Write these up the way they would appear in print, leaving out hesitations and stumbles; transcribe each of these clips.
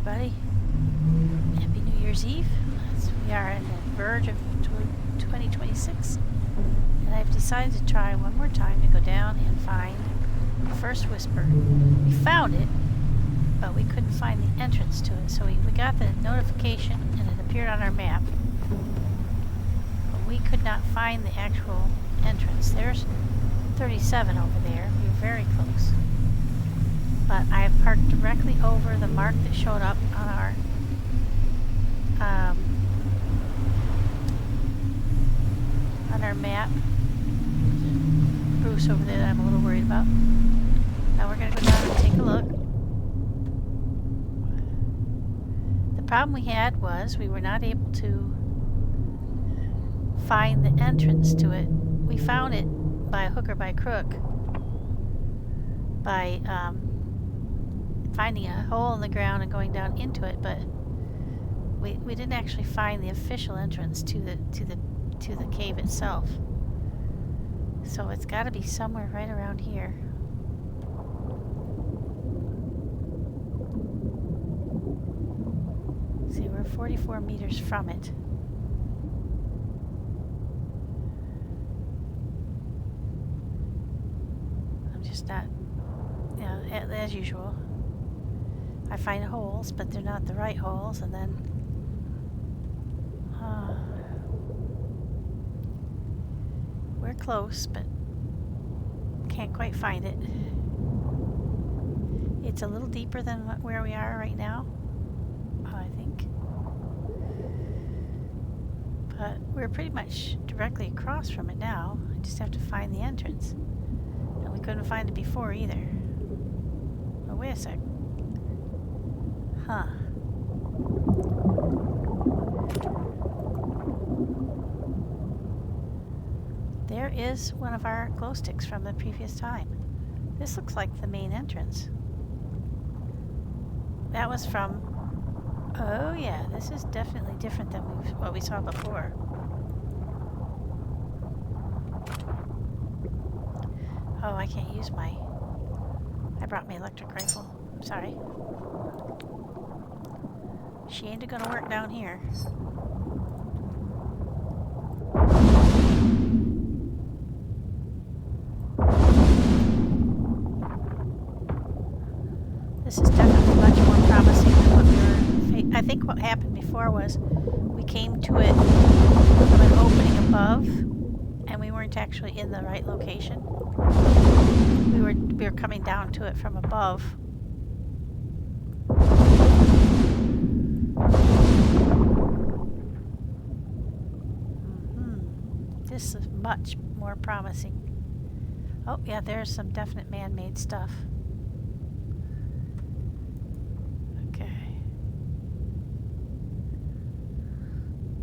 everybody. Happy New Year's Eve. We are on the verge of 2026, and I've decided to try one more time to go down and find the first whisper. We found it, but we couldn't find the entrance to it, so we got the notification and it appeared on our map. But we could not find the actual entrance. There's 37 over there. We were very close. But I have parked directly over the mark that showed up on our map. Bruce over there that I'm a little worried about. Now we're going to go down and take a look. The problem we had was we were not able to find the entrance to it. We found it by hook or by crook by finding a hole in the ground and going down into it, but we didn't actually find the official entrance to the cave itself. So it's got to be somewhere right around here. See, we're 44 meters from it. I'm just not, you know, as usual. I find holes, but they're not the right holes, and then we're close, but can't quite find it. It's a little deeper than where we are right now, I think. But we're pretty much directly across from it now. I just have to find the entrance. And we couldn't find it before either. Oh, wait a sec. Huh. There is one of our glow sticks from the previous time. This looks like the main entrance. That was from... Oh yeah, this is definitely different than what we saw before. Oh, I can't use my... I brought my electric rifle. I'm sorry. She ain't gonna work down here. This is definitely much more promising than what we were... I think what happened before was we came to it from an opening above, and we weren't actually in the right location. We were coming down to it from above. This is much more promising. Oh yeah, there's some definite man-made stuff. Okay.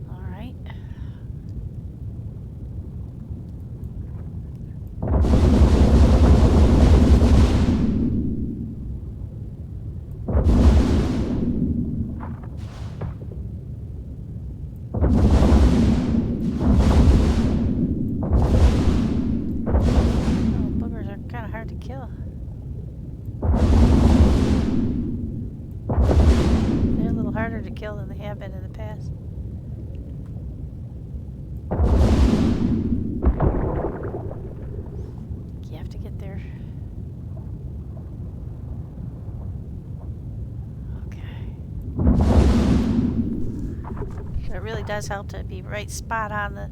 All right. Kill. They're a little harder to kill than they have been in the past. You have to get there. Okay. So it really does help to be right spot on the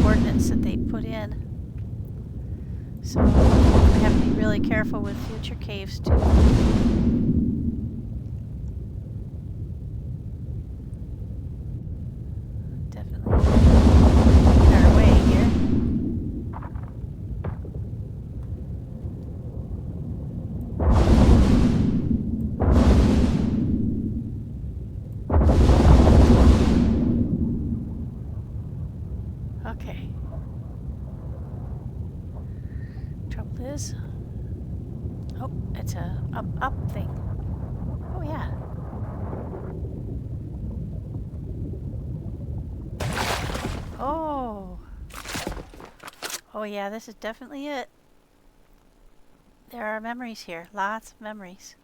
coordinates that they put in. So we have to be really careful with future caves too. Definitely on our way here. Okay. Trouble is, oh, it's a up thing. Oh yeah. Oh yeah, this is definitely it. There are memories here, lots of memories.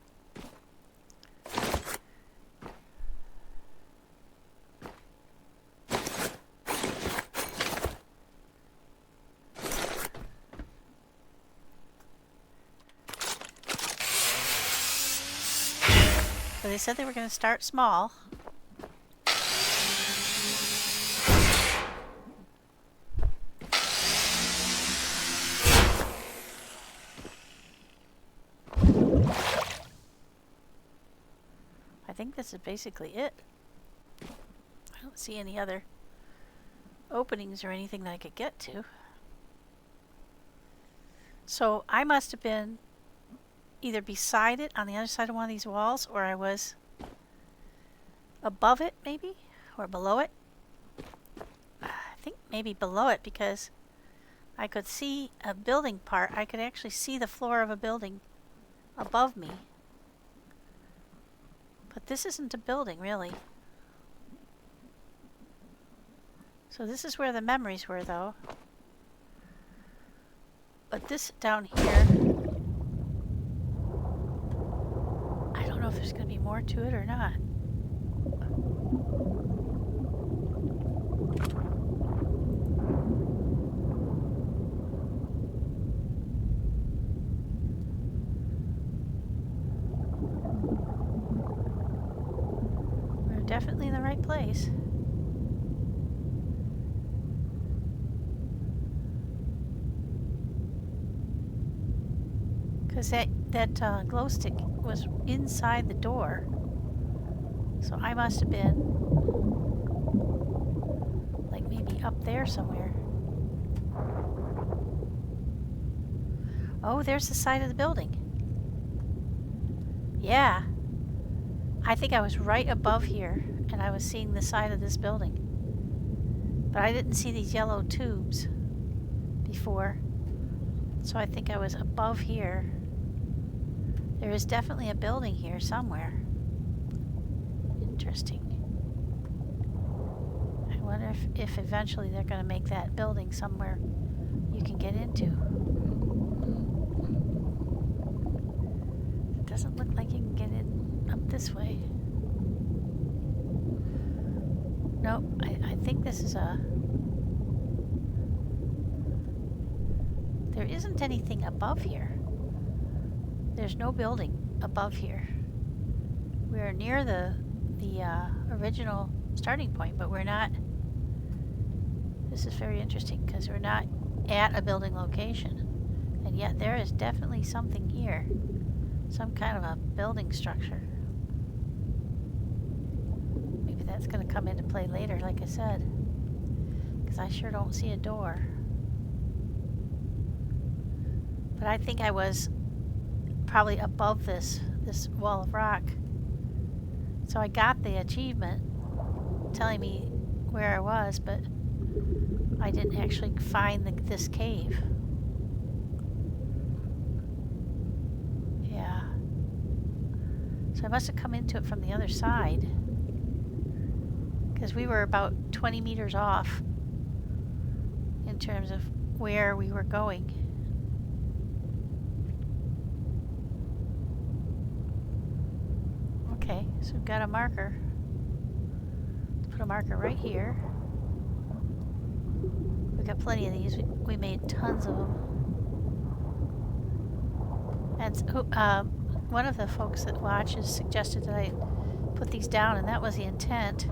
So they said they were going to start small. I think this is basically it. I don't see any other openings or anything that I could get to. So I must have been either beside it on the other side of one of these walls, or I was above it maybe, or below it. I think maybe below it, because I could see a building part. I could actually see the floor of a building above me. But this isn't a building, really. So this is where the memories were, though. But this down here, I don't know if there's going to be more to it or not. We're definitely in the right place. Because that glow stick was inside the door. So I must have been like maybe up there somewhere. Oh, there's the side of the building. Yeah. I think I was right above here and I was seeing the side of this building. But I didn't see these yellow tubes before. So I think I was above here. There is definitely a building here somewhere. Interesting. I wonder if eventually they're going to make that building somewhere you can get into. It doesn't look like you can get in up this way. Nope, I think this is a... There isn't anything above here. There's no building above here. We're near the original starting point, but we're not. This is very interesting because we're not at a building location, and yet there is definitely something here, some kind of a building structure. Maybe that's going to come into play later, like I said, because I sure don't see a door. But I think I was probably above this wall of rock. So I got the achievement telling me where I was, but I didn't actually find this cave. Yeah. So I must have come into it from the other side, because we were about 20 meters off in terms of where we were going. Okay, so we've got a marker. Let's put a marker right here. We've got plenty of these. We made tons of them. And one of the folks that watches suggested that I put these down, and that was the intent.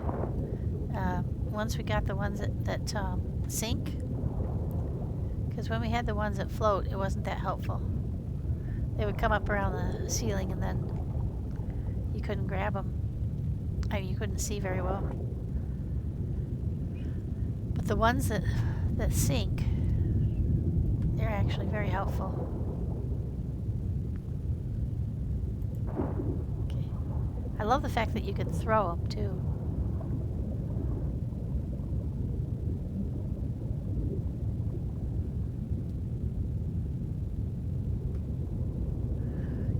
Once we got the ones that sink, because when we had the ones that float, it wasn't that helpful. They would come up around the ceiling and then you couldn't grab them. I mean, you couldn't see very well. But the ones that sink, they're actually very helpful. Okay. I love the fact that you can throw them too.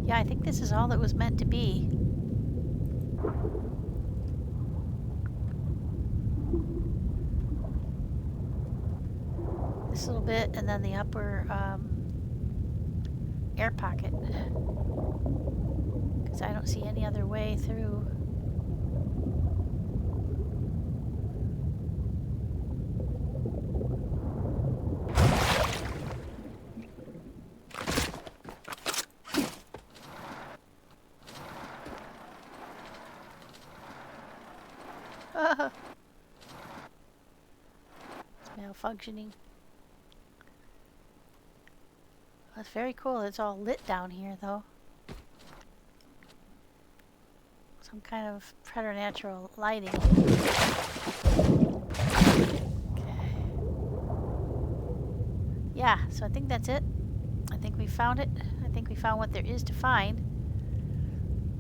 Yeah, I think this is all that was meant to be. This little bit, and then the upper air pocket, because I don't see any other way through. It's malfunctioning. That's very cool. It's all lit down here, though. Some kind of preternatural lighting. Okay. Yeah, so I think that's it. I think we found it. I think we found what there is to find.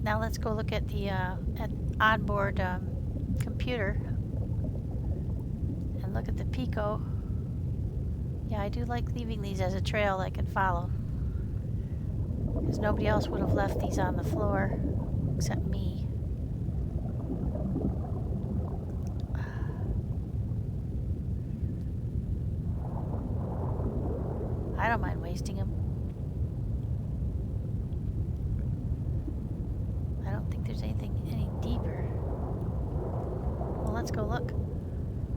Now let's go look at the onboard computer and look at the Pico. Yeah, I do like leaving these as a trail I can follow, because nobody else would have left these on the floor except me. I don't mind wasting them. I don't think there's anything any deeper. Well, let's go look.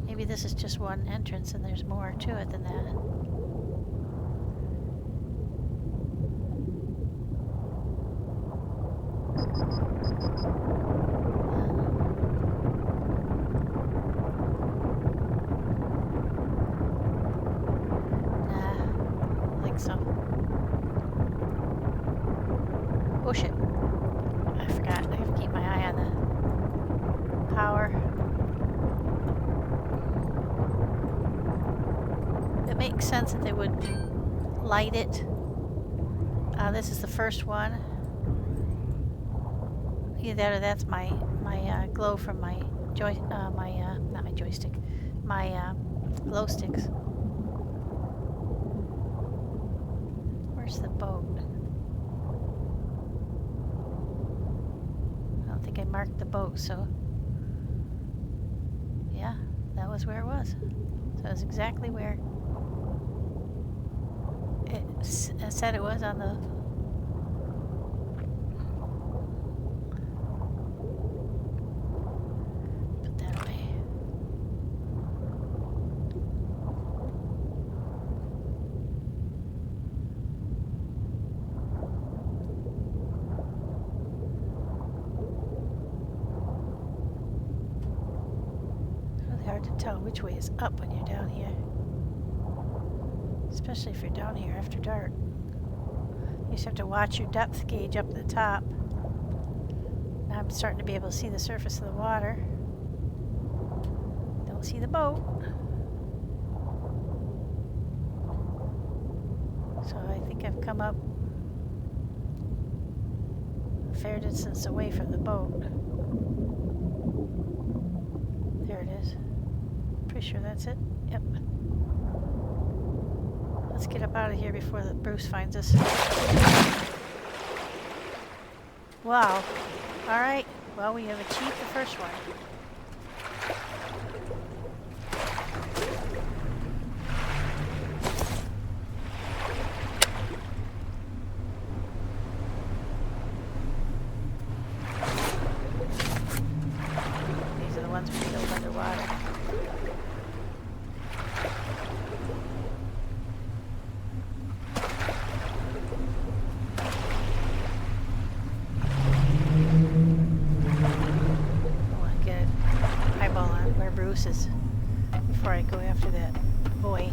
Maybe this is just one entrance and there's more to it than that. Nah, I don't think so. Oh shit. I forgot. I have to keep my eye on the power. It makes sense that they would light it. This is the first one. Either that or that's my glow from my not my joystick, my glow sticks. Where's the boat? I don't think I marked the boat, so yeah, that was where it was. So it was exactly where it said it was on the. Put that away. It's really hard to tell which way is up when you're down here. Especially if you're down here after dark. You just have to watch your depth gauge up at the top. Now I'm starting to be able to see the surface of the water. Don't see the boat. So I think I've come up a fair distance away from the boat. There it is. Pretty sure that's it. Yep. Let's get up out of here before Bruce finds us. Wow. Alright. Well, we have achieved the first one. These are the ones we killed underwater. Is before I go after that boy.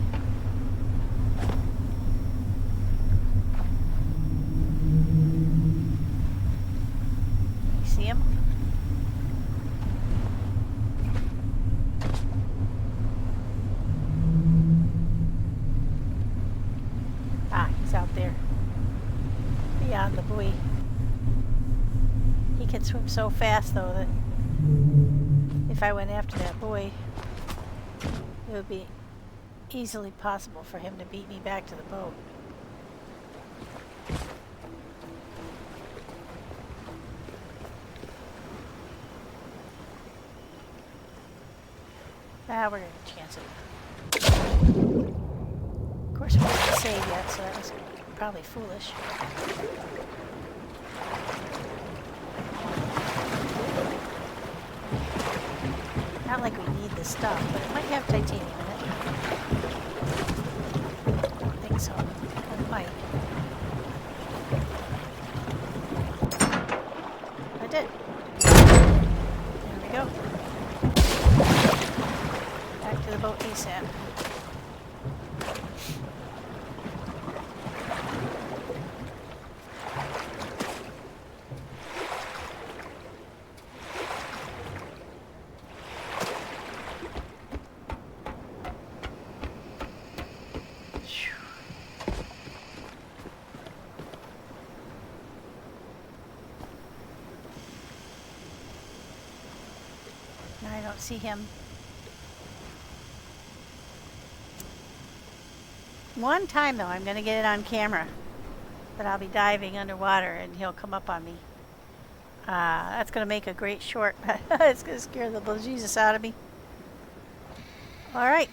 You see him? Ah, he's out there beyond the buoy. He can swim so fast though that if I went after that boy, it would be easily possible for him to beat me back to the boat. Ah, we're going to chance it. Of course, we didn't save yet, so that was probably foolish. Not like we need this stuff, but it might have titanium in it. I don't think so. But it might. I did. There we go. the boat ASAP. I don't see him. One time though, I'm going to get it on camera that I'll be diving underwater and he'll come up on me. That's going to make a great short. It's going to scare the bejesus out of me. Alright,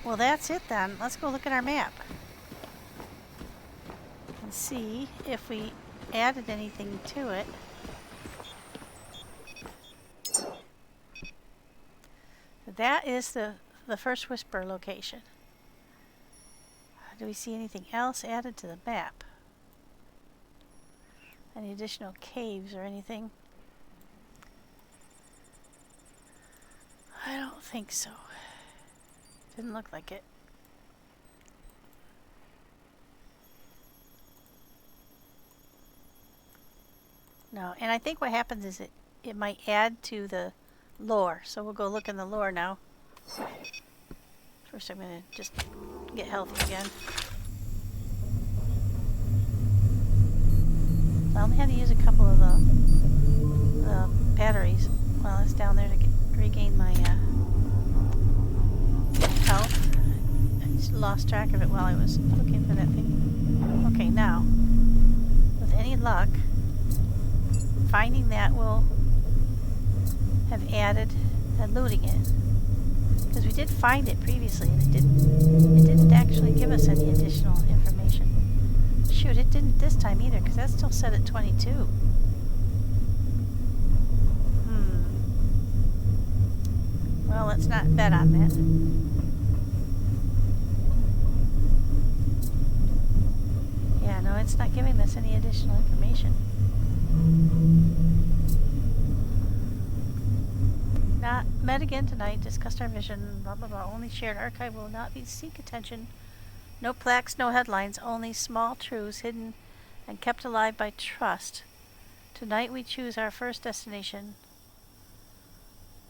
well that's it then. Let's go look at our map and see if we added anything to it. That is the first Whisper location. Do we see anything else added to the map? Any additional caves or anything? I don't think so. Didn't look like it. No, and I think what happens is it might add to the lore. So we'll go look in the lore now. First I'm going to just get healthy again. I only had to use a couple of the batteries while I was down there to regain my health. I just lost track of it while I was looking for that thing. Okay, now, with any luck, finding that will have added and looting it. Because we did find it previously and it didn't actually give us any additional information. Shoot, it didn't this time either, because that's still set at 22. Well, let's not bet on that. Yeah, no, it's not giving us any additional information. Not met again tonight, discussed our vision, blah blah blah. Only shared archive will not be seek attention. No plaques, no headlines, only small truths hidden and kept alive by trust. Tonight we choose our first destination,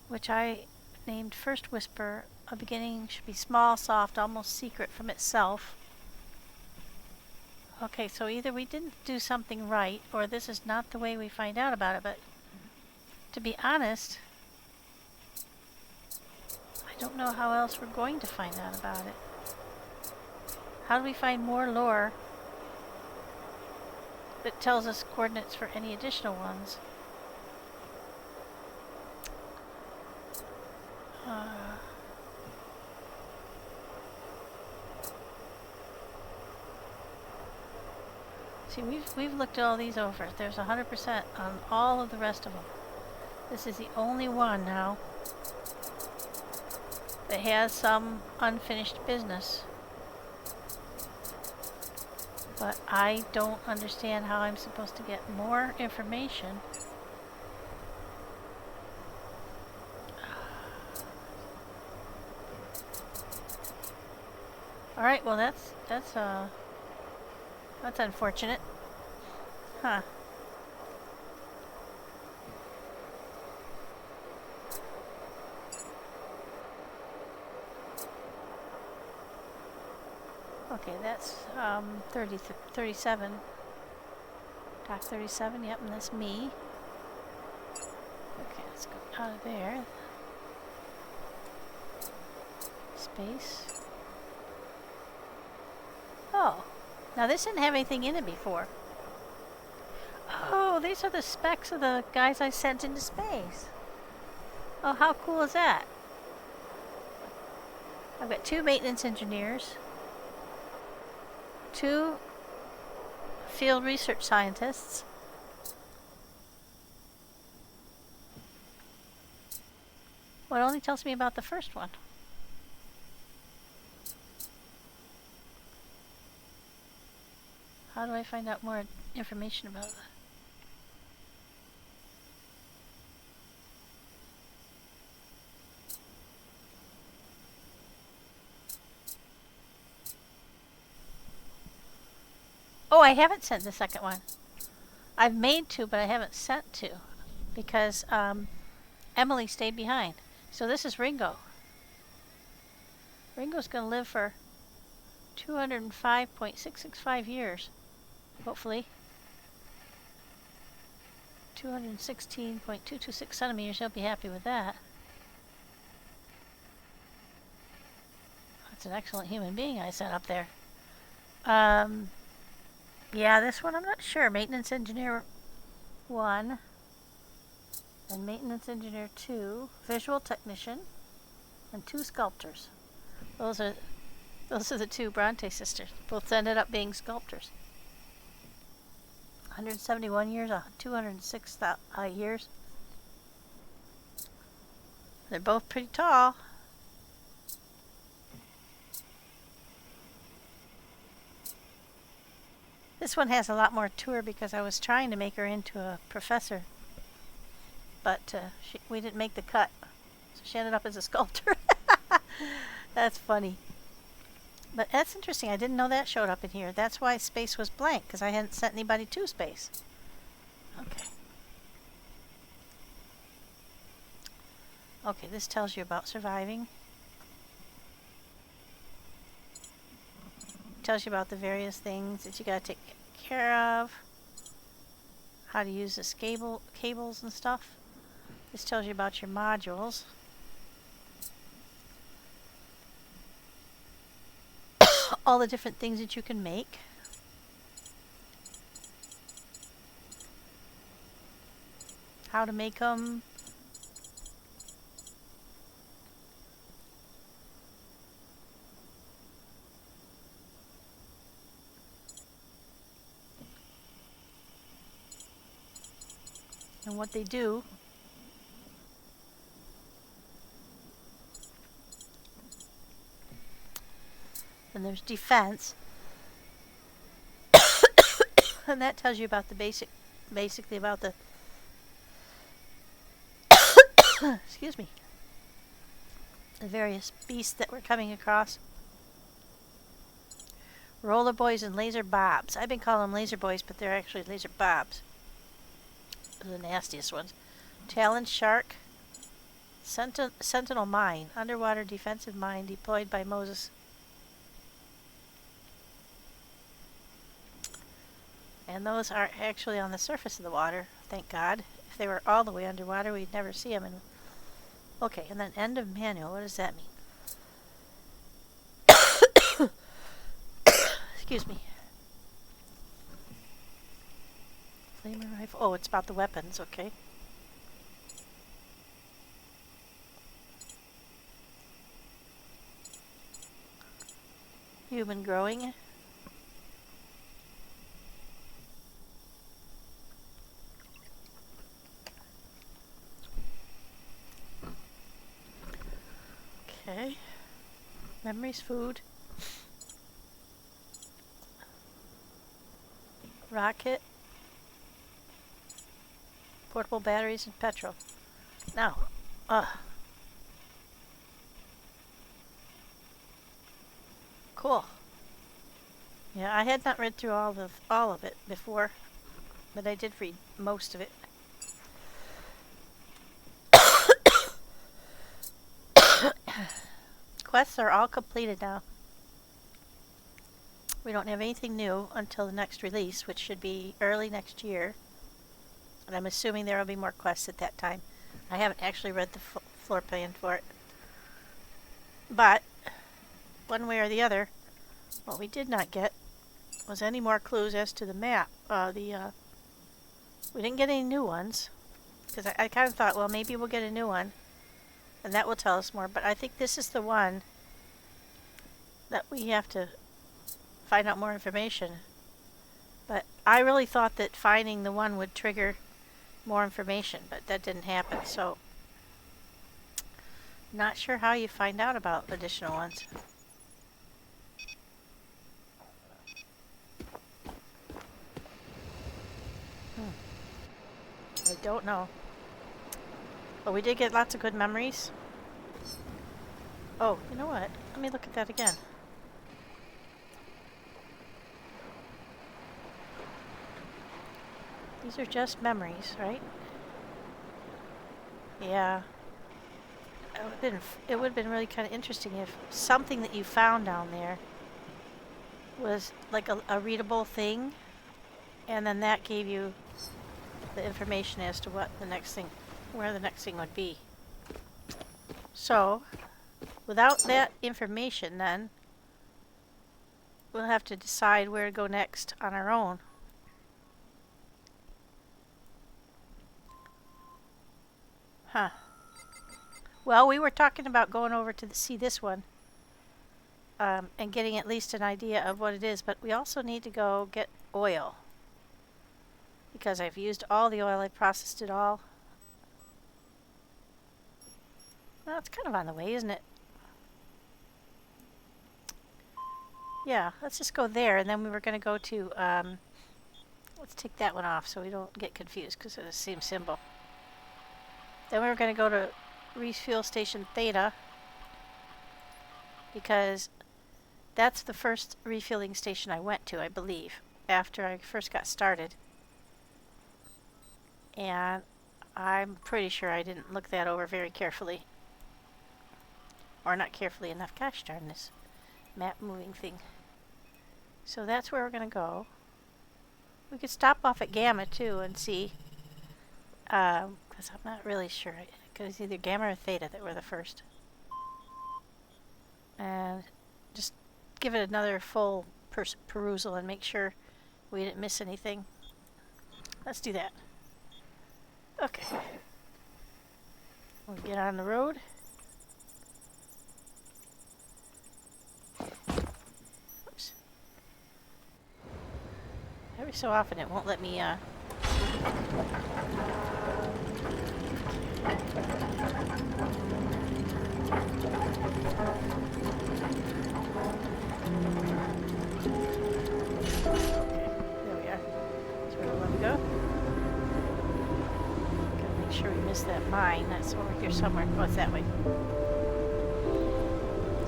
which I named First Whisper. A beginning should be small, soft, almost secret from itself. Okay, so either we didn't do something right, or this is not the way we find out about it, but to be honest, I don't know how else we're going to find out about it. How do we find more lore that tells us coordinates for any additional ones? See, we've looked all these over. There's 100% on all of the rest of them. This is the only one now that has some unfinished business. But I don't understand how I'm supposed to get more information. All right, well that's unfortunate. Huh. Okay, that's 37. Dock 37, yep, and that's me. Okay, let's go out of there. Space. Oh, now this didn't have anything in it before. Oh, these are the specs of the guys I sent into space. Oh, how cool is that? I've got 2 maintenance engineers, 2 field research scientists, well, it only tells me about the first one. How do I find out more information about that? Oh, I haven't sent the second one. I've made 2, but I haven't sent 2 because Emily stayed behind. So this is Ringo. Ringo's going to live for 205.665 years, hopefully. 216.226 centimeters. He'll be happy with that. That's an excellent human being I sent up there. Yeah, this one I'm not sure. Maintenance engineer 1 and maintenance engineer 2, visual technician, and 2 sculptors. Those are the 2 Bronte sisters. Both ended up being sculptors. 171 years, 206 years. They're both pretty tall. This one has a lot more to her because I was trying to make her into a professor, but we didn't make the cut, so she ended up as a sculptor. That's funny. But that's interesting. I didn't know that showed up in here. That's why space was blank, because I hadn't sent anybody to space. Okay. Okay, this tells you about surviving. Tells you about the various things that you gotta take care of. How to use this cables and stuff. This tells you about your modules. All the different things that you can make. How to make them. And what they do. And there's defense. And that tells you about the basically about the excuse me, the various beasts that we're coming across. Roller boys and laser bobs. I've been calling them laser boys, but they're actually laser bobs. They're the nastiest ones. Talon shark. Sentinel mine. Underwater defensive mine deployed by Moses. And those are actually on the surface of the water, thank God. If they were all the way underwater, we'd never see them. Okay, and then end of manual. What does that mean? Excuse me. Flamer rifle. Oh, it's about the weapons, okay. Human growing. Okay. Memories, food. Rocket. Portable batteries and petrol. Now, cool. Yeah, I had not read through all of it before, but I did read most of it. Quests are all completed now. We don't have anything new until the next release, which should be early next year. And I'm assuming there will be more quests at that time. I haven't actually read the floor plan for it. But, one way or the other, what we did not get was any more clues as to the map. We didn't get any new ones. Because I kind of thought, well, maybe we'll get a new one. And that will tell us more. But I think this is the one that we have to find out more information. But I really thought that finding the one would trigger more information. But that didn't happen. So, not sure how you find out about additional ones. I don't know. But we did get lots of good memories. Oh, you know what? Let me look at that again. These are just memories, right? Yeah. It would have been really kind of interesting if something that you found down there was like a readable thing, and then that gave you the information as to what the next thing, where the next thing would be. So, without that information, then we'll have to decide where to go next on our own. Huh. Well, we were talking about going over to see this one and getting at least an idea of what it is, but we also need to go get oil because I've used all the oil. I processed it all. Well, it's kind of on the way, isn't it? Yeah, let's just go there, and then we were going to go to, let's take that one off so we don't get confused because it's the same symbol. Then we were going to go to Refuel Station Theta because that's the first refilling station I went to, I believe, after I first got started. And I'm pretty sure I didn't look that over very carefully. Or not carefully enough. Gosh darn this map moving thing. So that's where we're going to go. We could stop off at Gamma too and see. Because I'm not really sure. Because it's either Gamma or Theta that were the first. And just give it another full perusal and make sure we didn't miss anything. Let's do that. Okay. We'll get on the road. Oops. Every so often it won't let me sure we missed that mine. That's over here somewhere. Oh, it's that way.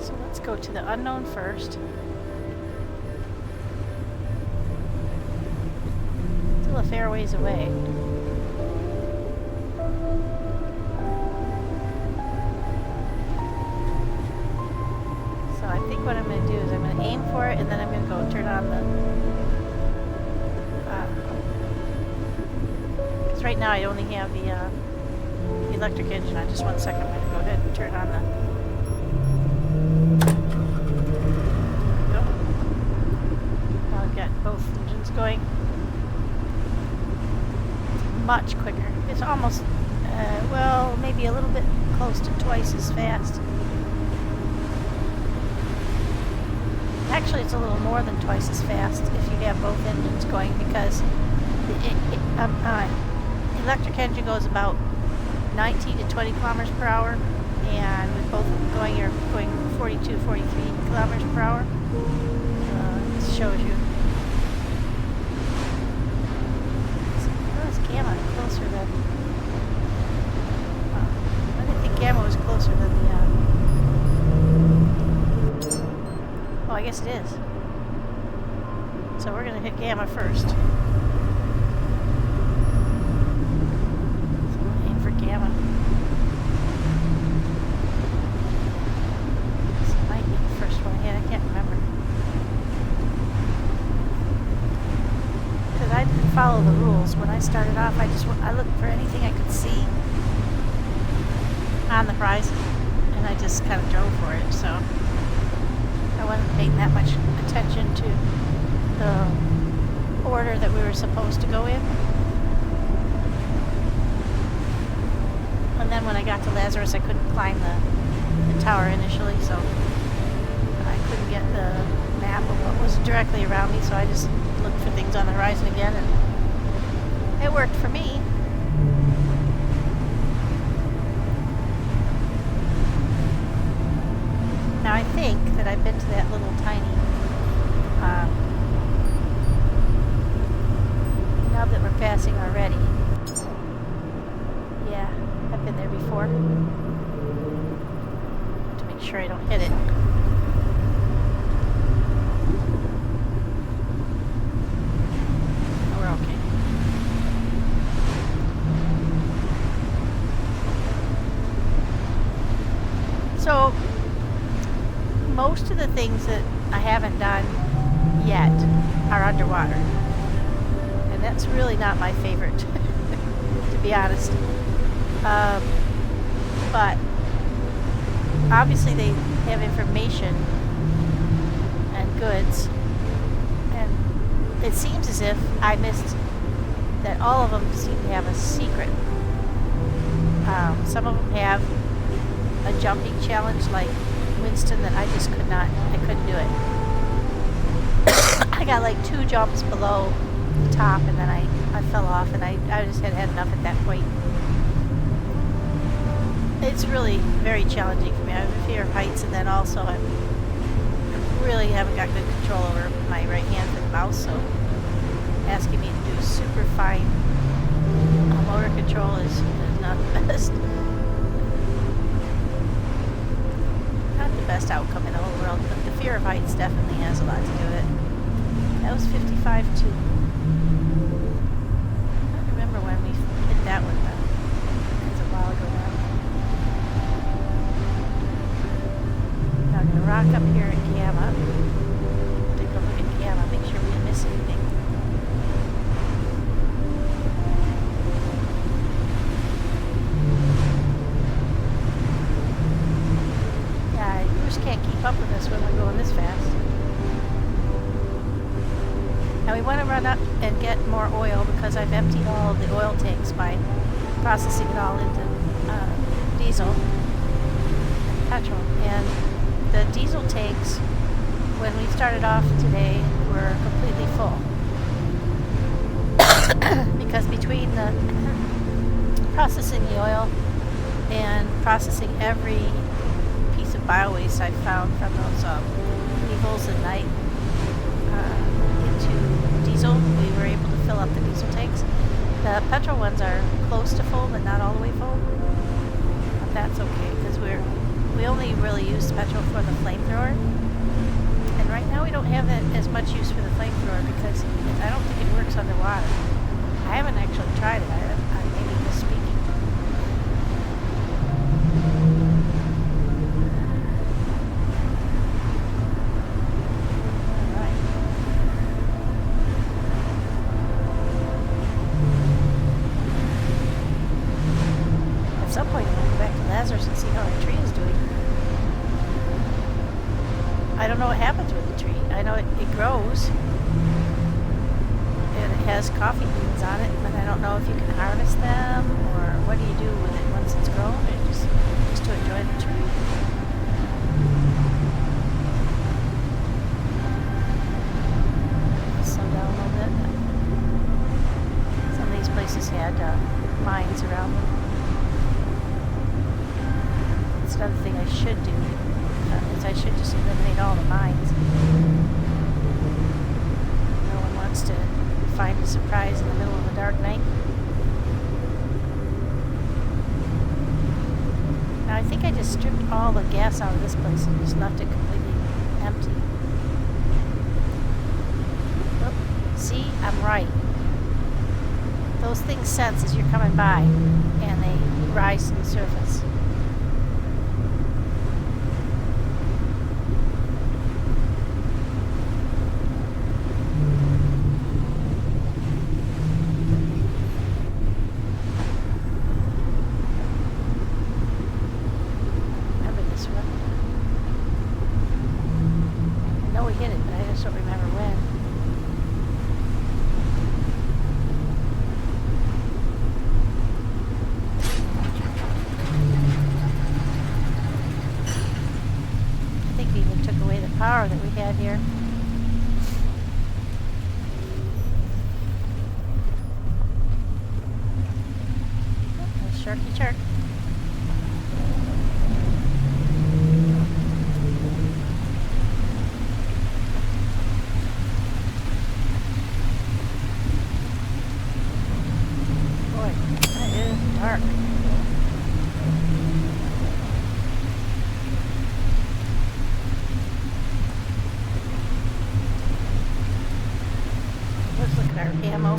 So let's go to the unknown first. Still a fair ways away. So I think what I'm going to do is I'm going to aim for it and then I'm going to go turn on the... right now I only have the electric engine on. Just 1 second. I'm going to go ahead and turn on the... Now I've got both engines going. It's much quicker. It's almost, well, maybe a little bit close to twice as fast. Actually, it's a little more than twice as fast if you have both engines going because electric engine goes about 19 to 20 kilometers per hour, and with both of them going, you're going 42, 43 kilometers per hour. It shows you. Oh, is Gamma closer than... I didn't think Gamma was closer than the... Oh, I guess it is. So we're going to hit Gamma first. Gamma. This might be the first one. Yeah, I can't remember. Because I didn't follow the rules. When I started off, I looked for anything I could see on the horizon, and I just kind of drove for it. So I wasn't paying that much attention to the order that we were supposed to go in. And then when I got to Lazarus, I couldn't climb the tower initially, so I couldn't get the map of what was directly around me, so I just looked for things on the horizon again, and it worked for me. Now I think that I've been to that little tiny nub that we're passing already. Yeah, I've been there before. To make sure I don't hit it. We're okay. So most of the things that I haven't done yet are underwater, and that's really not my favorite, to be honest. But obviously they have information and goods, and it seems as if I missed that all of them seem to have a secret. Some of them have a jumping challenge like Winston that I just couldn't do it. I got like 2 jumps below the top, and then I fell off, and I just had enough at that point. It's really very challenging for me. I have a fear of heights, and then also I really haven't got good control over my right hand for the mouse, so asking me to do super fine motor control is not the best. Not the best outcome in the whole world, but the fear of heights definitely has a lot to do with it. That was 55 too. I don't remember when we hit that one, but it was a while ago now. Now I'm going to rock up here at Gamma. Take a look at Gamma, make sure we didn't miss anything. Yeah, you just can't keep up with us when we're going this fast. Now we want to run up and get more oil because I've emptied all of the oil tanks by processing it all into diesel and petrol. And the diesel tanks, when we started off today, were completely full. Because between the processing the oil and processing every piece of bio-waste I've found from those evils at night into diesel, we were able to fill up the diesel tanks. The petrol ones are close to full, but not all the way full. But that's okay, because we only really use petrol for the flamethrower. And right now we don't have that as much use for the flamethrower because I don't think it works underwater. I haven't actually tried it. I may be misspeaking. Alright. At some point I'm going to go back to Lazarus and see how our tree is doing. I don't know what happens with the tree. I know it grows. And it has coffee beans on it, but I don't know if you can harvest them or what do you do with it once it's grown, or just to enjoy the tree. Slow down a little bit. Some of these places had mines around them. That's another thing I should do, is I should just eliminate all the mines. No one wants to find a surprise in the middle of a dark night. Now I think I just stripped all the gas out of this place and just left it completely empty. Oop, see, I'm right. Those things sense as you're coming by and they rise to the surface. Power that we had here. Oh, sharky shark. Boy, that is dark. Our ammo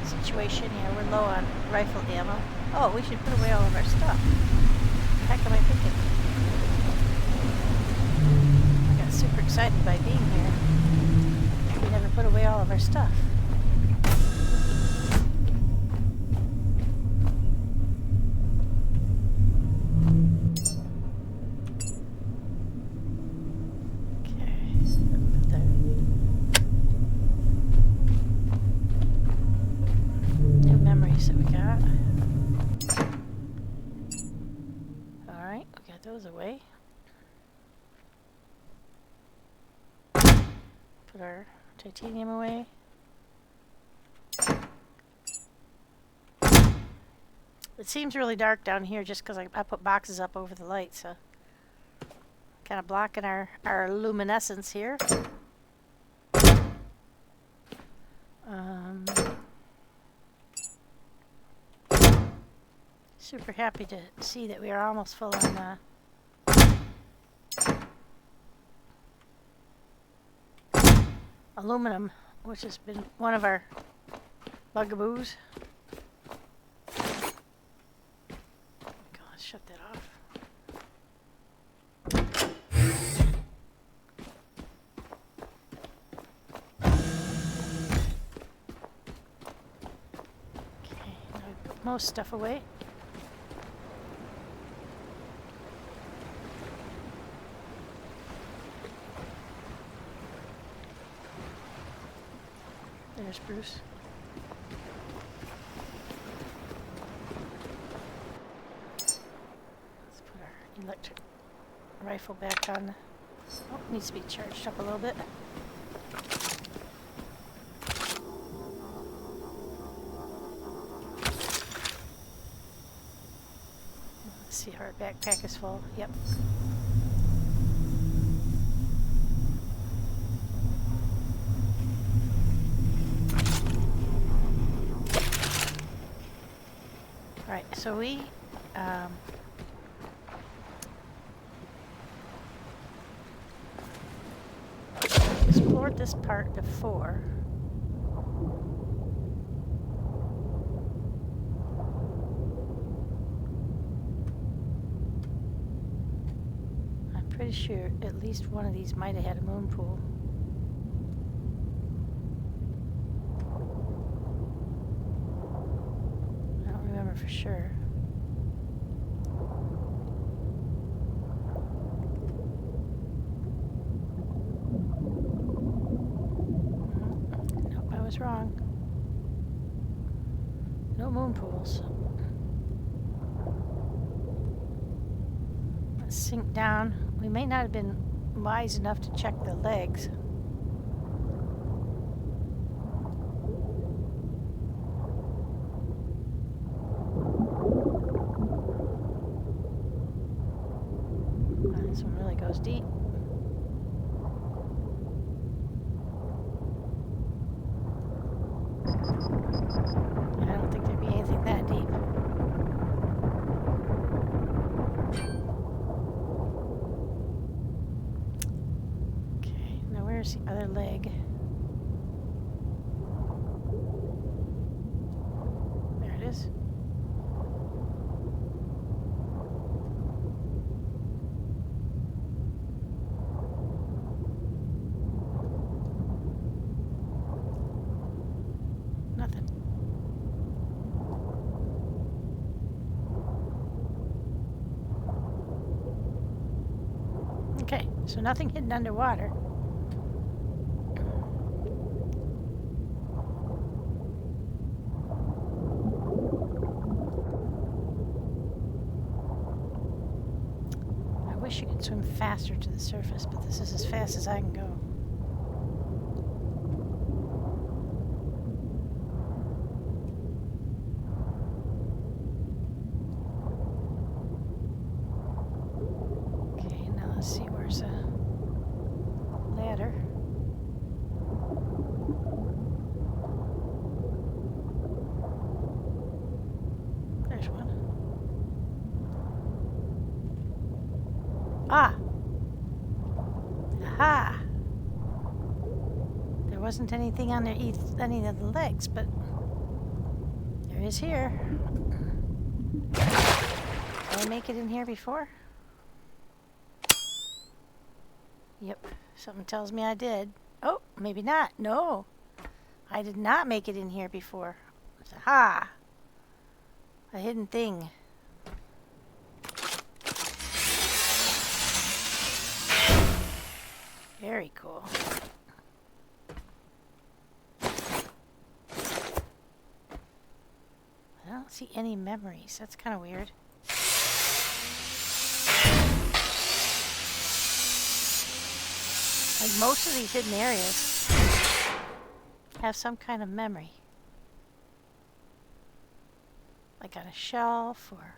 situation. Yeah, we're low on rifle ammo. Oh, we should put away all of our stuff. heck am I thinking? I got super excited by being here. We never put away all of our stuff. Those away. Put our titanium away. It seems really dark down here just because I put boxes up over the light, so kind of blocking our luminescence here. Super happy to see that we are almost full on aluminum, which has been one of our bugaboos. God, let's shut that off. Okay, now we put most stuff away. There's Bruce. Let's put our electric rifle back on. Oh, it needs to be charged up a little bit. Let's see if our backpack is full. Yep. So we explored this part before. I'm pretty sure at least one of these might have had a moon pool. For sure. Nope, I was wrong. No moon pools. Let's sink down. We may not have been wise enough to check the legs. This one really goes deep. I don't think there'd be anything that deep. Okay, now where's the other leg? There it is. Nothing. Okay, so nothing hidden underwater. I wish you could swim faster to the surface, but this is as fast as I can go. Let's see, where's a ladder? There's one. Ah! Aha! There wasn't anything underneath any of the legs, but there is here. Did I make it in here before? Yep, something tells me I did. Oh, maybe not. No, I did not make it in here before. Aha! A hidden thing. Very cool. I don't see any memories. That's kind of weird. Like most of these hidden areas have some kind of memory. Like on a shelf, or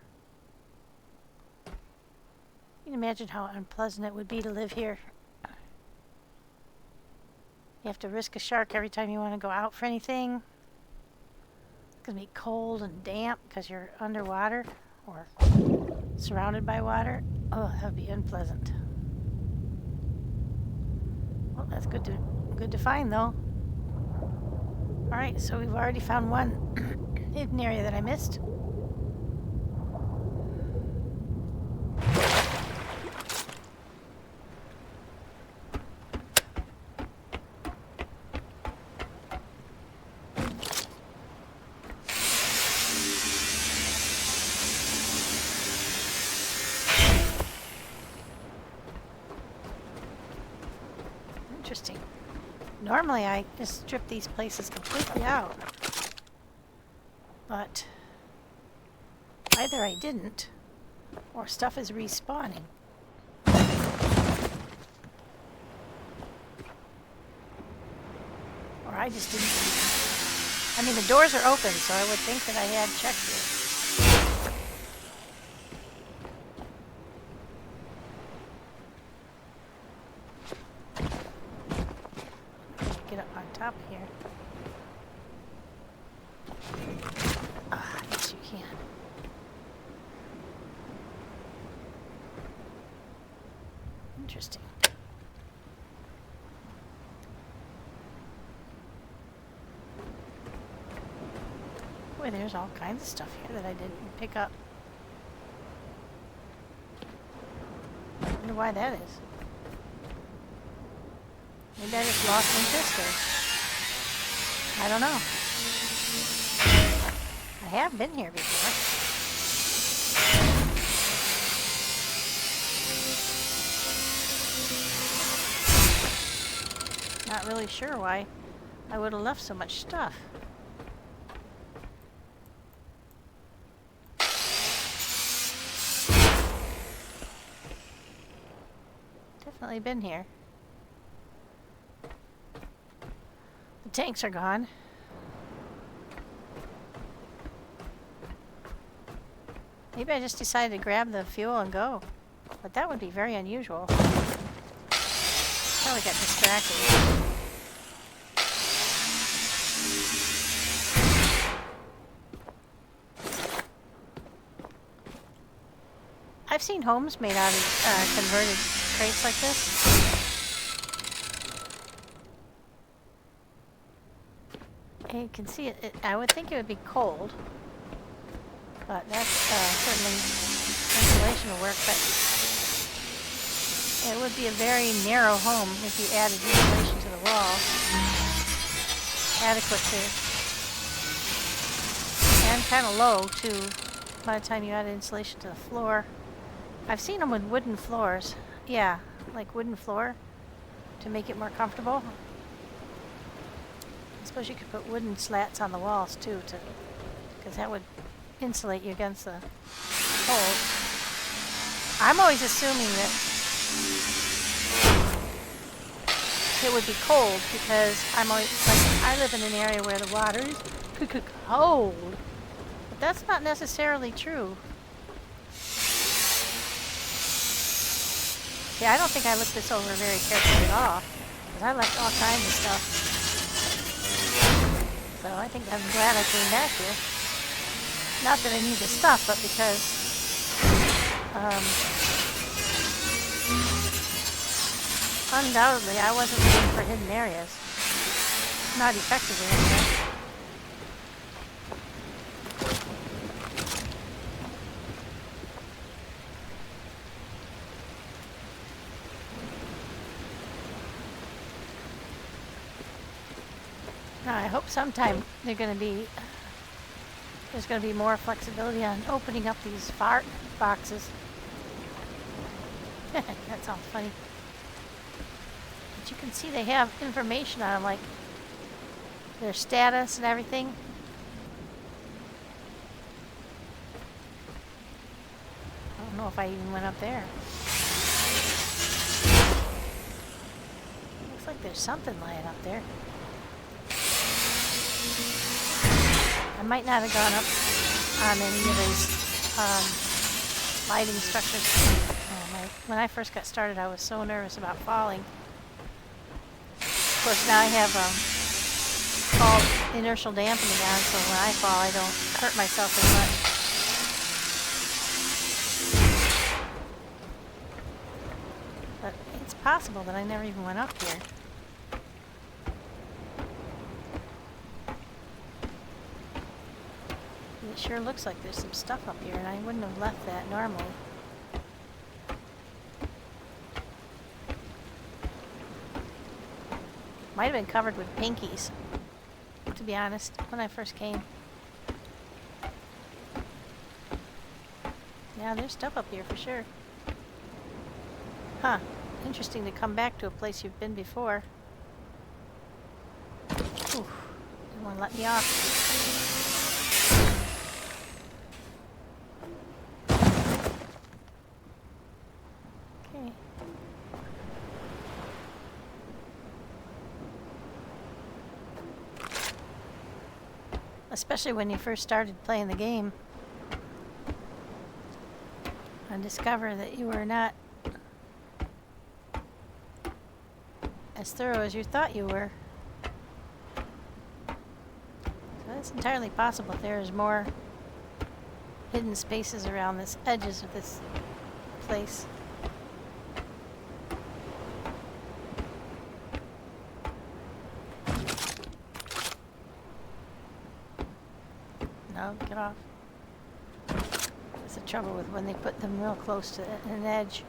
you can imagine how unpleasant it would be to live here. You have to risk a shark every time you want to go out for anything. It's going to be cold and damp because you're underwater or surrounded by water. Oh, that would be unpleasant. Well, that's good to find, though. Alright, so we've already found one hidden area that I missed. Interesting. Normally I just strip these places completely out, but either I didn't or stuff is respawning. Or I just didn't. I mean, the doors are open, so I would think that I had checked it. Get up on top here. Ah, yes you can. Interesting. Boy, there's all kinds of stuff here that I didn't pick up. I wonder why that is. Maybe I just lost interest, or I don't know. I have been here before. Not really sure why I would have left so much stuff. Definitely been here. The tanks are gone. Maybe I just decided to grab the fuel and go. But that would be very unusual. Probably got distracted. I've seen homes made out of converted crates like this. And you can see it, I would think it would be cold, but that's certainly insulation will work, but it would be a very narrow home if you added insulation to the wall. Adequate to, and kind of low too, by the time you added insulation to the floor. I've seen them with wooden floors. Yeah, like wooden floor to make it more comfortable. I suppose you could put wooden slats on the walls too, because that would insulate you against the cold. I'm always assuming that it would be cold because I'm always like, I live in an area where the water is cold, but that's not necessarily true. Yeah, I don't think I looked this over very carefully at all, because I left all kinds of stuff. So I think I'm glad I came back here. Not that I need the stuff, but because undoubtedly I wasn't looking for hidden areas. Not effectively anyway. hope sometime there's going to be more flexibility on opening up these fart boxes. That sounds funny. But you can see they have information on them, like their status and everything. I don't know if I even went up there. Looks like there's something lying up there. I might not have gone up on any of these lighting structures. When I first got started, I was so nervous about falling. Of course, now I have called inertial dampening on, so when I fall, I don't hurt myself as much. But it's possible that I never even went up here. It sure looks like there's some stuff up here, and I wouldn't have left that normally. Might have been covered with pinkies, to be honest, when I first came. Yeah, there's stuff up here for sure. Huh. Interesting to come back to a place you've been before. Ooh, didn't want to let me off. Okay. Especially when you first started playing the game and discover that you were not as thorough as you thought you were. So it's entirely possible there's more hidden spaces around the edges of this place. No, get off. That's the trouble with when they put them real close to an edge.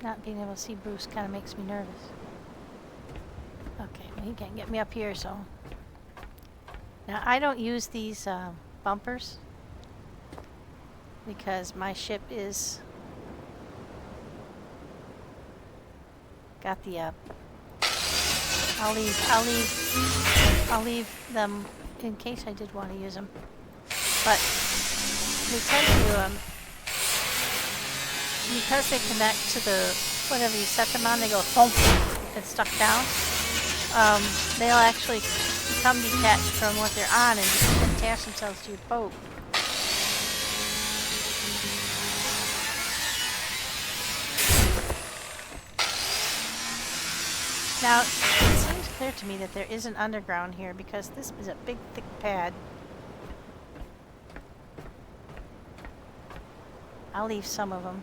Not being able to see Bruce kind of makes me nervous. Okay, well, he can't get me up here, so. Now, I don't use these bumpers because my ship is got the I'll leave them in case I did want to use them. But they tend to because they connect to the whatever you set them on, they go thump and stuck down. They'll actually become detached from what they're on and attach themselves to your boat. Now, it seems clear to me that there is an underground here because this is a big, thick pad. I'll leave some of them.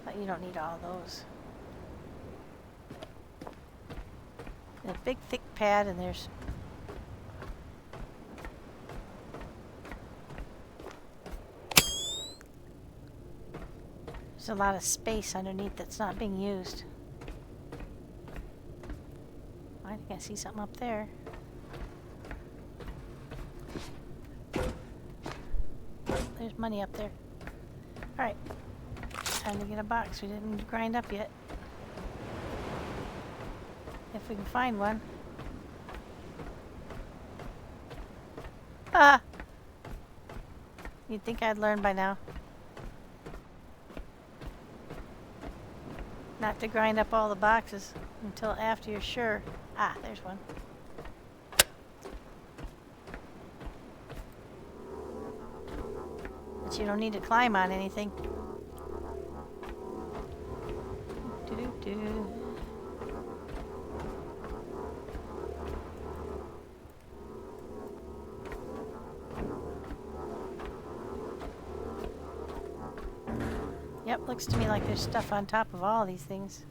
But you don't need all those. A big, thick pad, and there's a lot of space underneath that's not being used. I think I see something up there. There's money up there. Alright. Time to get a box we didn't grind up yet. If we can find one. Ah! You'd think I'd learn by now. Not to grind up all the boxes until after you're sure. Ah, there's one. But you don't need to climb on anything. Doo-doo-doo. Yep, looks to me like there's stuff on top of all these things.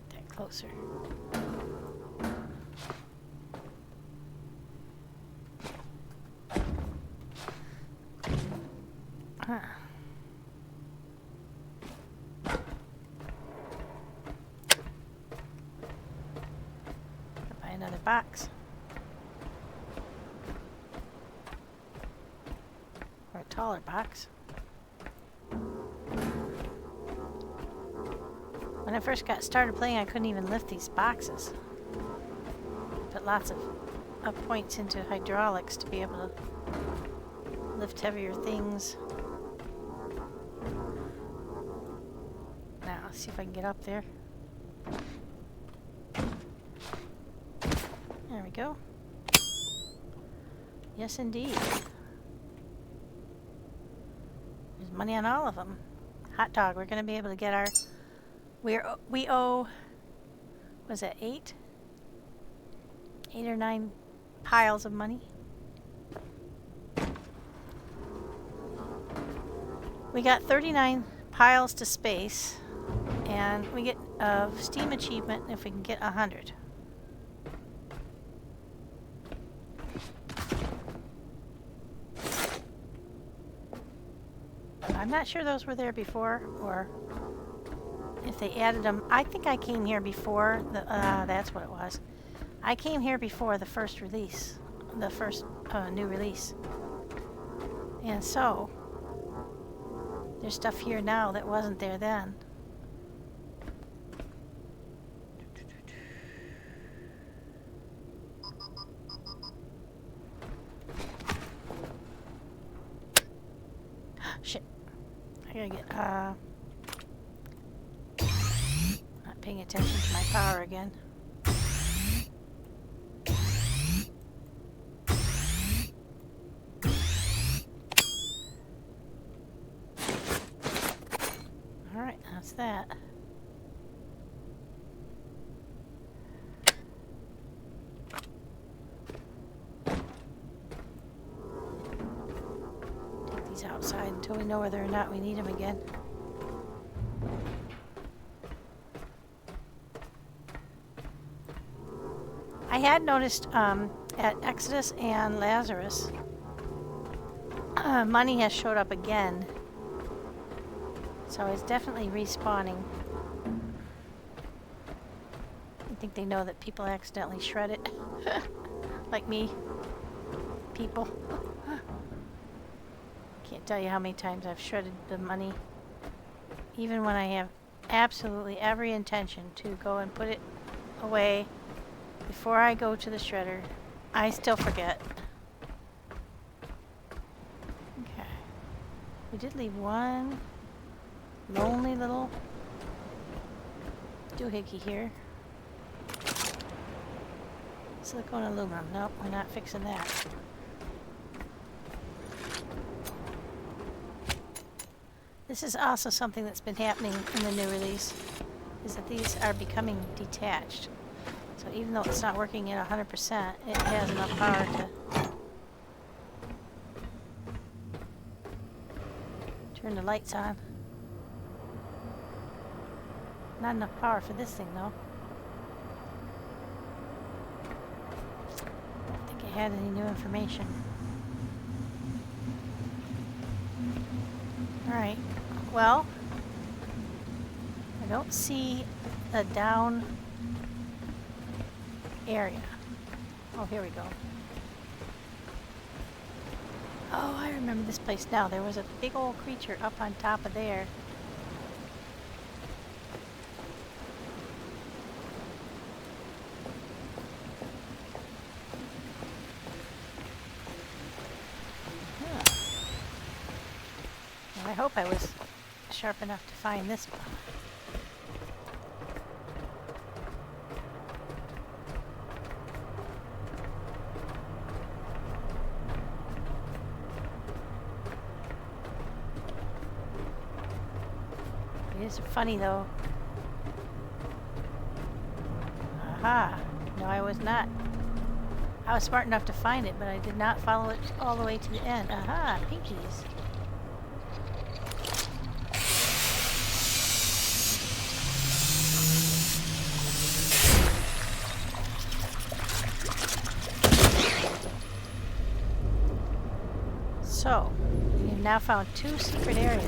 Get closer. box. Or a taller box. When I first got started playing, I couldn't even lift these boxes. Put lots of points into hydraulics to be able to lift heavier things. Now, let's see if I can get up there. There we go. Yes, indeed. There's money on all of them. Hot dog. We're going to be able to get our... We owe... Was that 8? 8 or 9 piles of money. We got 39 piles to space, and we get a Steam achievement if we can get 100. I'm not sure those were there before, or if they added them. I think I came here before the, that's what it was. I came here before the first release, the first new release. And so, there's stuff here now that wasn't there then. Shit. I gotta get, not paying attention to my power again. Alright, that's that. Take these outside until we know whether or not we need them again. I had noticed at Exodus and Lazarus, money has showed up again. So it's definitely respawning. I think they know that people accidentally shred it. Like me. People. Can't tell you how many times I've shredded the money. Even when I have absolutely every intention to go and put it away before I go to the shredder, I still forget. Okay. We did leave one lonely little doohickey here. Silicone aluminum. Nope, we're not fixing that. This is also something that's been happening in the new release, is that these are becoming detached. So even though it's not working at 100%, it has enough power to turn the lights on. Not enough power for this thing, though. Don't think it had any new information. Alright, well, I don't see a down area. Oh, here we go. Oh, I remember this place now. There was a big old creature up on top of there. I hope I was sharp enough to find this one. It is funny though. Aha! No, I was not. I was smart enough to find it, but I did not follow it all the way to the end. Aha! Pinkies. So, we've now found 2 secret areas.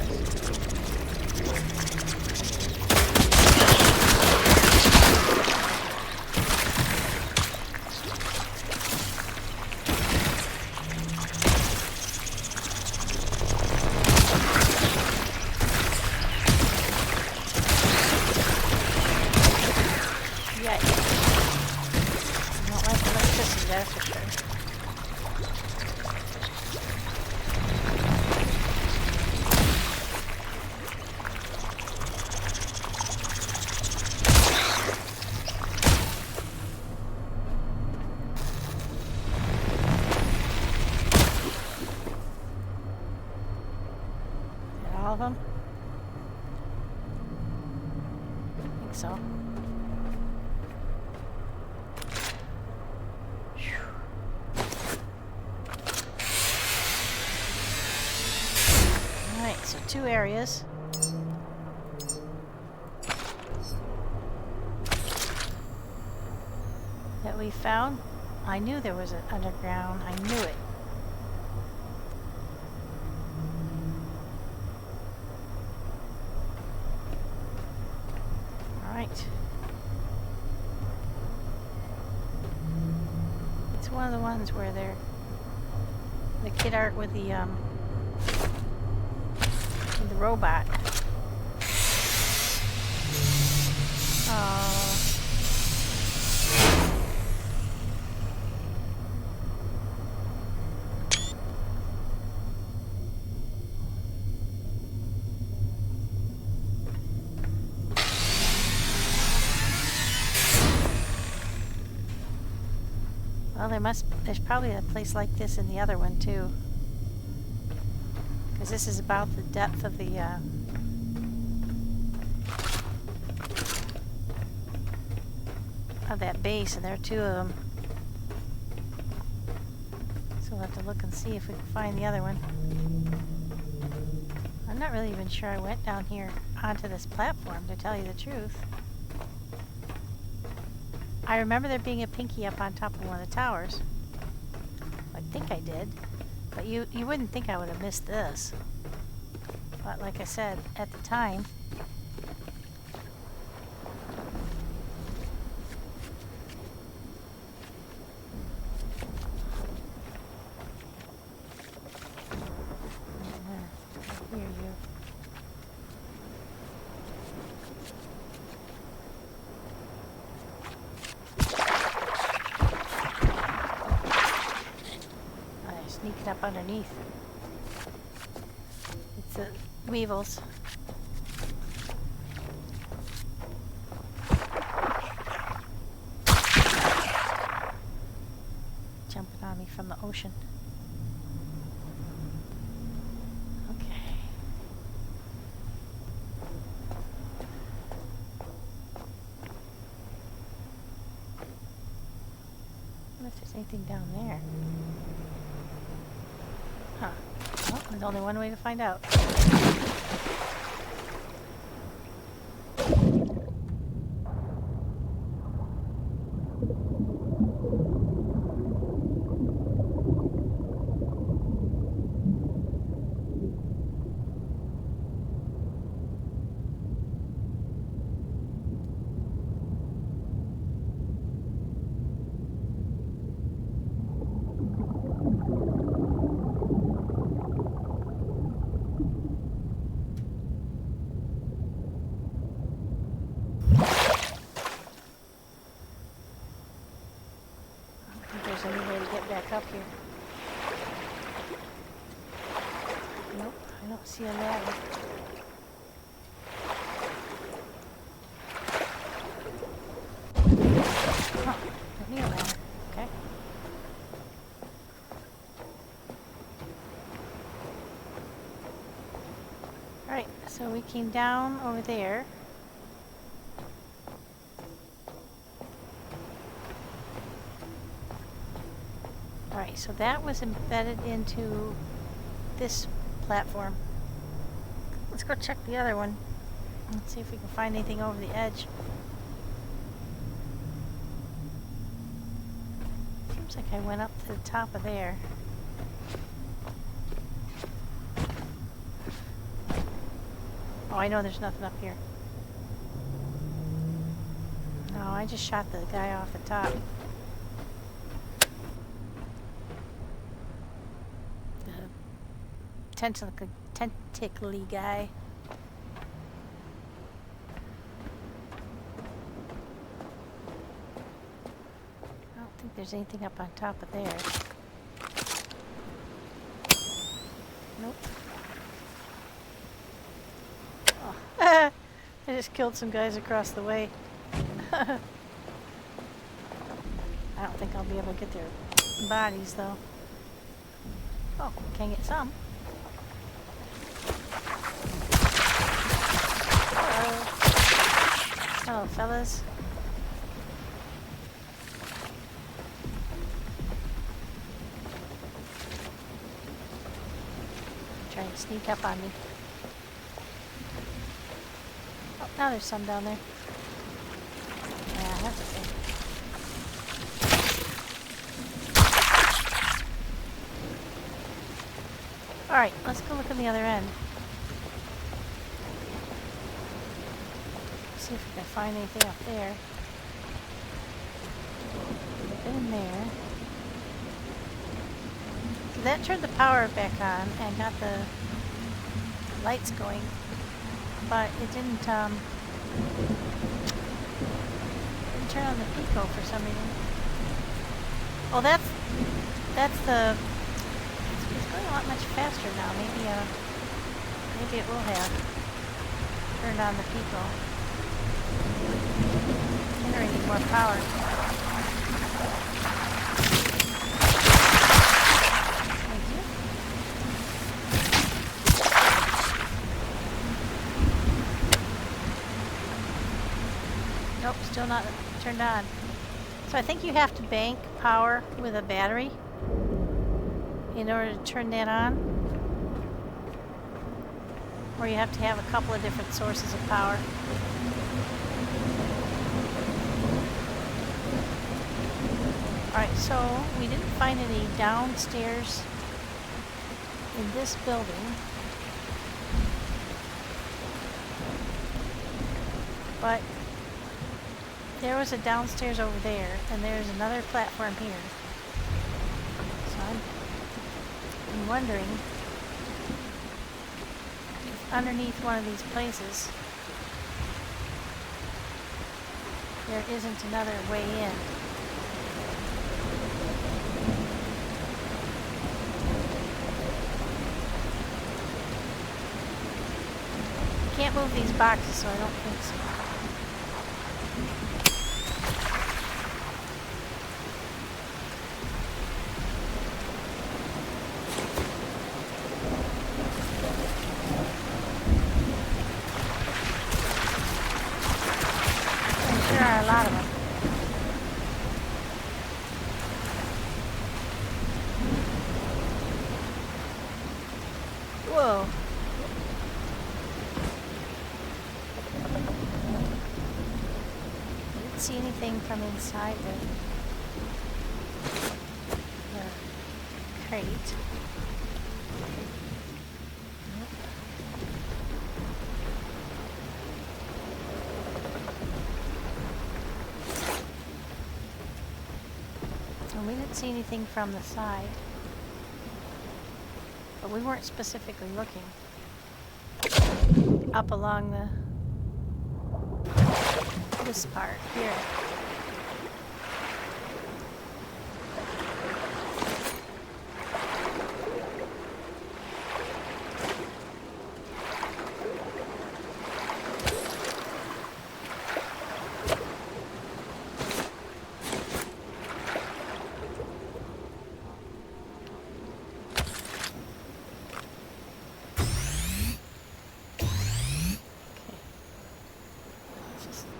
of them? I think so. Alright, so 2 areas. That we found. I knew there was an underground. I knew it. Alright. It's one of the ones where they're the kid art with the robot. Well, there's probably a place like this in the other one too. Because this is about the depth of the of that base, and there are 2 of them. So we'll have to look and see if we can find the other one. I'm not really even sure I went down here onto this platform, to tell you the truth. I remember there being a pinky up on top of one of the towers. I think I did. But you wouldn't think I would have missed this. But like I said, at the time... I hear you. Sneaking up underneath. It's the weevils. Jumping on me from the ocean. Okay. I wonder if there's anything down there. Huh. Well, there's only one way to find out. Any way to get back up here? Nope, I don't see a ladder. Huh, don't need a ladder. Okay. Alright, so we came down over there. Alright, so that was embedded into this platform. Let's go check the other one. Let's see if we can find anything over the edge. Seems like I went up to the top of there. Oh, I know there's nothing up here. No, I just shot the guy off the top. Tentacly guy. I don't think there's anything up on top of there. Nope. Oh. I just killed some guys across the way. I don't think I'll be able to get their bodies though. Oh, can get some. fellas. Trying to sneak up on me. Oh, now there's some down there. Yeah, that's okay. Alright, let's go look at the other end. See if we can find anything up there. In there. So that turned the power back on and got the lights going, but it didn't turn on the pico for some reason. Oh, that's the. It's going a lot much faster now. Maybe it will have turned on the pico. Generating more power. Thank you. Nope, still not turned on. So I think you have to bank power with a battery in order to turn that on. Or you have to have a couple of different sources of power. Alright, so we didn't find any downstairs in this building. But there was a downstairs over there, and there's another platform here. So I'm wondering if underneath one of these places there isn't another way in. Can't move these boxes, so I don't think so. There are a lot of them. Whoa. Didn't see anything from inside the crate. And we didn't see anything from the side. But we weren't specifically looking up along this part here.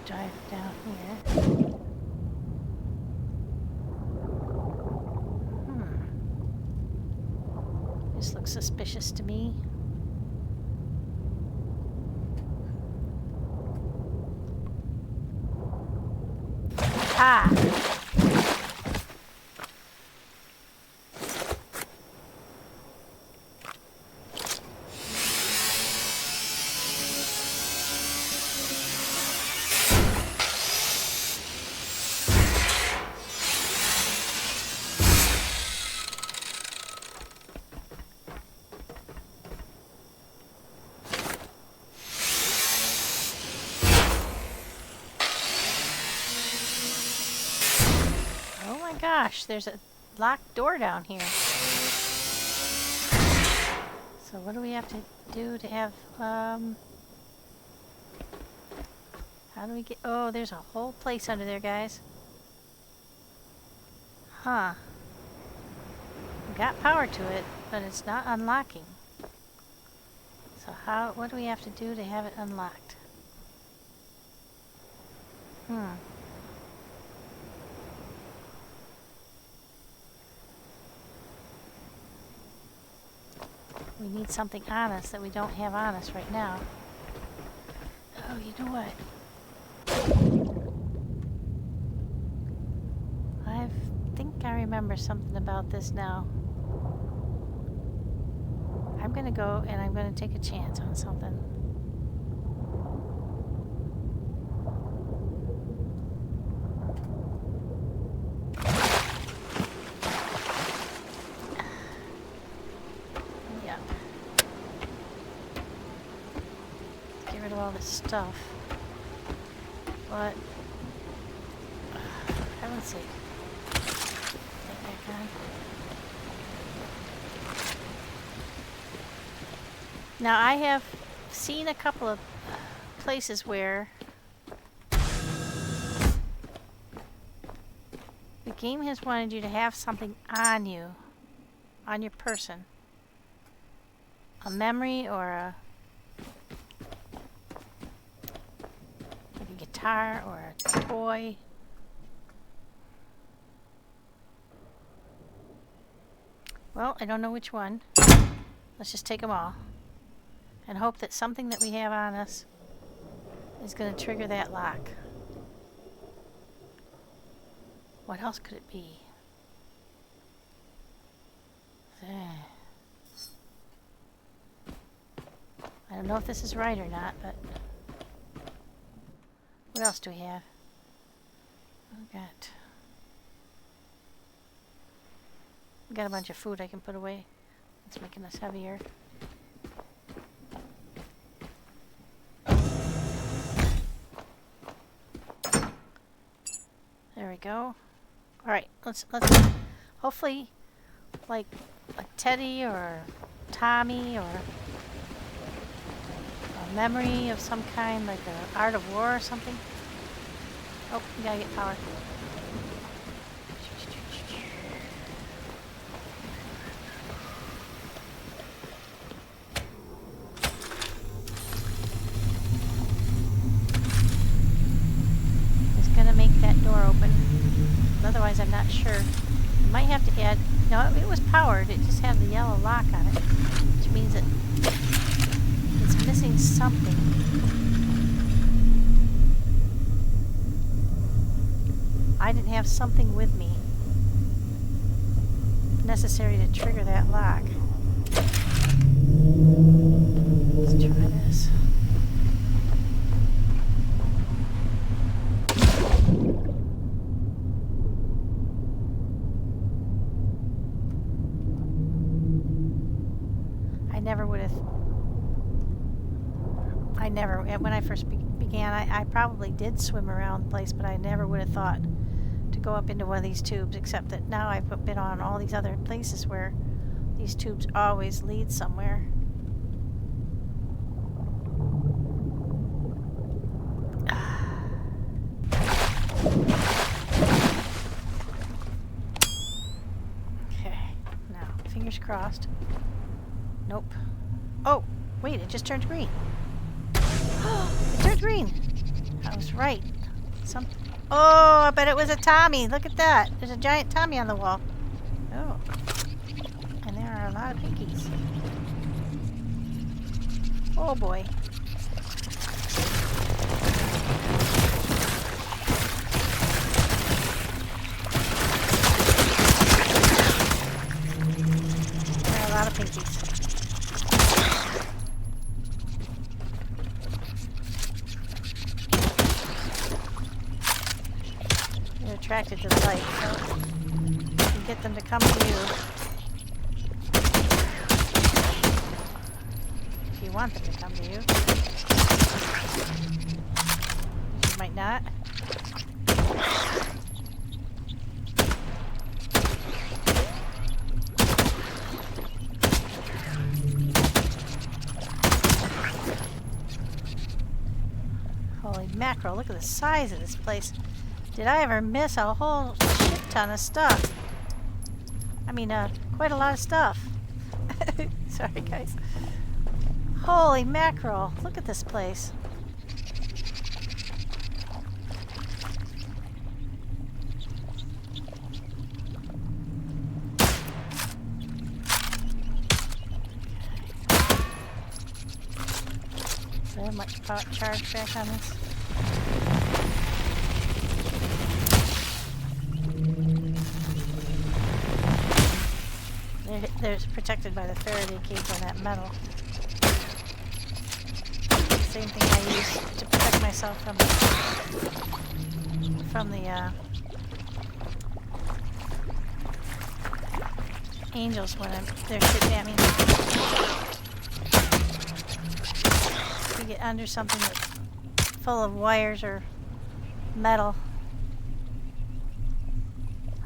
Drive down here. This looks suspicious to me. Ah! Gosh, there's a locked door down here. So what do we have to do to have, how do we get, oh, there's a whole place under there, guys. Huh. We got power to it, but it's not unlocking. So what do we have to do to have it unlocked? We need something on us that we don't have on us right now. Oh, you know what? I think I remember something about this now. I'm gonna go and I'm gonna take a chance on something. Yeah. Get rid of all this stuff. But heaven's sake. Get back on. Now I have seen a couple of places where the game has wanted you to have something on you, on your person. A memory or like a guitar or a toy. Well, I don't know which one. Let's just take them all. And hope that something that we have on us is going to trigger that lock. What else could it be? I don't know if this is right or not, but what else do we have? We got a bunch of food I can put away. It's making us heavier. There we go. All right, let's hopefully like a Teddy or Tommy or a memory of some kind, like a Art of War or something. Oh, we gotta get power. Otherwise, I'm not sure. You might have to add... No, it was powered. It just had the yellow lock on it, which means that it's missing something. I didn't have something with me necessary to trigger that lock. Let's try this. When I first began, I probably did swim around the place, but I never would have thought to go up into one of these tubes, except that now I've been on all these other places where these tubes always lead somewhere. Okay, now, fingers crossed. Nope. Oh, wait, it just turned green. It turned green. I was right. Oh, I bet it was a Tommy. Look at that. There's a giant Tommy on the wall. Oh. And there are a lot of pinkies. Oh boy. There are a lot of pinkies. Attracted to the light, so you can get them to come to you if you want them to come to you. You might not. Holy mackerel, look at the size of this place. Did I ever miss a whole shit ton of stuff? I mean, quite a lot of stuff. Sorry, guys. Holy mackerel. Look at this place. Do I have much charge back on this? They're protected by the Faraday cage on that metal. Same thing I use to protect myself from the angels when they're shooting at me. If you get under something that's full of wires or metal.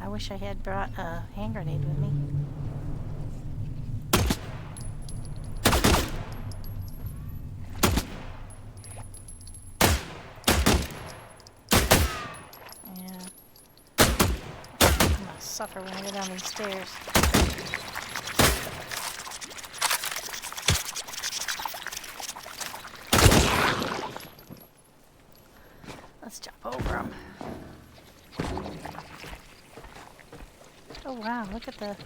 I wish I had brought a hand grenade with me. Suffer when I go down these stairs. Let's jump over them. Oh wow, look at the...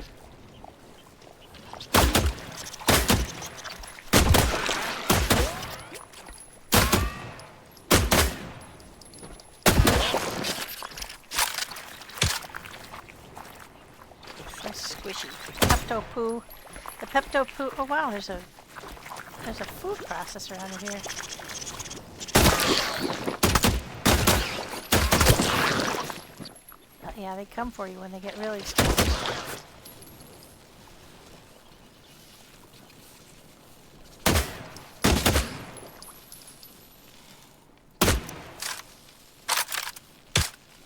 squishy. Pepto poo. The Pepto poo. Oh wow, there's a food processor under here. Yeah, they come for you when they get really stressed.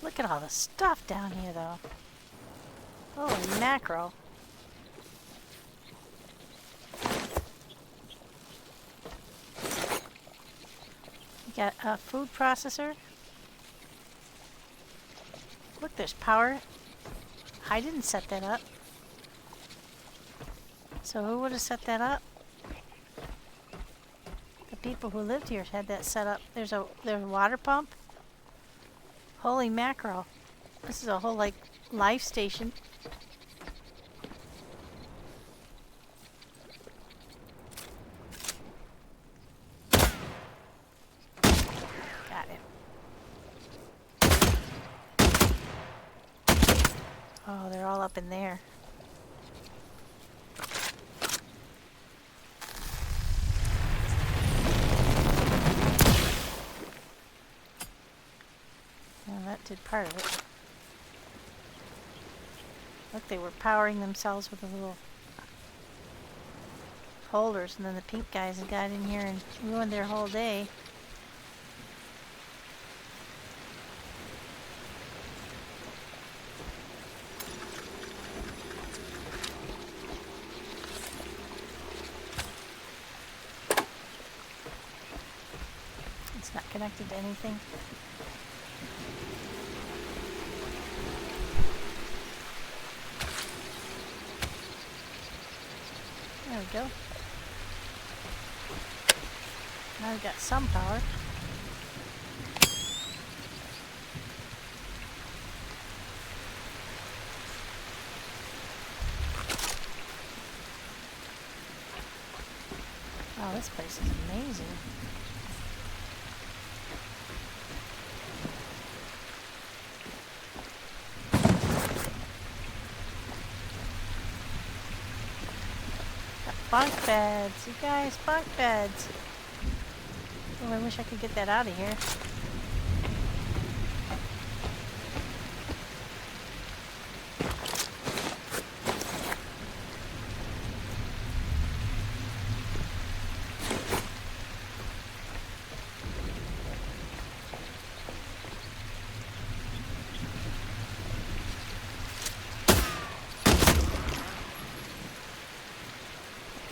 Look at all the stuff down here though. Holy mackerel. You got a food processor. Look, there's power. I didn't set that up. So who would have set that up? The people who lived here had that set up. There's a water pump. Holy mackerel. This is a whole like life station. Oh, they're all up in there. Well, that did part of it. Look, they were powering themselves with the little holders, and then the pink guys had got in here and ruined their whole day. Not connected to anything. There we go. Now we've got some power. Oh, this place is amazing. Bunk beds, you guys, bunk beds. Oh, I wish I could get that out of here.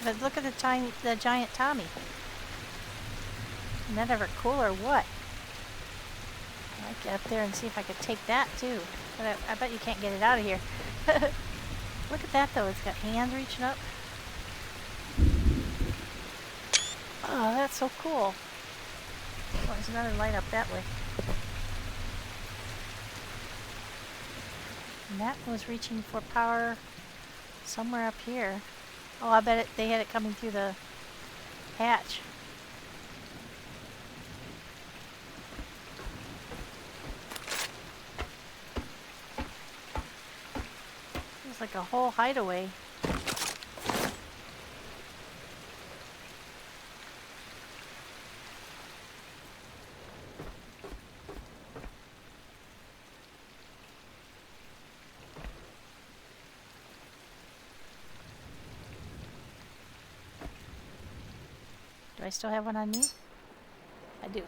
But look at the giant Tommy. Isn't that ever cool or what? I'd get up there and see if I could take that too. But I bet you can't get it out of here. Look at that though, it's got hands reaching up. Oh, that's so cool. Oh, there's another light up that way. And that was reaching for power somewhere up here. Oh, I bet they had it coming through the hatch. like a whole hideaway. Do I still have one on me? I do.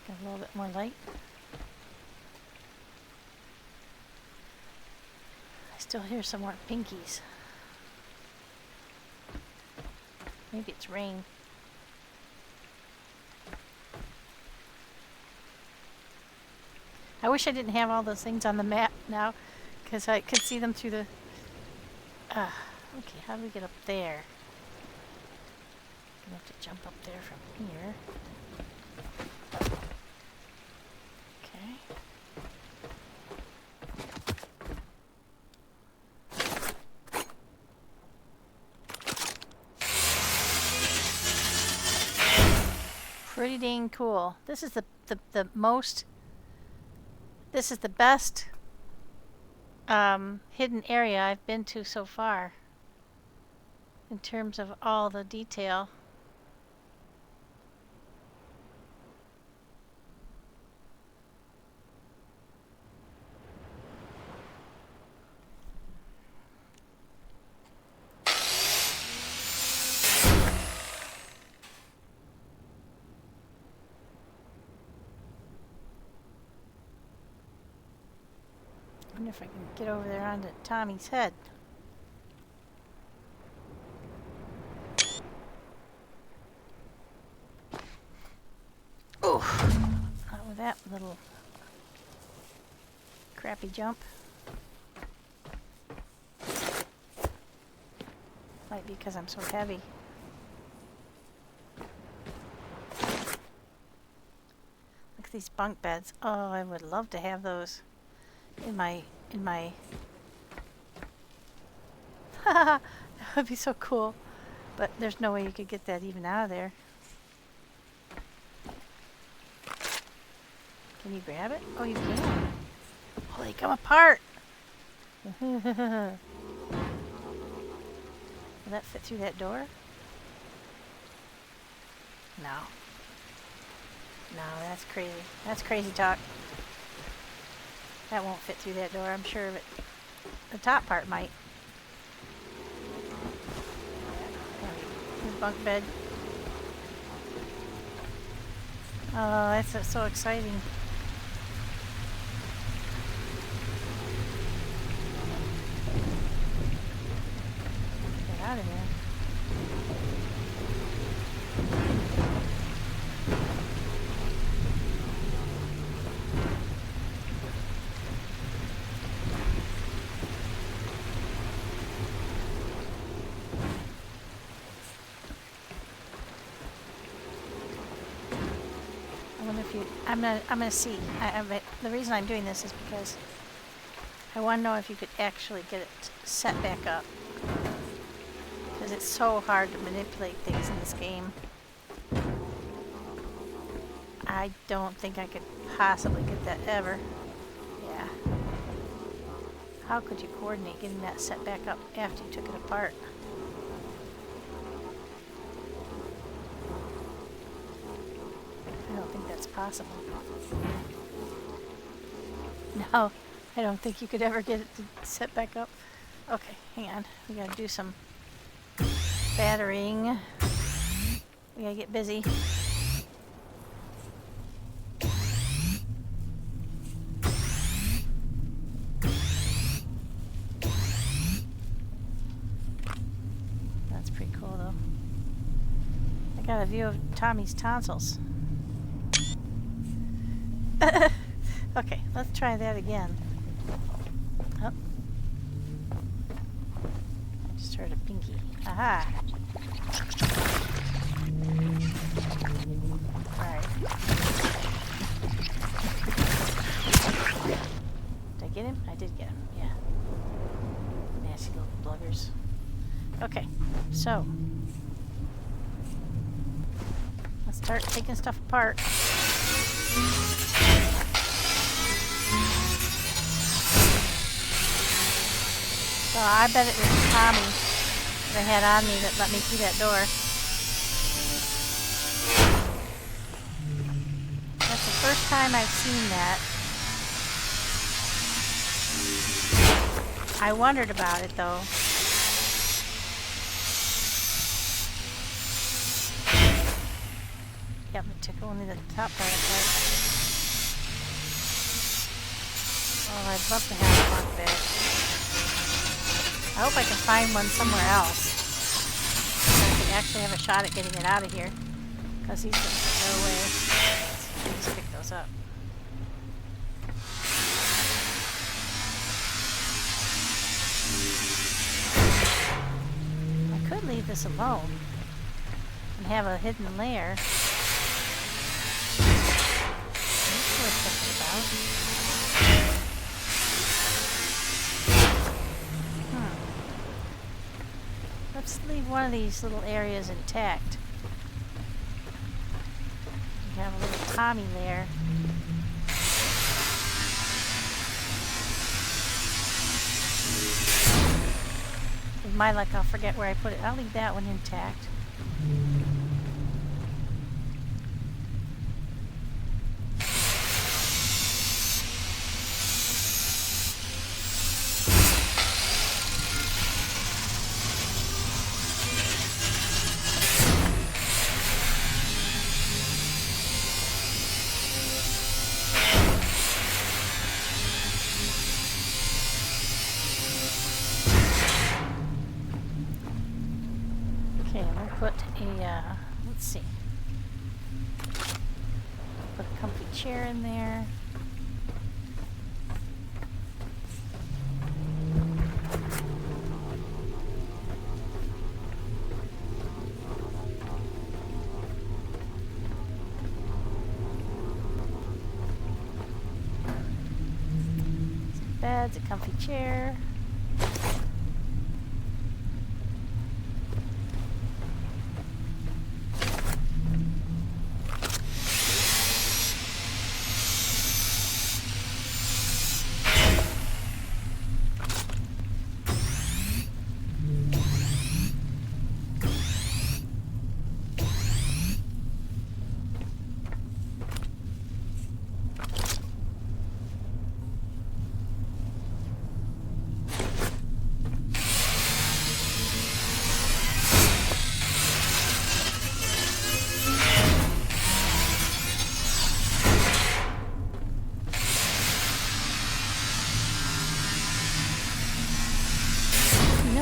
Got a little bit more light. I still hear some more pinkies. Maybe it's rain. I wish I didn't have all those things on the map now, because I could see them through the... okay, how do we get up there? I'm going to have to jump up there from here. Pretty dang cool. This is the most... This is the best hidden area I've been to so far in terms of all the detail. I wonder if I can get over there onto Tommy's head. Oh, not with that little crappy jump. Might be because I'm so heavy. Look at these bunk beds. Oh, I would love to have those in my that would be so cool, but there's no way you could get that even out of there. Can you grab it? Oh, you can. Oh, they come apart. Will that fit through that door? No, that's crazy. That's crazy talk. That won't fit through that door, I'm sure of it. The top part might. The bunk bed. Oh, that's so exciting. Get out of here. I'm gonna see. The reason I'm doing this is because I want to know if you could actually get it set back up. Because it's so hard to manipulate things in this game. I don't think I could possibly get that ever. Yeah. How could you coordinate getting that set back up after you took it apart? I don't think that's possible. No, I don't think you could ever get it to set back up. Okay, hang on. We gotta do some battering. We gotta get busy. That's pretty cool though. I got a view of Tommy's tonsils. Okay, let's try that again. Oh. I just heard a pinky. Aha! Alright. Did I get him? I did get him, yeah. Nasty little buggers. Okay, so Let's start taking stuff apart. So I bet it was Tommy that I had on me that let me through that door. That's the first time I've seen that. I wondered about it though. Yep, it took only the top part apart. Oh, I'd love to have a bunk bed. I hope I can find one somewhere else. So I can actually have a shot at getting it out of here. Because these things are no way. Let's pick those up. I could leave this alone and have a hidden layer. That's worth thinking about. Let's leave one of these little areas intact. We have a little Tommy layer. With my luck, I'll forget where I put it. I'll leave that one intact. Let's see. Put a comfy chair in there. Some beds, a comfy chair.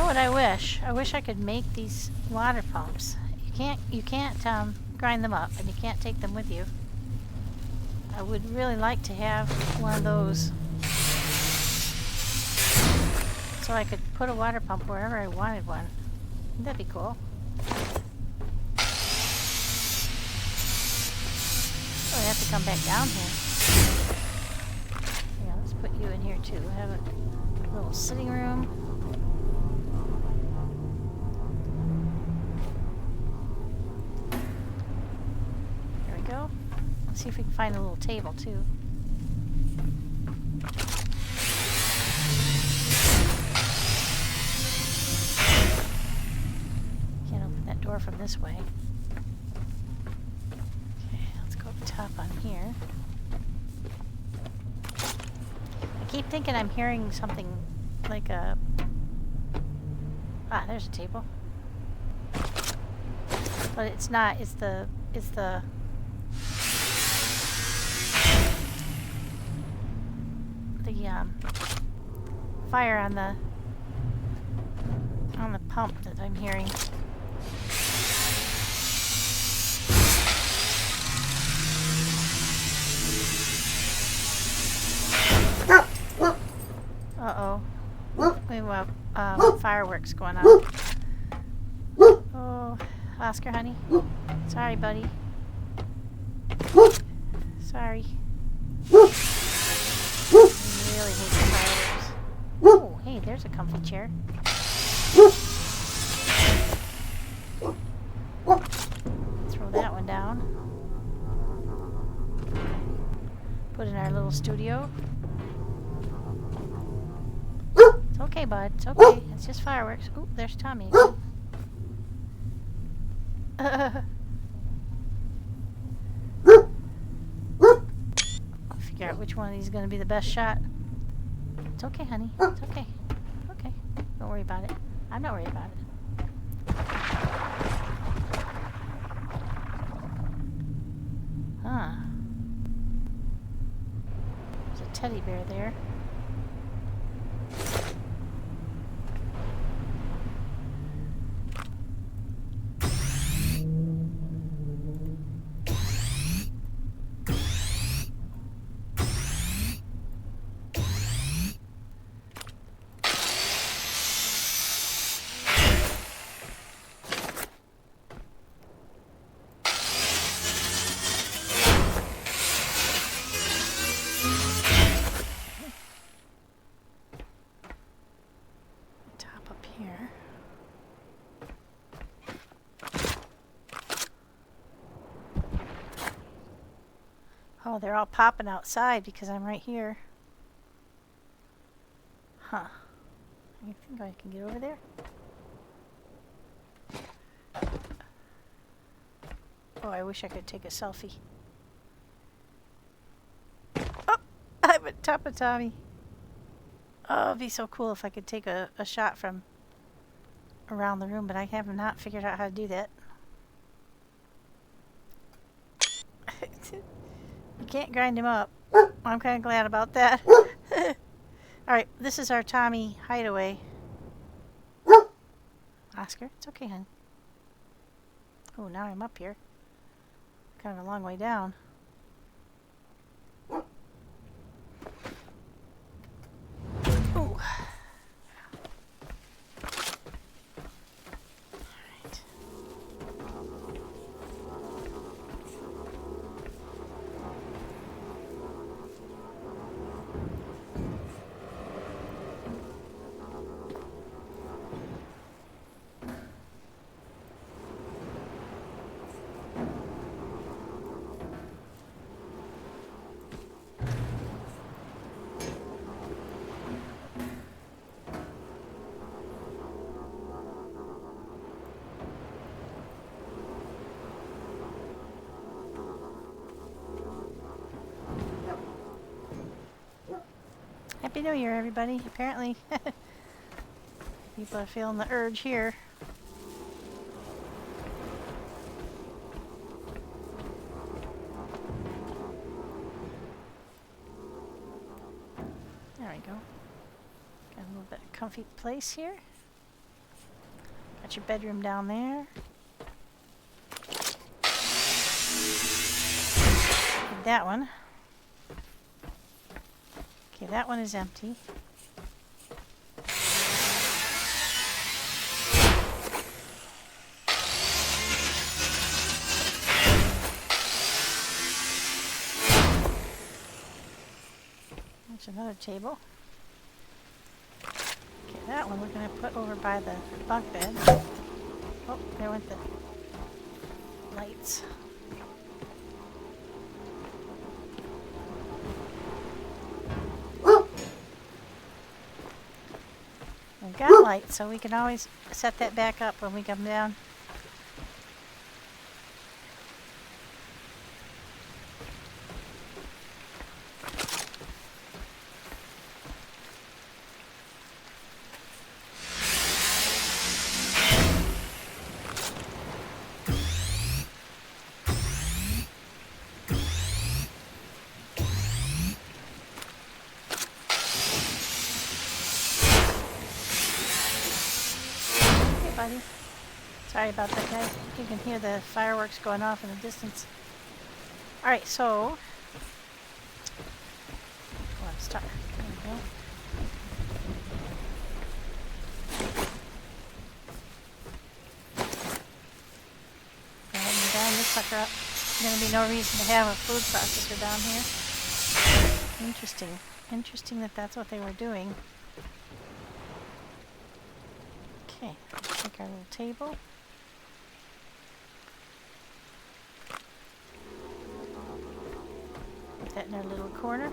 What I wish I could make these water pumps. You can't grind them up, and you can't take them with you. I would really like to have one of those so I could put a water pump wherever I wanted one. Wouldn't that be cool? Oh, I have to come back down here. Yeah, let's put you in here too. Have a little sitting room. See if we can find a little table too. Can't open that door from this way. Okay, let's go up top on here. I keep thinking I'm hearing something like a... Ah, there's a table. But it's not, it's the fire on the pump that I'm hearing. Uh-oh. We have fireworks going on. Oh, Oscar, honey. Sorry, buddy. Sorry. Really hate the fireworks. Oh, hey, there's a comfy chair. Throw that one down. little studio. It's okay, bud. It's okay. It's just fireworks. Ooh, there's Tommy again. I'll figure out which one of these is going to be the best shot. It's okay, honey. It's okay. Okay. Don't worry about it. I'm not worried about it. Huh. There's a teddy bear there. Oh, they're all popping outside because I'm right here. Huh. You think I can get over there? Oh, I wish I could take a selfie. Oh, I'm at top of Tommy. Oh, it'd be so cool if I could take a shot from around the room, but I have not figured out how to do that. You can't grind him up. I'm kind of glad about that. Alright, this is our Tommy hideaway. Oscar, it's okay, hon. Oh, now I'm up here. Kind of a long way down. Ooh. Happy New Year, everybody. Apparently, people are feeling the urge here. There we go. Got a little bit of comfy place here. Got your bedroom down there. Did that one. Okay, that one is empty. There's another table. Okay, that one we're going to put over by the bunk bed. Oh, there went the lights. We've got lights, so we can always set that back up when we come down. Sorry about that, guys. You can hear the fireworks going off in the distance. Alright, so... Oh, I'm stuck. There we go. Go ahead and down this sucker up. There's going to be no reason to have a food processor down here. Interesting. Interesting that that's what they were doing. Okay, let's take our little table. Put that in our little corner.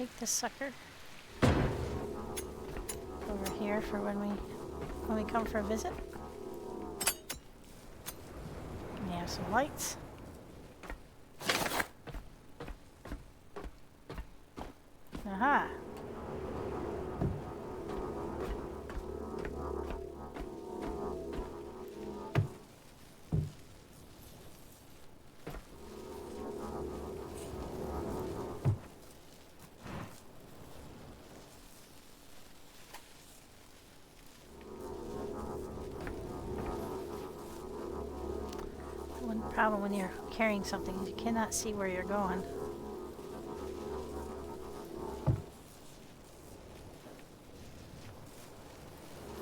take this sucker over here for when we come for a visit. We have some lights. Aha! One problem when you're carrying something is you cannot see where you're going.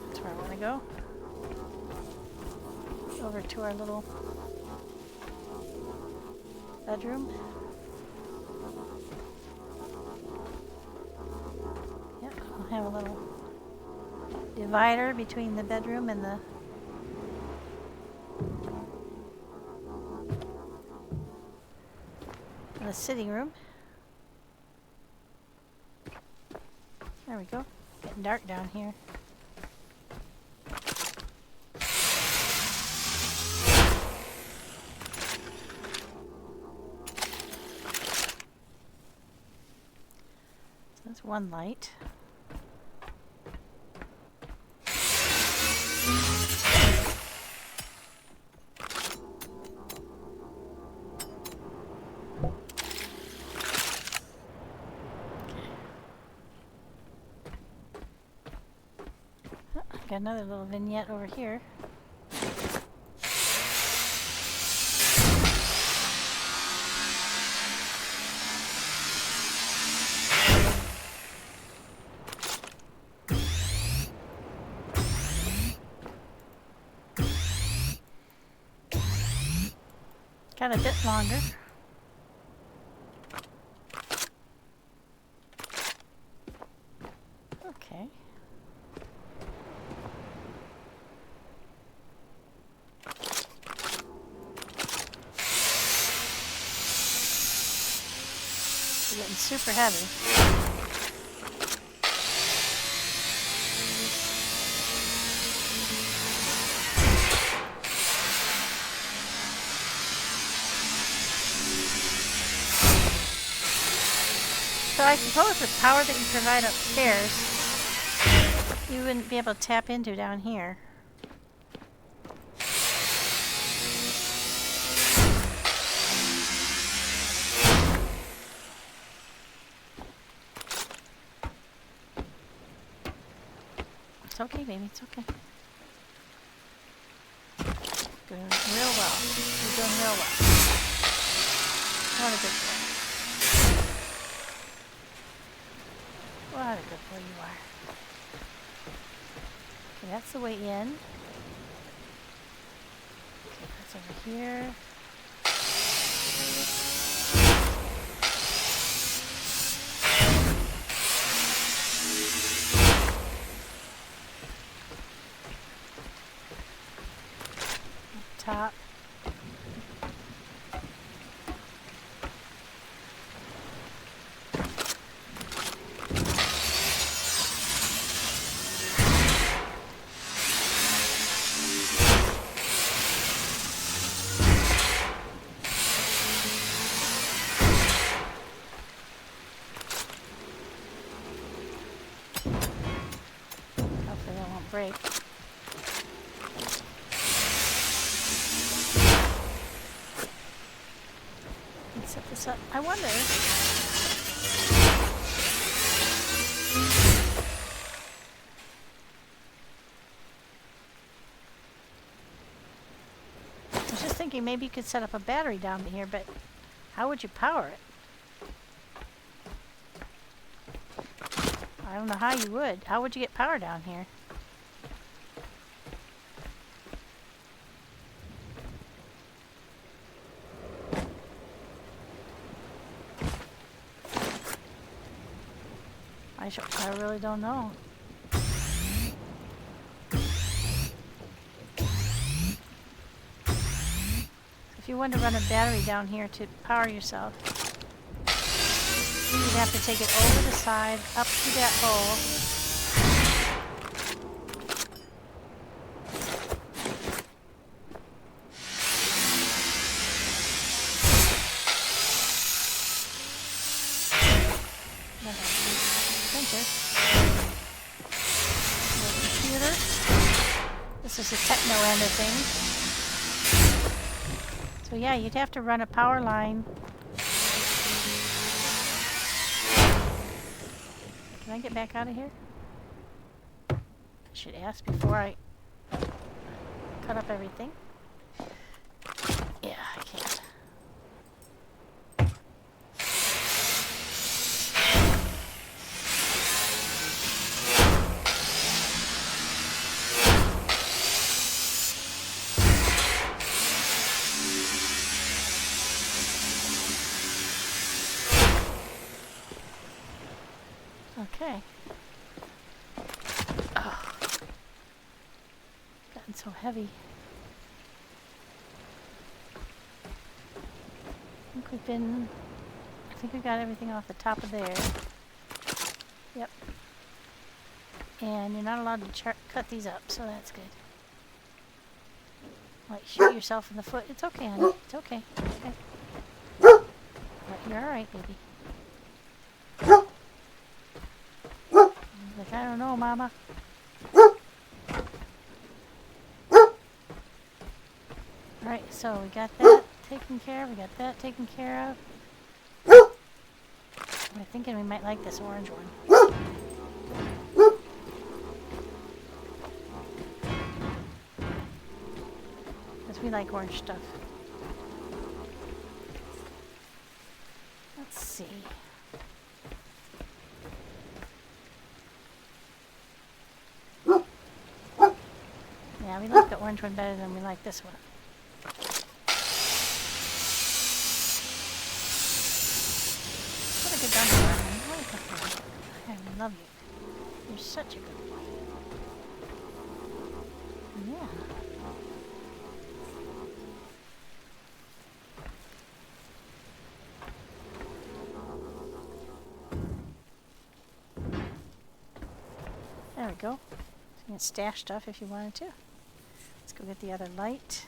That's where I want to go. Over to our little bedroom. Yep, we'll have a little divider between the bedroom and the sitting room. There we go. Getting dark down here. So that's one light. Got another little vignette over here. Got a bit longer. Okay. Getting super heavy. So I suppose the power that you provide upstairs, you wouldn't be able to tap into down here. It's okay, baby. It's okay. Doing real well. You're doing real well. What a good boy. What a good boy you are. Okay, that's the way in. Okay, that's over here. Top. Hopefully that won't break. Set this up. I wonder. I was just thinking maybe you could set up a battery down here, but how would you power it? I don't know how you would. How would you get power down here? I really don't know. If you want to run a battery down here to power yourself. You'd have to take it over the side, up through that hole. Printer. Computer. This is the techno end of things. So yeah, you'd have to run a power line. Can I get back out of here? I should ask before I cut up everything. Yeah, I can't. Okay. Oh. Gotten so heavy. I think we got everything off the top of there. Yep. And you're not allowed to cut these up, so that's good. Like, shoot yourself in the foot. It's okay, honey. It's okay. Okay. But you're alright, baby. Like, I don't know, Mama. Alright, so we got that taken care of. We got that taken care of. We're thinking we might like this orange one. Because we like orange stuff. Let's see. Yeah, we like the orange one better than we like this one. What a good dog you are, honey. What a good boy. I love you. You're such a good boy. Yeah. There we go. You can stash stuff if you wanted to. Let's go get the other light.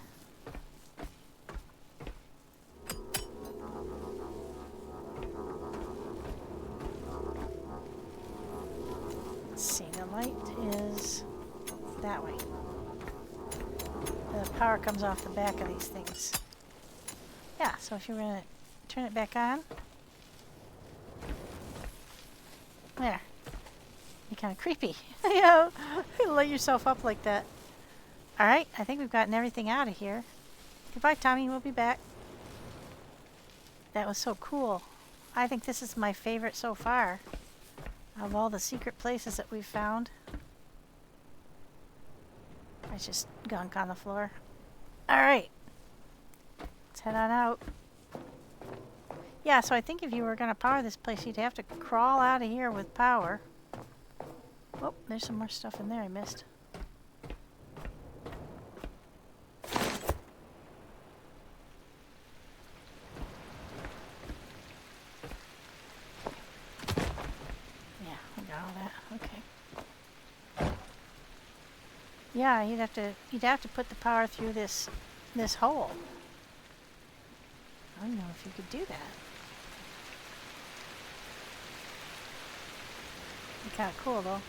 Let's see, the light is that way. The power comes off the back of these things. Yeah, so if you were going to turn it back on. There. You're kind of creepy. You know, light yourself up like that. Alright, I think we've gotten everything out of here. Goodbye, Tommy. We'll be back. That was so cool. I think this is my favorite so far of all the secret places that we've found. There's just gunk on the floor. Alright. Let's head on out. Yeah, so I think if you were going to power this place, you'd have to crawl out of here with power. Oh, there's some more stuff in there I missed. Yeah, we got all that. Okay. Yeah, you'd have to put the power through this hole. I don't know if you could do that. Be kind of cool though.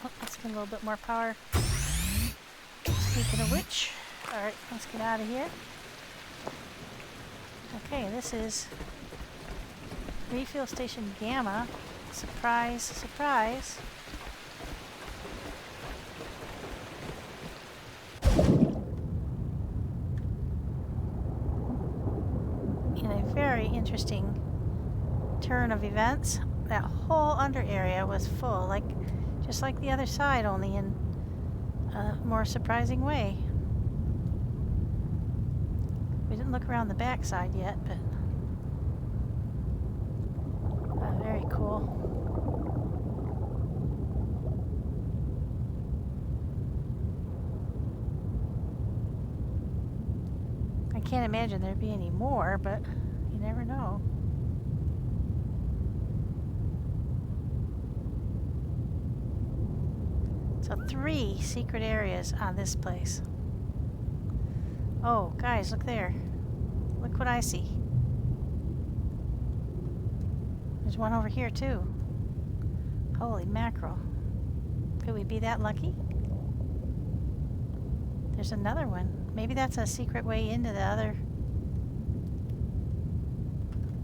Oh, let's get a little bit more power. Speaking of which, alright, let's get out of here. Okay, this is Refuel Station Gamma. Surprise, surprise. In a very interesting turn of events, that whole under area was full, just like the other side, only in a more surprising way. We didn't look around the back side yet, but very cool. I can't imagine there'd be any more, but you never know. So 3 secret areas on this place. Oh, guys, look there. Look what I see. There's one over here, too. Holy mackerel. Could we be that lucky? There's another one. Maybe that's a secret way into the other.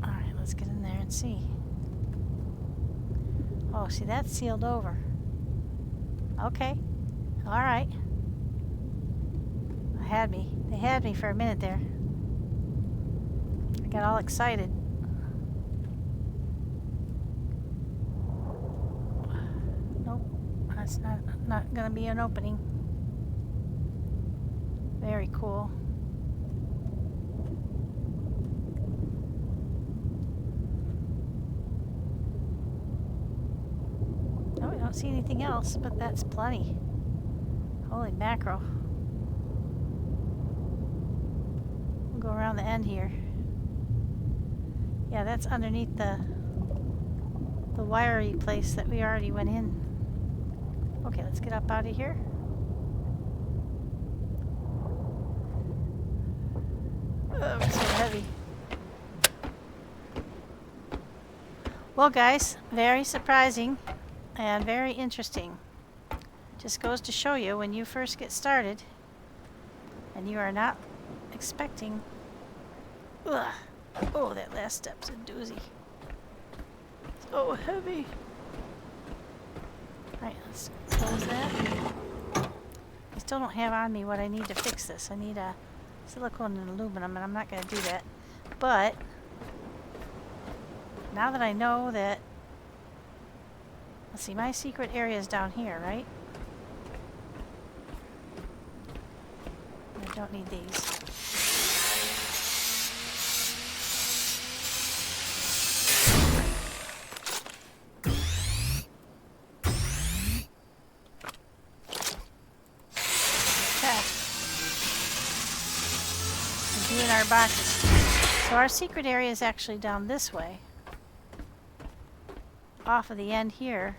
Alright, let's get in there and see. Oh, see, that's sealed over. Okay. Alright. They had me for a minute there. I got all excited. Nope. That's not gonna be an opening. Very cool. Oh, we don't see anything else, but that's plenty. Holy mackerel. We'll go around the end here. Yeah, that's underneath the wiry place that we already went in. Okay, let's get up out of here. Oh, it's so heavy. Well, guys, very surprising and very interesting. Just goes to show you when you first get started and you are not expecting. Ugh. Oh, that last step's a doozy. So heavy. Alright, let's close that. I still don't have on me what I need to fix this. I need a silicone and aluminum, and I'm not going to do that. But now that I know that, let's see, my secret area is down here, right? I don't need these. In our boxes. So our secret area is actually down this way, off of the end here.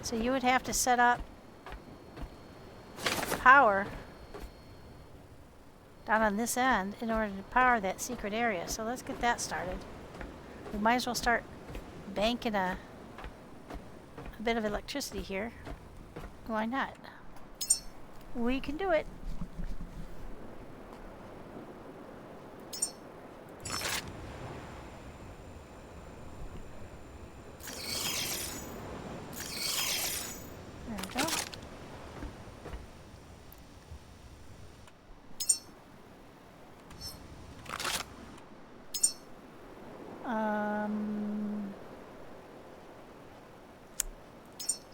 So you would have to set up power down on this end in order to power that secret area. So let's get that started. We might as well start banking a bit of electricity here. Why not? We can do it.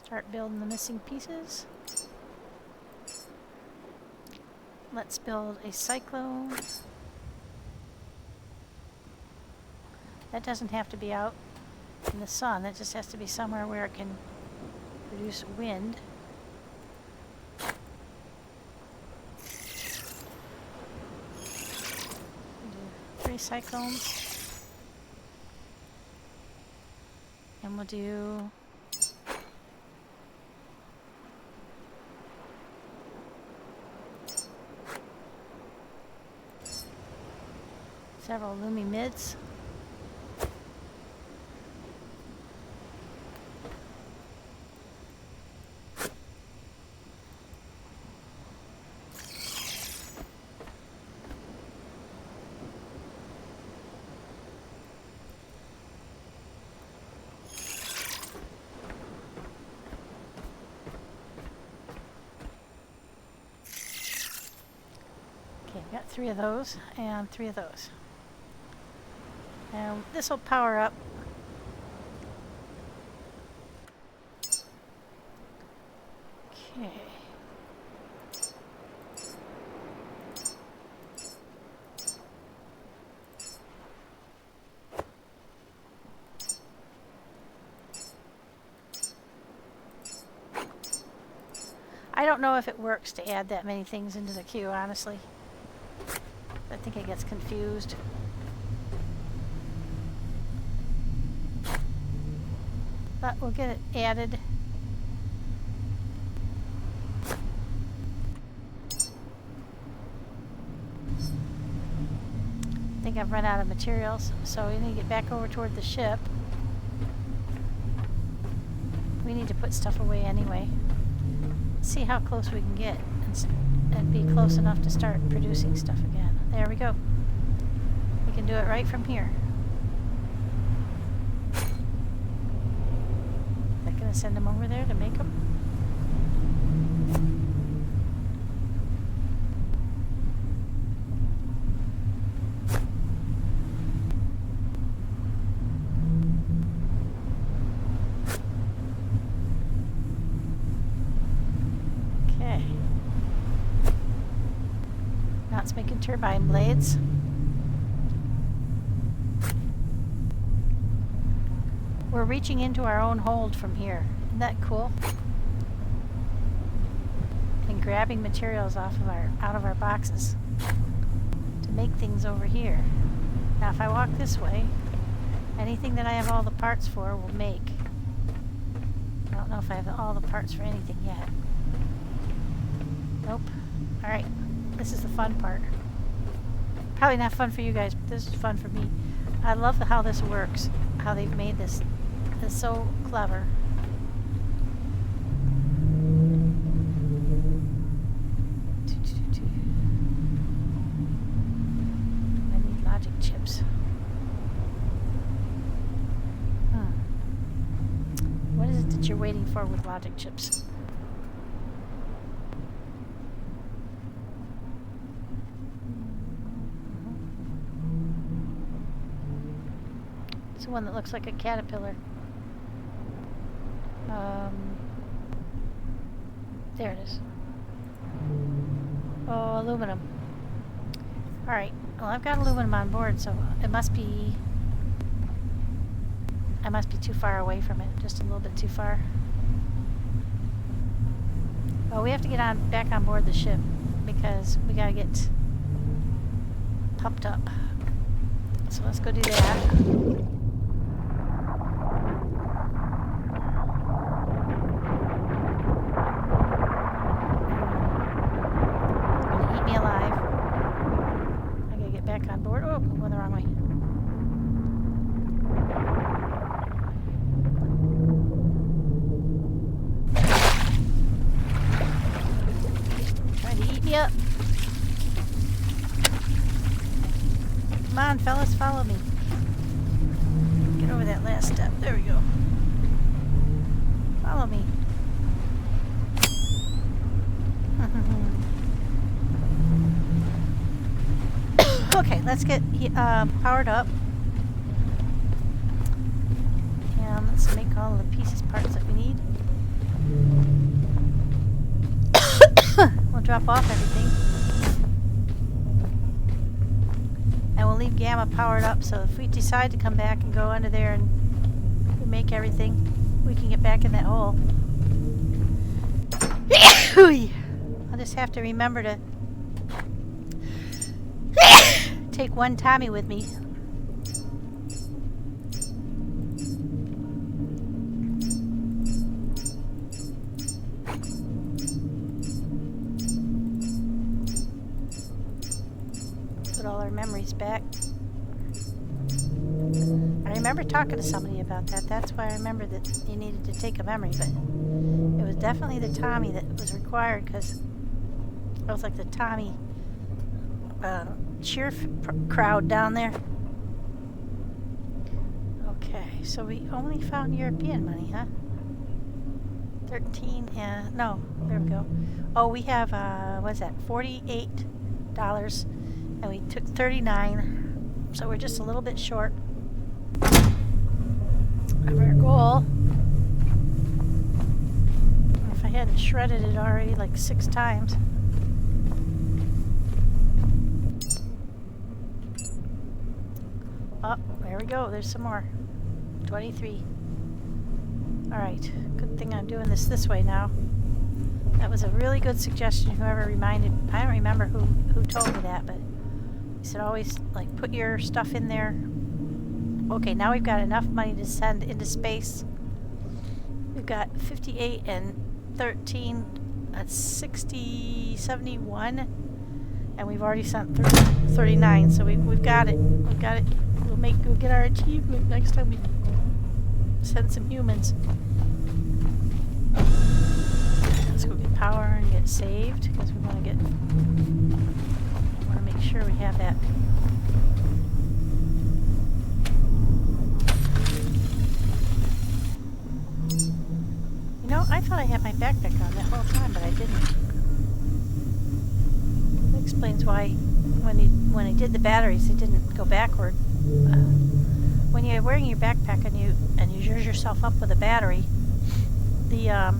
Start building the missing pieces. Let's build a cyclone. That doesn't have to be out in the sun. That just has to be somewhere where it can produce wind. Do 3 cyclones. And we'll do several Lumi mids. Okay, got 3 of those and 3 of those. And this will power up okay. I don't know if it works to add that many things into the queue, honestly. I think it gets confused. But we'll get it added. think I've run out of materials, so we need to get back over toward the ship. We need to put stuff away anyway. See how close we can get and be close enough to start producing stuff again. There we go. We can do it right from here. Is that going to send them over there to make them? Okay. Now it's making turbine blades. We're reaching into our own hold from here. Isn't that cool? And grabbing materials out of our boxes to make things over here. Now if I walk this way, anything that I have all the parts for will make. I don't know if I have all the parts for anything yet. Nope. Alright. This is the fun part. Probably not fun for you guys, but this is fun for me. I love how this works. How they've made this. It's so clever. I need logic chips. What is it that you're waiting for with logic chips? It's the one that looks like a caterpillar. There it is. Oh, aluminum. Alright, well I've got aluminum on board, so it must be... I must be too far away from it, just a little bit too far. Oh, we have to get back on board the ship, because we gotta get pumped up. So let's go do that. On board. Oh, went the wrong way. Trying to eat me up. Come on, fellas, follow me. Get over that last step. There we go. Follow me. Okay, let's get powered up. And let's make all the pieces, parts that we need. We'll drop off everything. And we'll leave Gamma powered up, so if we decide to come back and go under there and make everything, we can get back in that hole. I'll just have to remember to take one Tommy with me. Put all our memories back. I remember talking to somebody about that. That's why I remember that you needed to take a memory, but it was definitely the Tommy that was required, because it was like the Tommy cheer crowd down there. Okay, so we only found European money, huh? 13 and no, there we go. Oh, we have what's that? $48, and we took 39, so we're just a little bit short of our goal. If I hadn't shredded it already like 6 times. Oh, there we go. There's some more. 23. Alright. Good thing I'm doing this way now. That was a really good suggestion. Whoever reminded... I don't remember who told me that, but he said always, like, put your stuff in there. Okay, now we've got enough money to send into space. We've got 58 and 13. That's 60, 71. And we've already sent 39, so we've got it. We've got it. We'll get our achievement next time we send some humans. Let's go get power and get saved because we want to make sure we have that. You know, I thought I had my backpack on that whole time, but I didn't. That explains why when I did the batteries, it didn't go backward. When you're wearing your backpack and you charge yourself up with a battery, your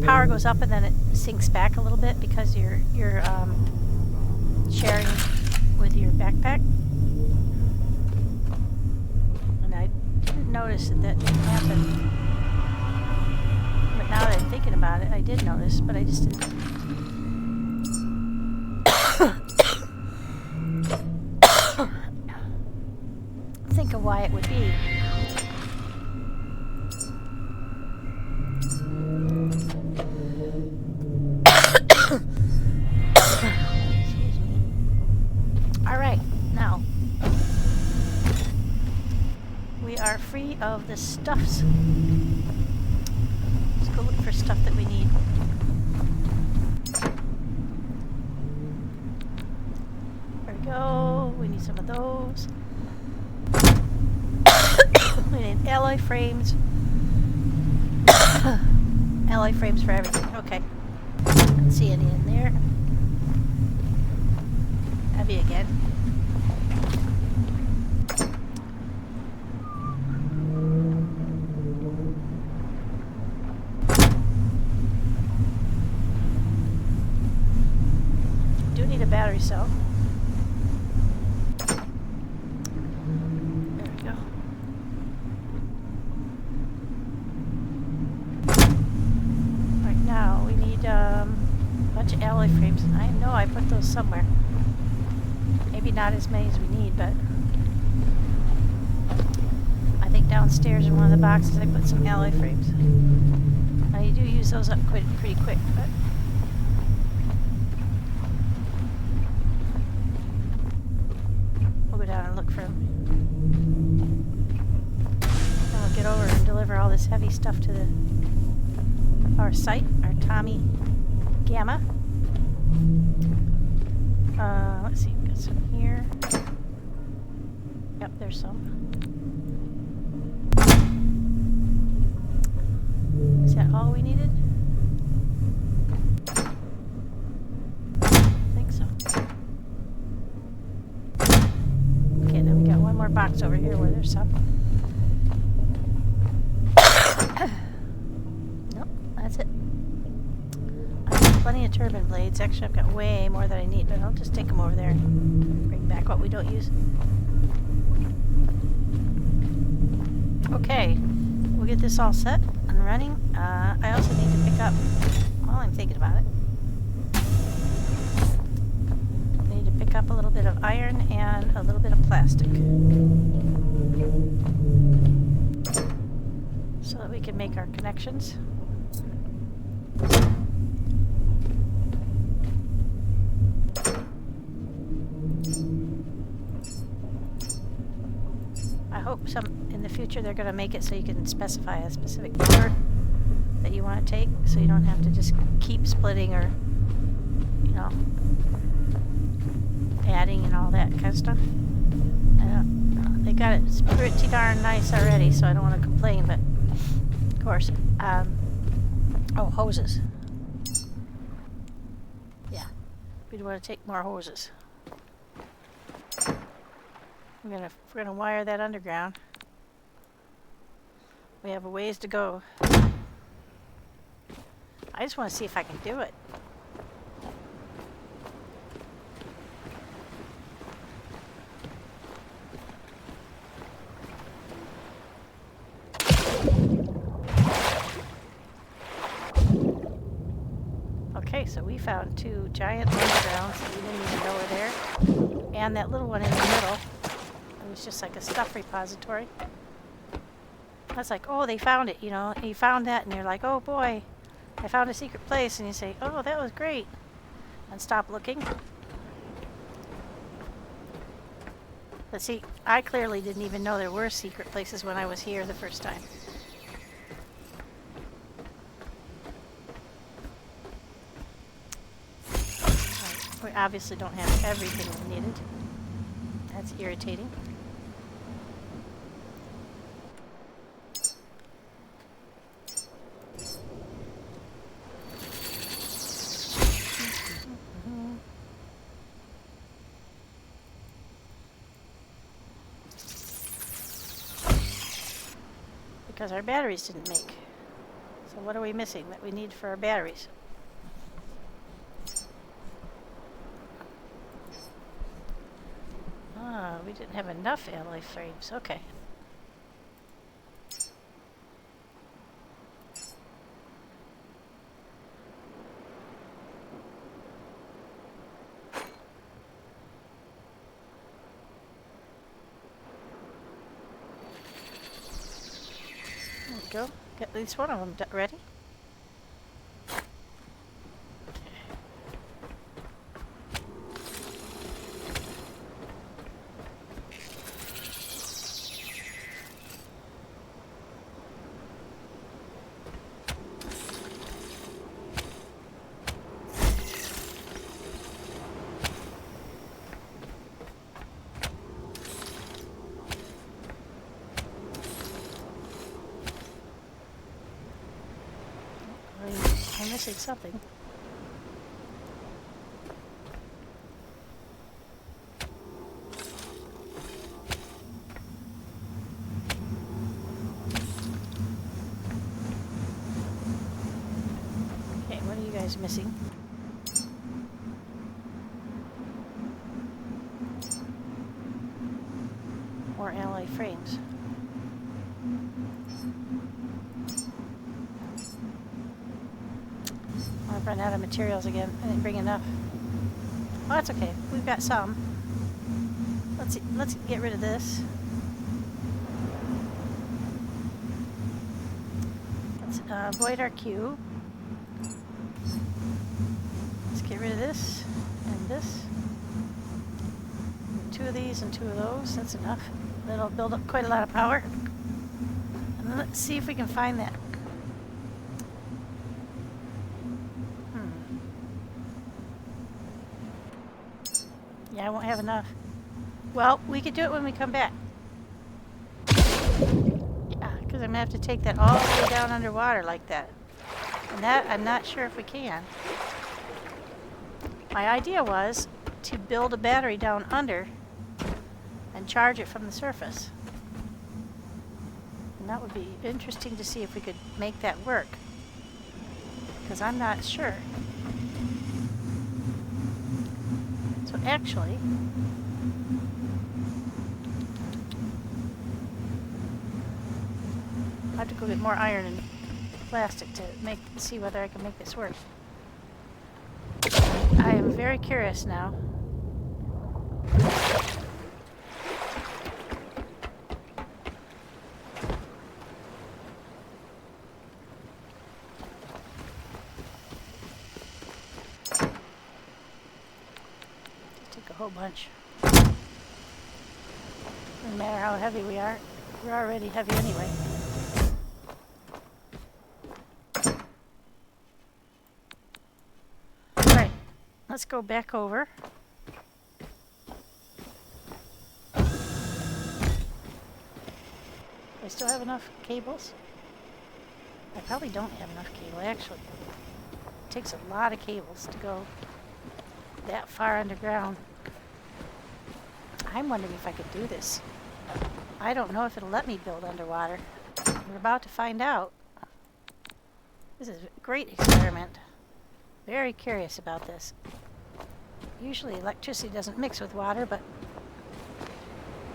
power goes up and then it sinks back a little bit because you're sharing with your backpack. And I didn't notice that didn't happen. But now that I'm thinking about it, I did notice, but I just didn't. Think of why it would be. Excuse me. Alright, now we are free of the stuffs. Let's go look for stuff that we need. There we go. We need some of those. We need alloy frames. Alloy frames for everything. Okay. Don't see any in there. Heavy again. Do need a battery cell. Alloy frames. I know I put those somewhere. Maybe not as many as we need, but I think downstairs in one of the boxes I put some alloy frames. Now you do use those up pretty quick, but we'll go down and look for them. Then we'll get over and deliver all this heavy stuff to our site, our Tommy Gamma. Let's see, we've got some here. Yep, there's some. Is that all we needed? I think so. Okay, then we got one more box over here where there's some. Nope, that's it. Plenty of turbine blades. Actually, I've got way more than I need, but I'll just take them over there and bring back what we don't use. Okay, we'll get this all set and running. I also need to pick up, while I'm thinking about it, I need to pick up a little bit of iron and a little bit of plastic so that we can make our connections. I hope in the future they're going to make it so you can specify a specific number that you want to take, so you don't have to just keep splitting or, you know, adding and all that kind of stuff. They got it pretty darn nice already, so I don't want to complain, but of course, oh, hoses. Yeah, we'd want to take more hoses. We're gonna wire that underground. We have a ways to go. I just want to see if I can do it. Okay, so we found two giant undergrounds that we didn't even know were there, and that little one in the middle. It was just like a stuff repository. I was like, oh, they found it, you know. And you found that, and you're like, oh boy, I found a secret place, and you say, oh, that was great, and stop looking. But see, I clearly didn't even know there were secret places when I was here the first time. Right, we obviously don't have everything we needed. That's irritating. Because our batteries didn't make. So what are we missing that we need for our batteries? Ah, we didn't have enough alloy frames. Okay. There we go. Get at least one of them ready. I'm missing something. Okay, what are you guys missing? More alloy frames. I've run out of materials again. I didn't bring enough. Well, that's okay. We've got some. Let's see. Let's get rid of this. Let's void our queue. Let's get rid of this and this. 2 of these and 2 of those. That's enough. That'll build up quite a lot of power. And let's see if we can find that. Yeah, I won't have enough. Well, we could do it when we come back. Yeah, because I'm going to have to take that all the way down underwater like that. And that, I'm not sure if we can. My idea was to build a battery down under and charge it from the surface. And that would be interesting to see if we could make that work. Because I'm not sure. So actually, I have to go get more iron and plastic to see whether I can make this work. I am very curious now. Take a whole bunch. Doesn't matter how heavy we are. We're already heavy anyway. Alright, let's go back over. I still have enough cables? I probably don't have enough cable, actually. It takes a lot of cables to go that far underground. I'm wondering if I could do this. I don't know if it'll let me build underwater. We're about to find out. This is a great experiment. Very curious about this. Usually electricity doesn't mix with water, but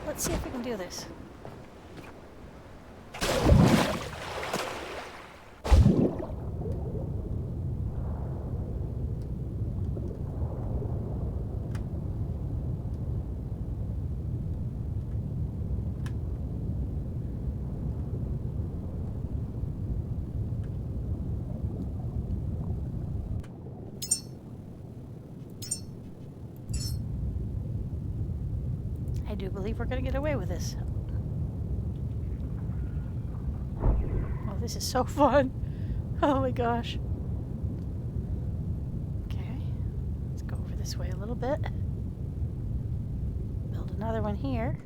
let's see if we can do this. do believe we're going to get away with this. Oh, this is so fun. Oh my gosh. Okay, let's go over this way a little bit. Build another one here.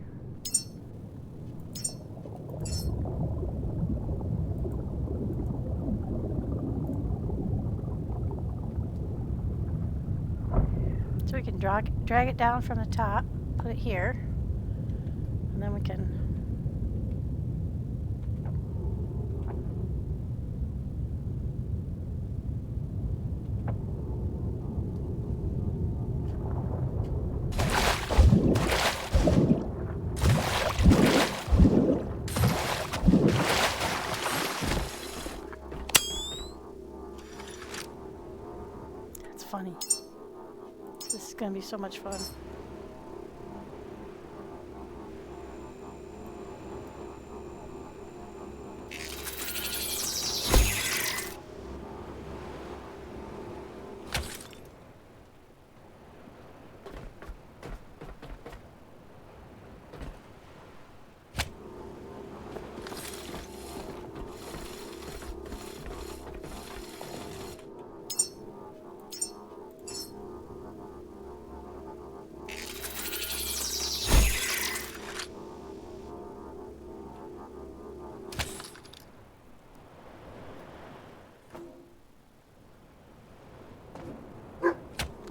So we can drag it down from the top, put it here, and then we can That's funny. This is going to be so much fun.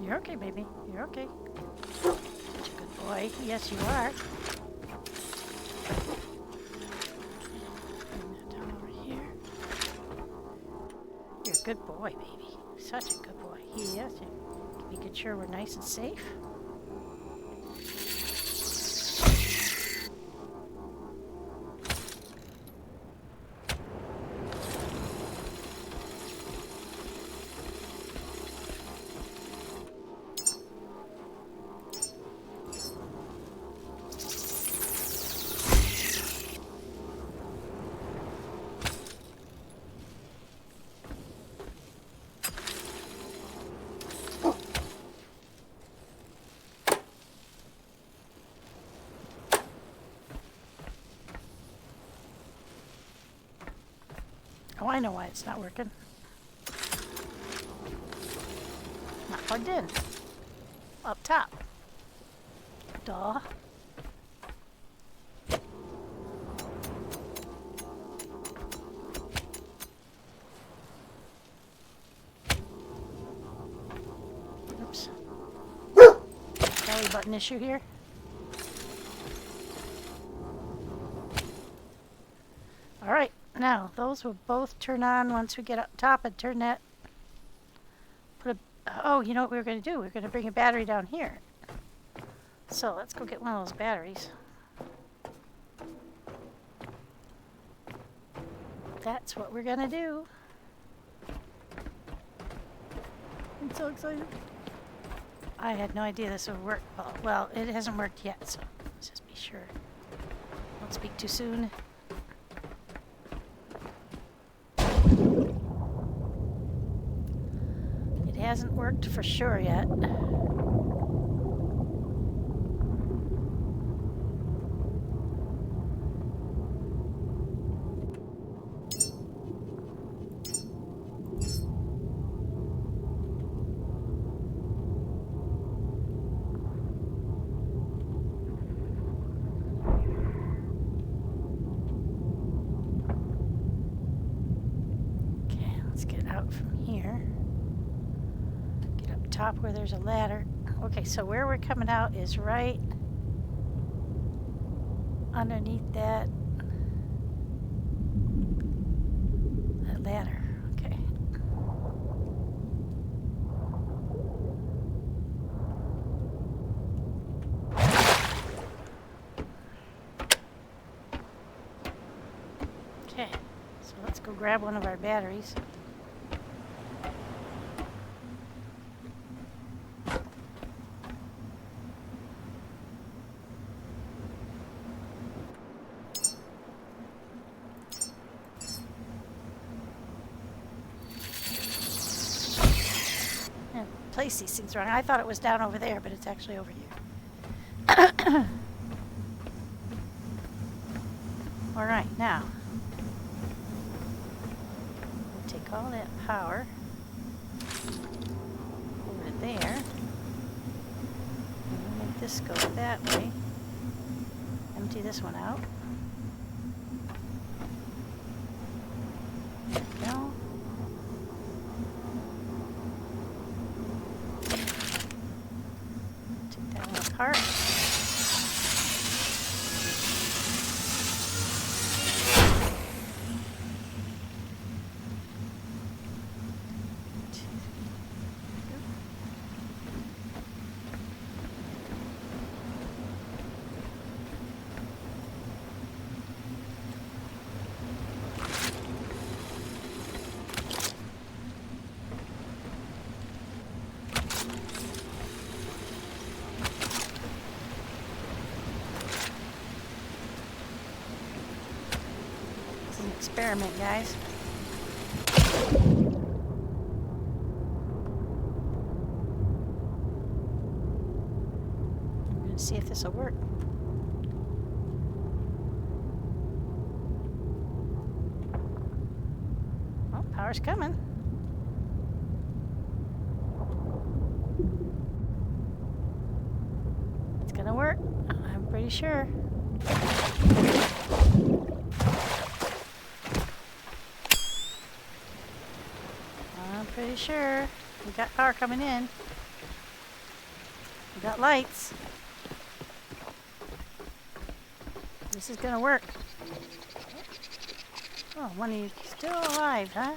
You're okay, baby. You're okay. Such a good boy. Yes, you are. Bring that down over here. You're a good boy, baby. Such a good boy. Yes. Making sure we're nice and safe. Oh, I know why it's not working. Not plugged in. Up top. Duh. Oops. Belly button issue here. All right. Now, those will both turn on once we get up top and turn that. Oh, you know what we were going to do? We were going to bring a battery down here. So let's go get one of those batteries. That's what we're going to do. I'm so excited. I had no idea this would work. Well, it hasn't worked yet, so let's just be sure. Don't speak too soon. Hasn't worked for sure yet. Okay, let's get out from here. Top where there's a ladder. Okay, so where we're coming out is right underneath that ladder. Okay. Okay, so let's go grab one of our batteries. Place these things wrong. I thought it was down over there, but it's actually over here. Alright, now take all that power over to there. And we'll make this go that way. Empty this one out. There we go. Take that one apart. Experiment, guys. I'm going to see if this will work. Oh, power's coming. It's going to work. I'm pretty sure. Pretty sure. We got power coming in. We got lights. This is gonna work. Oh, one of you still alive, huh?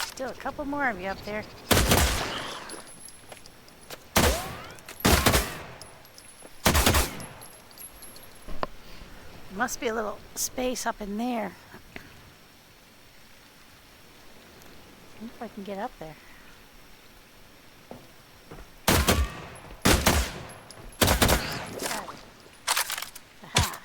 Still a couple more of you up there. Must be a little space up in there. I wonder if I can get up there. Got it. Aha.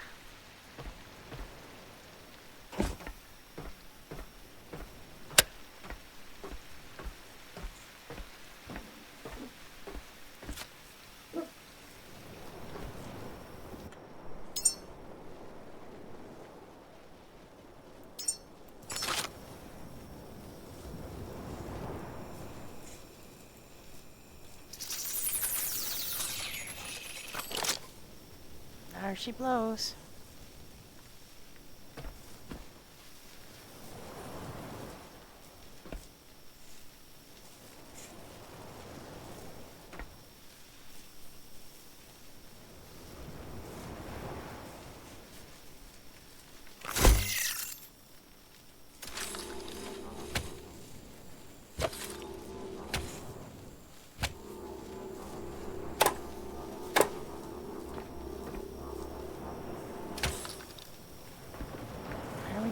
There she blows.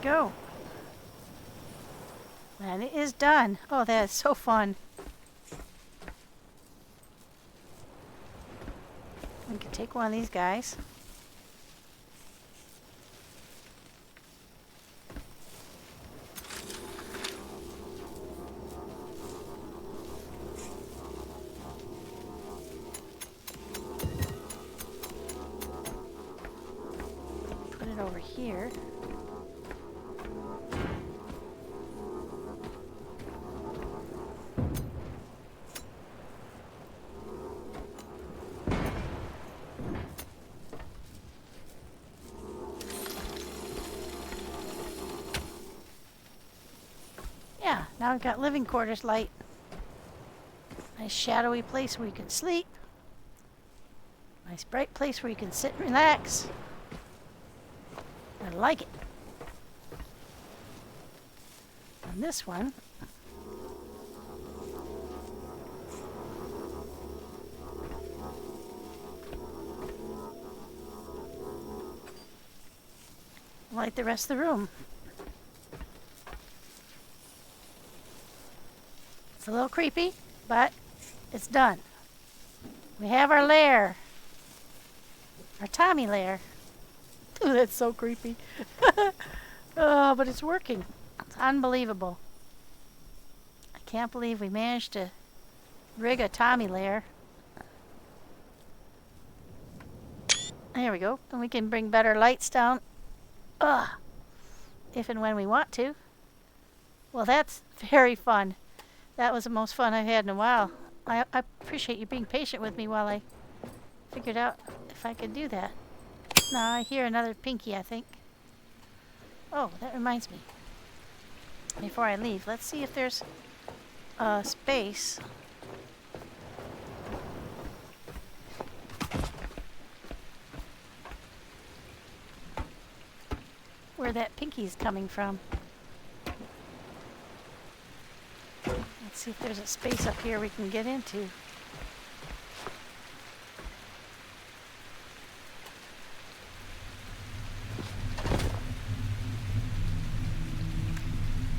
Go. And it is done. Oh, that is so fun. We can take one of these guys. Put it over here. Yeah, now we've got living quarters light. Nice shadowy place where you can sleep. Nice bright place where you can sit and relax. I like it. And this one, light the rest of the room. It's a little creepy, but it's done. We have our lair. Our Tommy lair. Ooh, that's so creepy. Oh, but it's working. It's unbelievable. I can't believe we managed to rig a Tommy lair. There we go. And we can bring better lights down. If and when we want to. Well, that's very fun. That was the most fun I've had in a while. I appreciate you being patient with me while I figured out if I could do that. Now I hear another pinky, I think. Oh, that reminds me. Before I leave, let's see if there's a space. Where that pinky's coming from. Let's see if there's a space up here we can get into.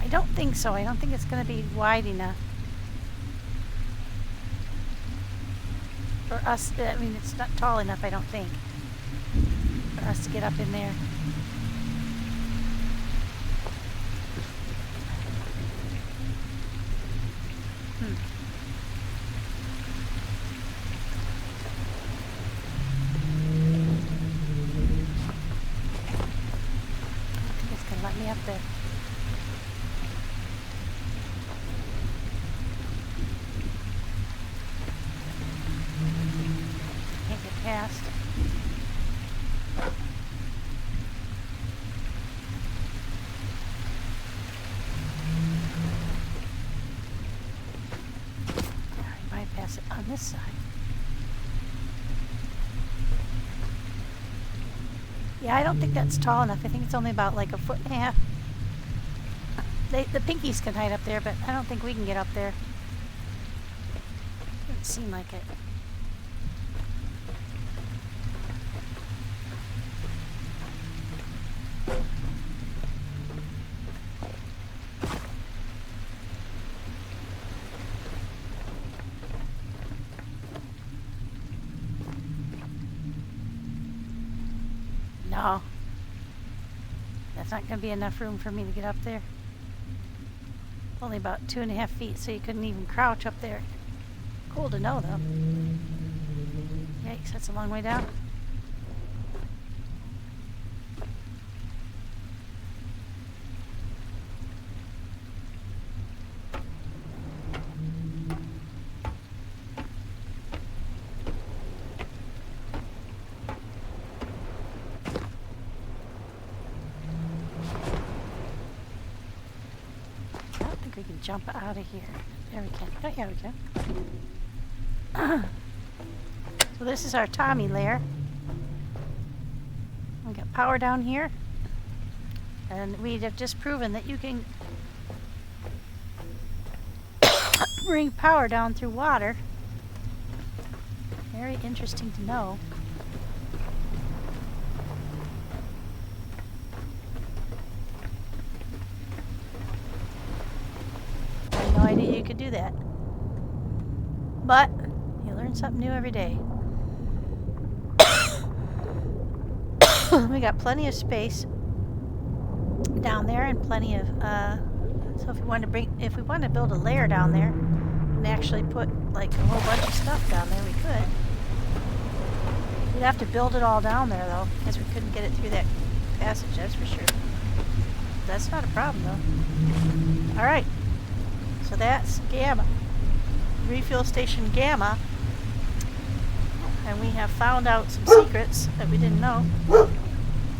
I don't think so. I don't think it's going to be wide enough for us. I mean, it's not tall enough, I don't think, for us to get up in there. Let me up there. Can't get past. I might pass it on this side. Yeah, I don't think that's tall enough. I think it's only about like 1.5 feet. The pinkies can hide up there, but I don't think we can get up there. Doesn't seem like it. No. That's not going to be enough room for me to get up there. Only about 2.5 feet, so you couldn't even crouch up there. Cool to know, though. Yikes, that's a long way down. We can jump out of here. There we can. Oh, yeah, we can. So this is our Tommy lair. We got power down here. And we have just proven that you can bring power down through water. Very interesting to know. No idea you could do that. But you learn something new every day. We got plenty of space down there and plenty of so if we wanted to build a lair down there and actually put like a whole bunch of stuff down there, we could. We'd have to build it all down there though, because we couldn't get it through that passage, that's for sure. That's not a problem though. Alright. So that's Gamma, refuel station Gamma, and we have found out some secrets that we didn't know.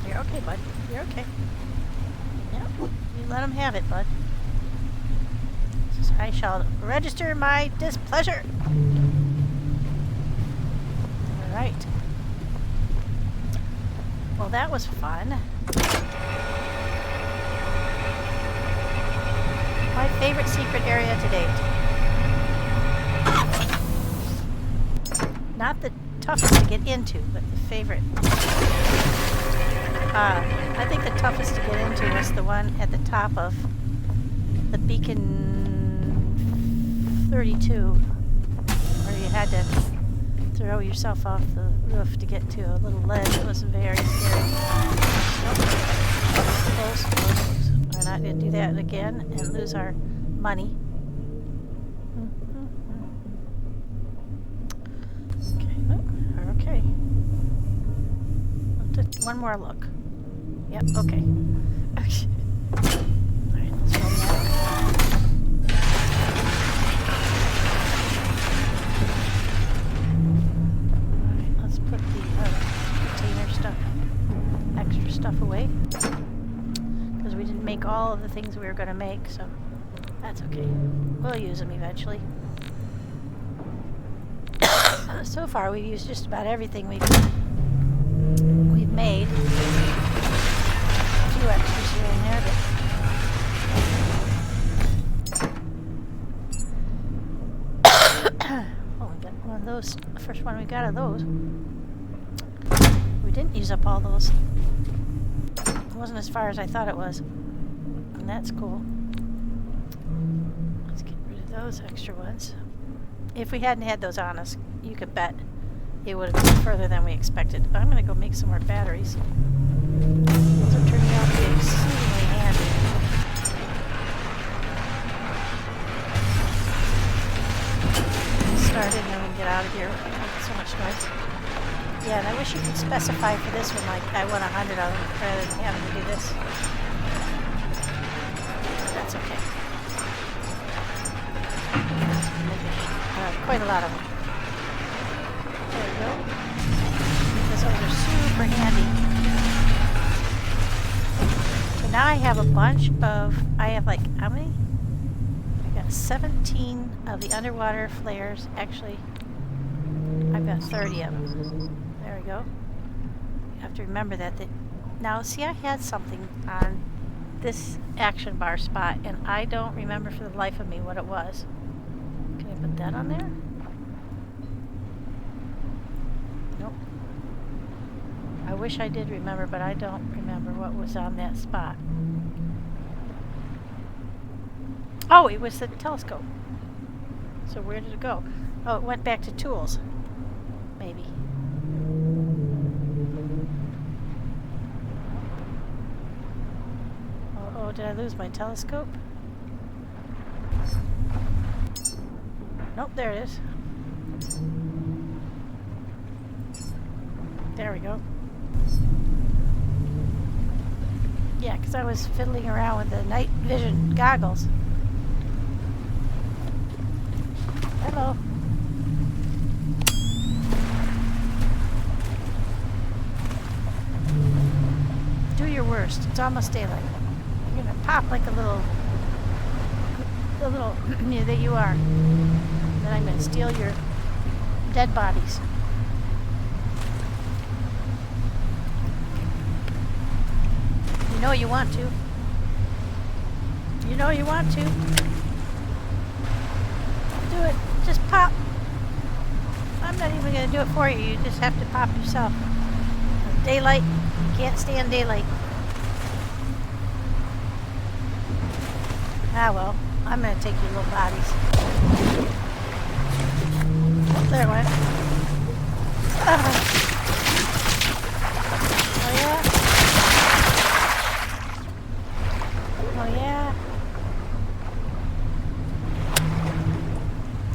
You're okay, bud. You're okay. Yeah, you let him have it, bud. I shall register my displeasure. All right. Well, that was fun. My favorite secret area to date. Not the toughest to get into, but the favorite. I think the toughest to get into was the one at the top of the Beacon 32, where you had to throw yourself off the roof to get to a little ledge. It was very scary. Close. We're not going to do that again and lose our money. Okay. Just one more look. Yep, okay. Alright, let's roll that. Alright, let's put the container stuff, extra stuff away. Because we didn't make all of the things we were going to make, so that's okay. We'll use them eventually. So far, we've used just about everything we've made. A few extras here and there, but oh, we got one of those. The first one we got of those. We didn't use up all those. It wasn't as far as I thought it was, and that's cool. Let's get rid of those extra ones. If we hadn't had those on us, you could bet it would have been further than we expected. I'm going to go make some more batteries. Those are turning out to be exceedingly handy. Started and then we can get out of here. So much noise. Yeah, and I wish you could specify for this one, like, I want 100 of them rather than having to do this. That's okay. Quite a lot of them. There we go. Because those are super handy. So now I have a bunch of, I have like, how many? I got 17 of the underwater flares. Actually, I've got 30 of them. There we go. You have to remember that. Now, see, I had something on this action bar spot, and I don't remember for the life of me what it was. Can I put that on there? Nope. I wish I did remember, but I don't remember what was on that spot. Oh, it was the telescope. So where did it go? Oh, it went back to tools. Maybe. Oh, did I lose my telescope? Nope, there it is. There we go. Yeah, because I was fiddling around with the night vision goggles. Hello. Do your worst. It's almost daylight. You're gonna pop like a little that you are. Then I'm gonna steal your dead bodies. You know you want to. You know you want to. Do it. Just pop. I'm not even going to do it for you. You just have to pop yourself. Daylight. You can't stand daylight. Ah, well. I'm going to take your little bodies. Oh, there it went. Oh, yeah? Oh, yeah?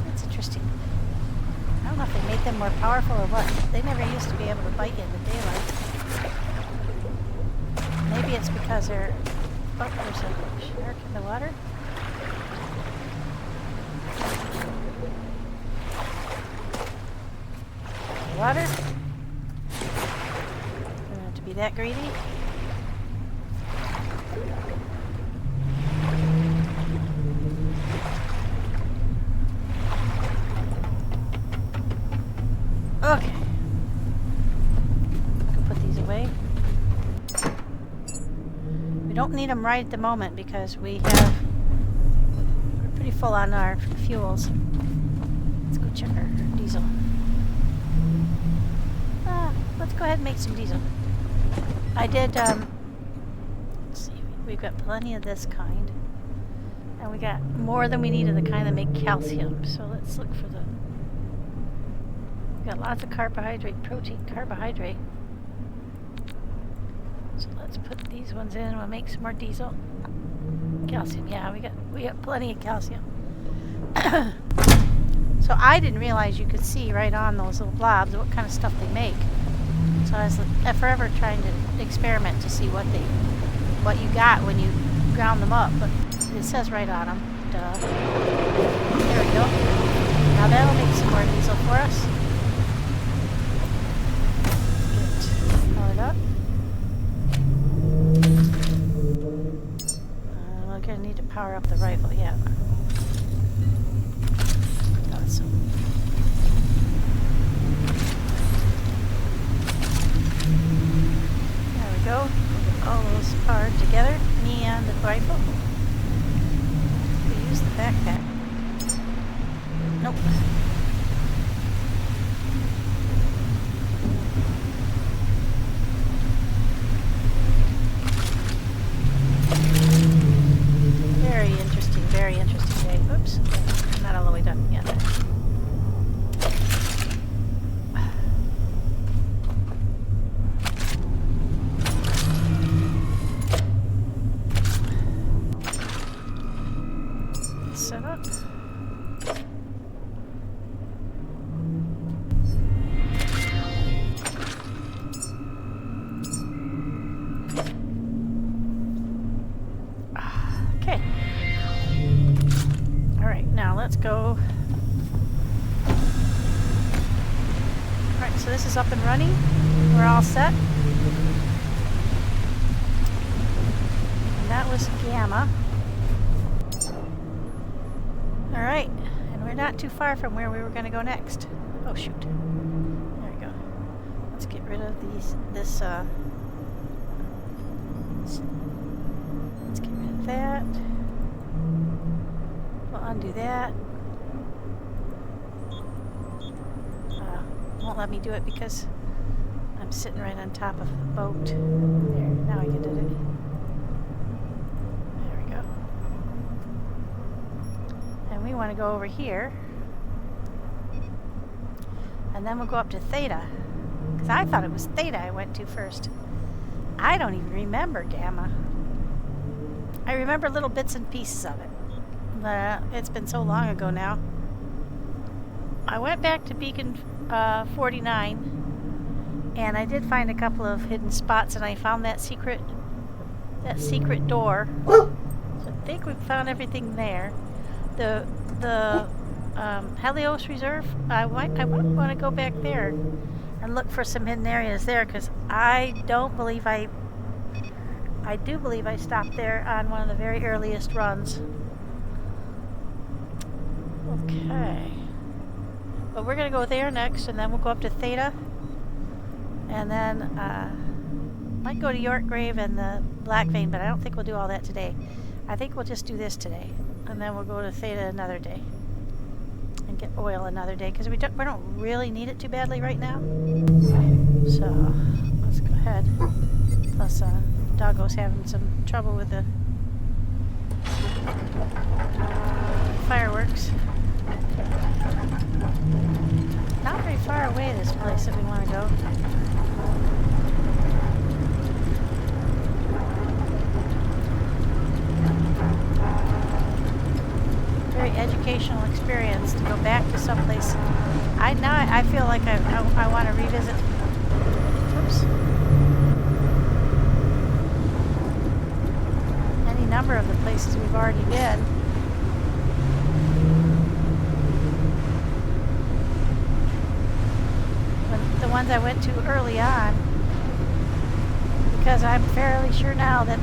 That's interesting. I don't know if they made them more powerful or what. They never used to be able to bite you in the daylight. Maybe it's because they're... Oh, there's a shark in the water. Water. Don't have to be that greedy. Okay. Go put these away. We don't need them right at the moment because we're pretty full on our fuels. Let's go check our diesel. Let's go ahead and make some diesel. I did, let's see, we've got plenty of this kind. And we got more than we need of the kind that make calcium. So let's look for we got lots of carbohydrate, protein, carbohydrate. So let's put these ones in and we'll make some more diesel. Calcium, yeah, we got plenty of calcium. So I didn't realize you could see right on those little blobs what kind of stuff they make. So I was forever trying to experiment to see what you got when you ground them up, but it says right on them. Duh. There we go. Now that'll make some more diesel for us. Get powered up. We're gonna need to power up the rifle, yeah. Awesome. There we go. Get all those powered together. Me and the rifle. We use the backpack. Nope. Very interesting day. Oops. Not all the way done yet. Set up. Okay. Alright, now let's go. Alright, so this is up and running. We're all set. And that was Gamma. Alright, and we're not too far from where we were going to go next. Oh shoot. There we go. Let's get rid of let's get rid of that. We'll undo that. Won't let me do it because I'm sitting right on top of the boat. There, now I can do it. There we go. And we want to go over here. And then we'll go up to Theta. Because I thought it was Theta I went to first. I don't even remember Gamma. I remember little bits and pieces of it. But it's been so long ago now. I went back to Beacon 49, and I did find a couple of hidden spots, and I found that secret door. So I think we found everything there. The Helios Reserve. I want to go back there and look for some hidden areas there, because I do believe I stopped there on one of the very earliest runs. Okay. But we're going to go there next, and then we'll go up to Theta. And then, might go to York Grave and the Black Vein, but I don't think we'll do all that today. I think we'll just do this today. And then we'll go to Theta another day. And get oil another day, because we don't really need it too badly right now. So, let's go ahead. Plus, Doggo's having some trouble with the fireworks. Not very far away, this place that we want to go. Very educational experience to go back to someplace. I feel like I want to revisit. Oops. Any number of the places we've already been. The ones I went to early on, because I'm fairly sure now that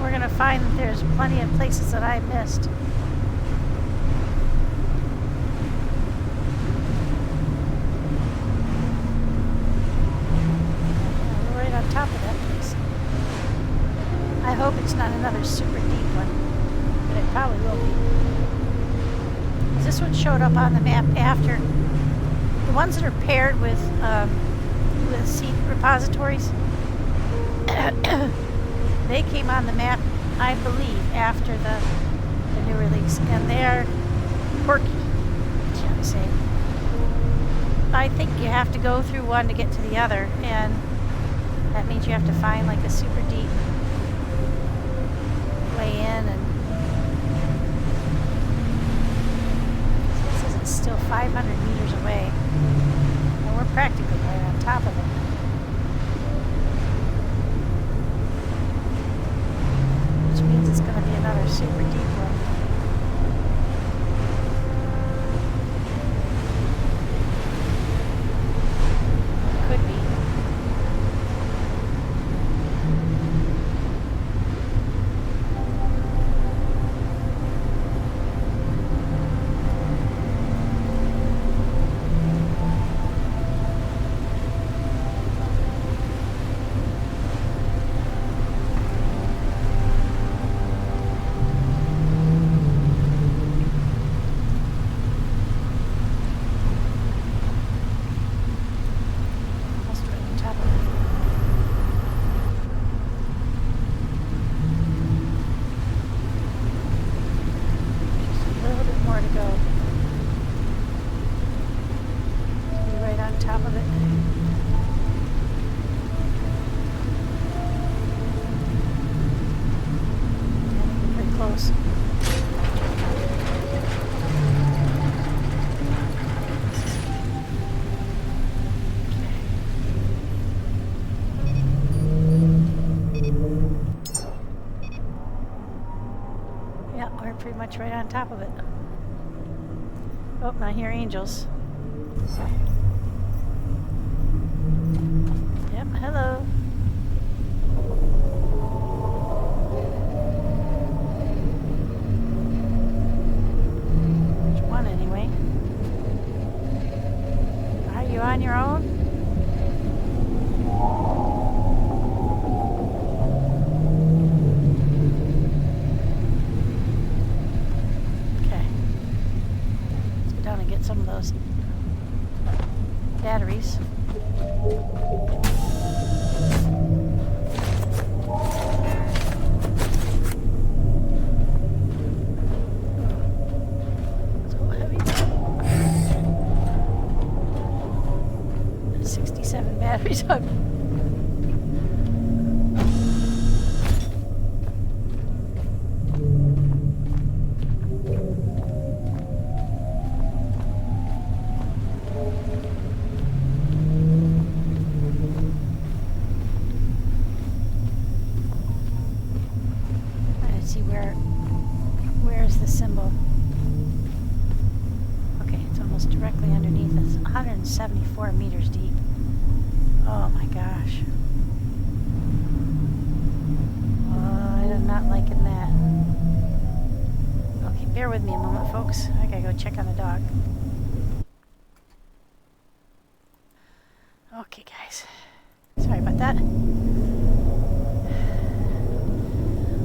we're gonna find that there's plenty of places that I missed. We're right on top of that place. I hope it's not another super deep one, but it probably will be. This one showed up on the map after. The ones that are paired with seed repositories, they came on the map, I believe, after the new release, and they're quirky, shall we say. I think you have to go through one to get to the other, and that means you have to find like a super deep way in, and this is still 500 meters away. We're practically right on top of it. super deep one. Could be. Pretty much right on top of it. Oh, I hear angels. Yep, hello. There's one anyway. Are you on your own? Some of those batteries. So heavy. 67 batteries on. Where's the symbol? Okay, it's almost directly underneath. It's 174 meters deep. Oh my gosh. I'm not liking that. Okay, bear with me a moment, folks. I gotta go check on the dog. Okay, guys. Sorry about that.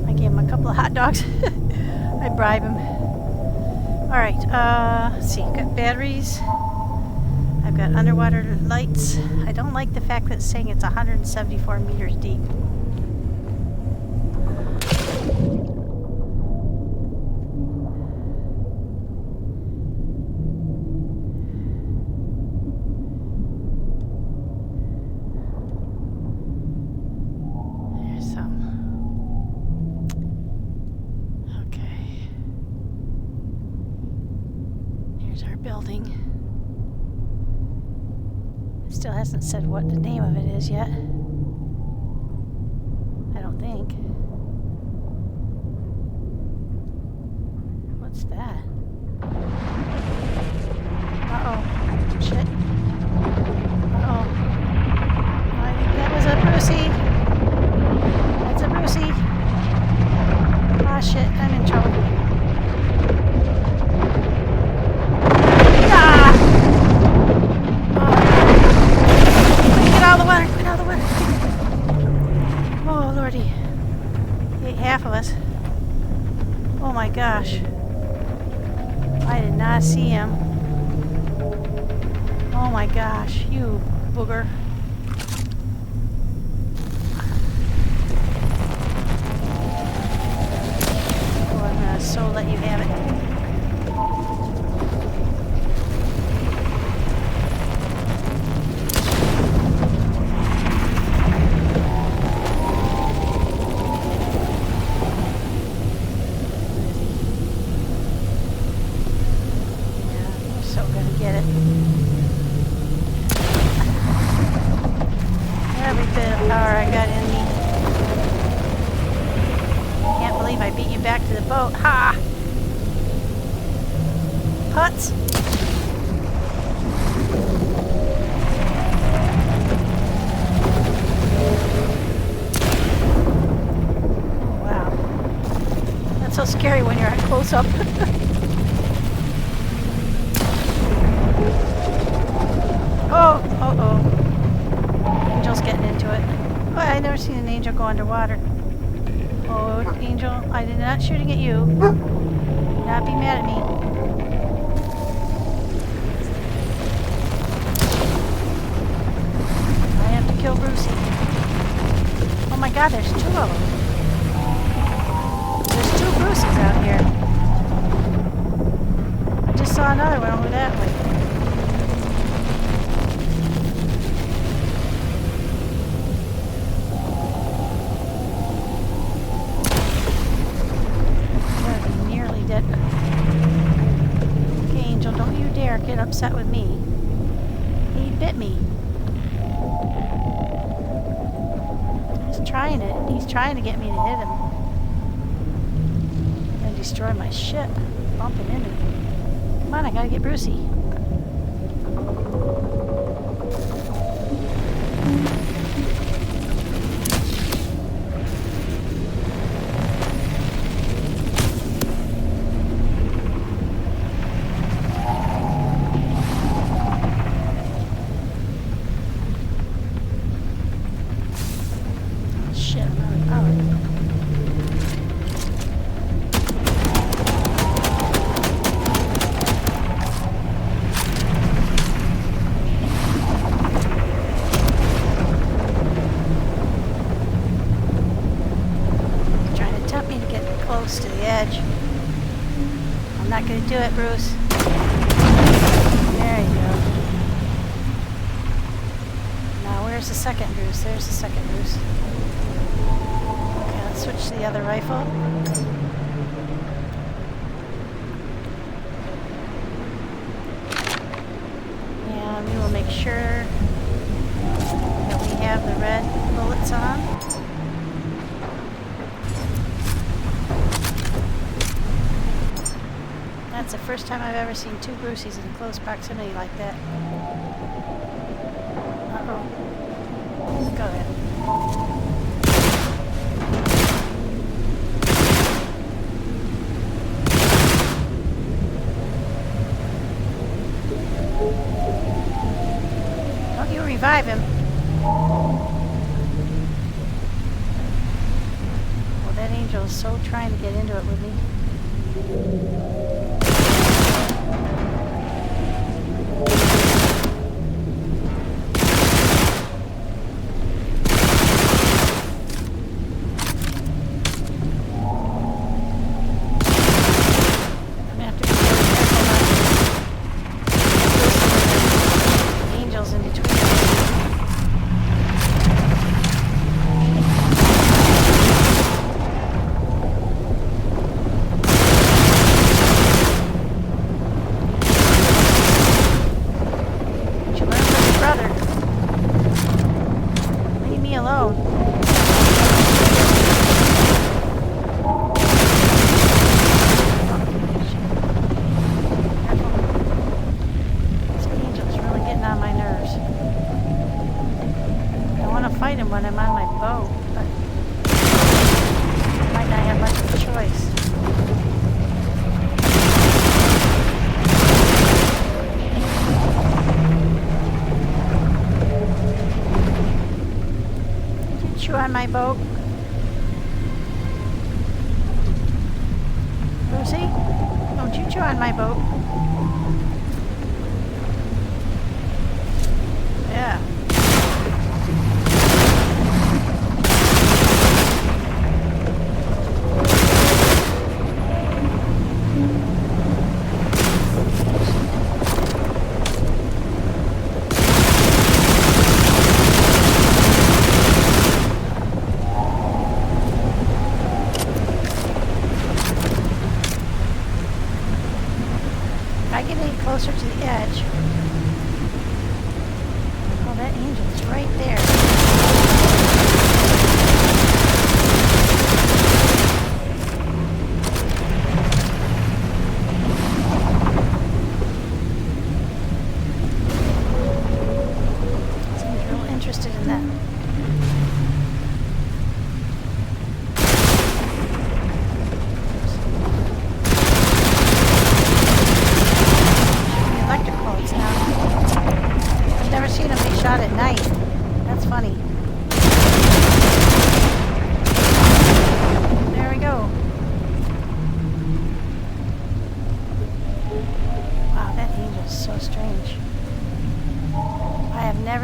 I gave him a couple of hot dogs. I bribe him. Alright, let's see. I've got batteries. I've got underwater lights. I don't like the fact that it's saying it's 174 meters deep. Our building. It still hasn't said what the name of it is yet. I don't think. What's that? Uh-oh. Shit. Uh-oh. I think that was a Brucey. That's a Brucey. Ah, shit. I'm in trouble. Half of us. Oh my gosh. I did not see him. Oh my gosh, you booger. Oh, I'm gonna so let you have it. Power I got in me. Can't believe I beat you back to the boat. Ha! Putts! Oh, wow. That's so scary when you're at close up. Oh, uh-oh. Angel's getting into it. Oh, I've never seen an angel go underwater. Oh, Angel, I did not shooting at you. Do not be mad at me. I have to kill Brucey. Oh my god, there's 2 of them. There's 2 Bruceys out here. I just saw another one over that way. Get upset with me. He bit me. He's trying it. He's trying to get me to hit him. He's gonna destroy my ship. Bumping into me. Come on, I gotta get Brucey. To the edge. I'm not going to do it, Bruce. There you go. Now, where's the second Bruce? There's the second Bruce. Okay, let's switch to the other rifle. And we will make sure that we have the red bullets on. That's the first time I've ever seen 2 Bruceys in close proximity like that. Uh-oh. Go ahead. Don't you revive him. Well, that angel is so trying to get into it with me. When I'm on my boat, but I might not have much of a choice. Did you chew on my boat? Lucy? Don't you chew on my boat? Yeah. Closer to the edge. Oh, that angel's right there.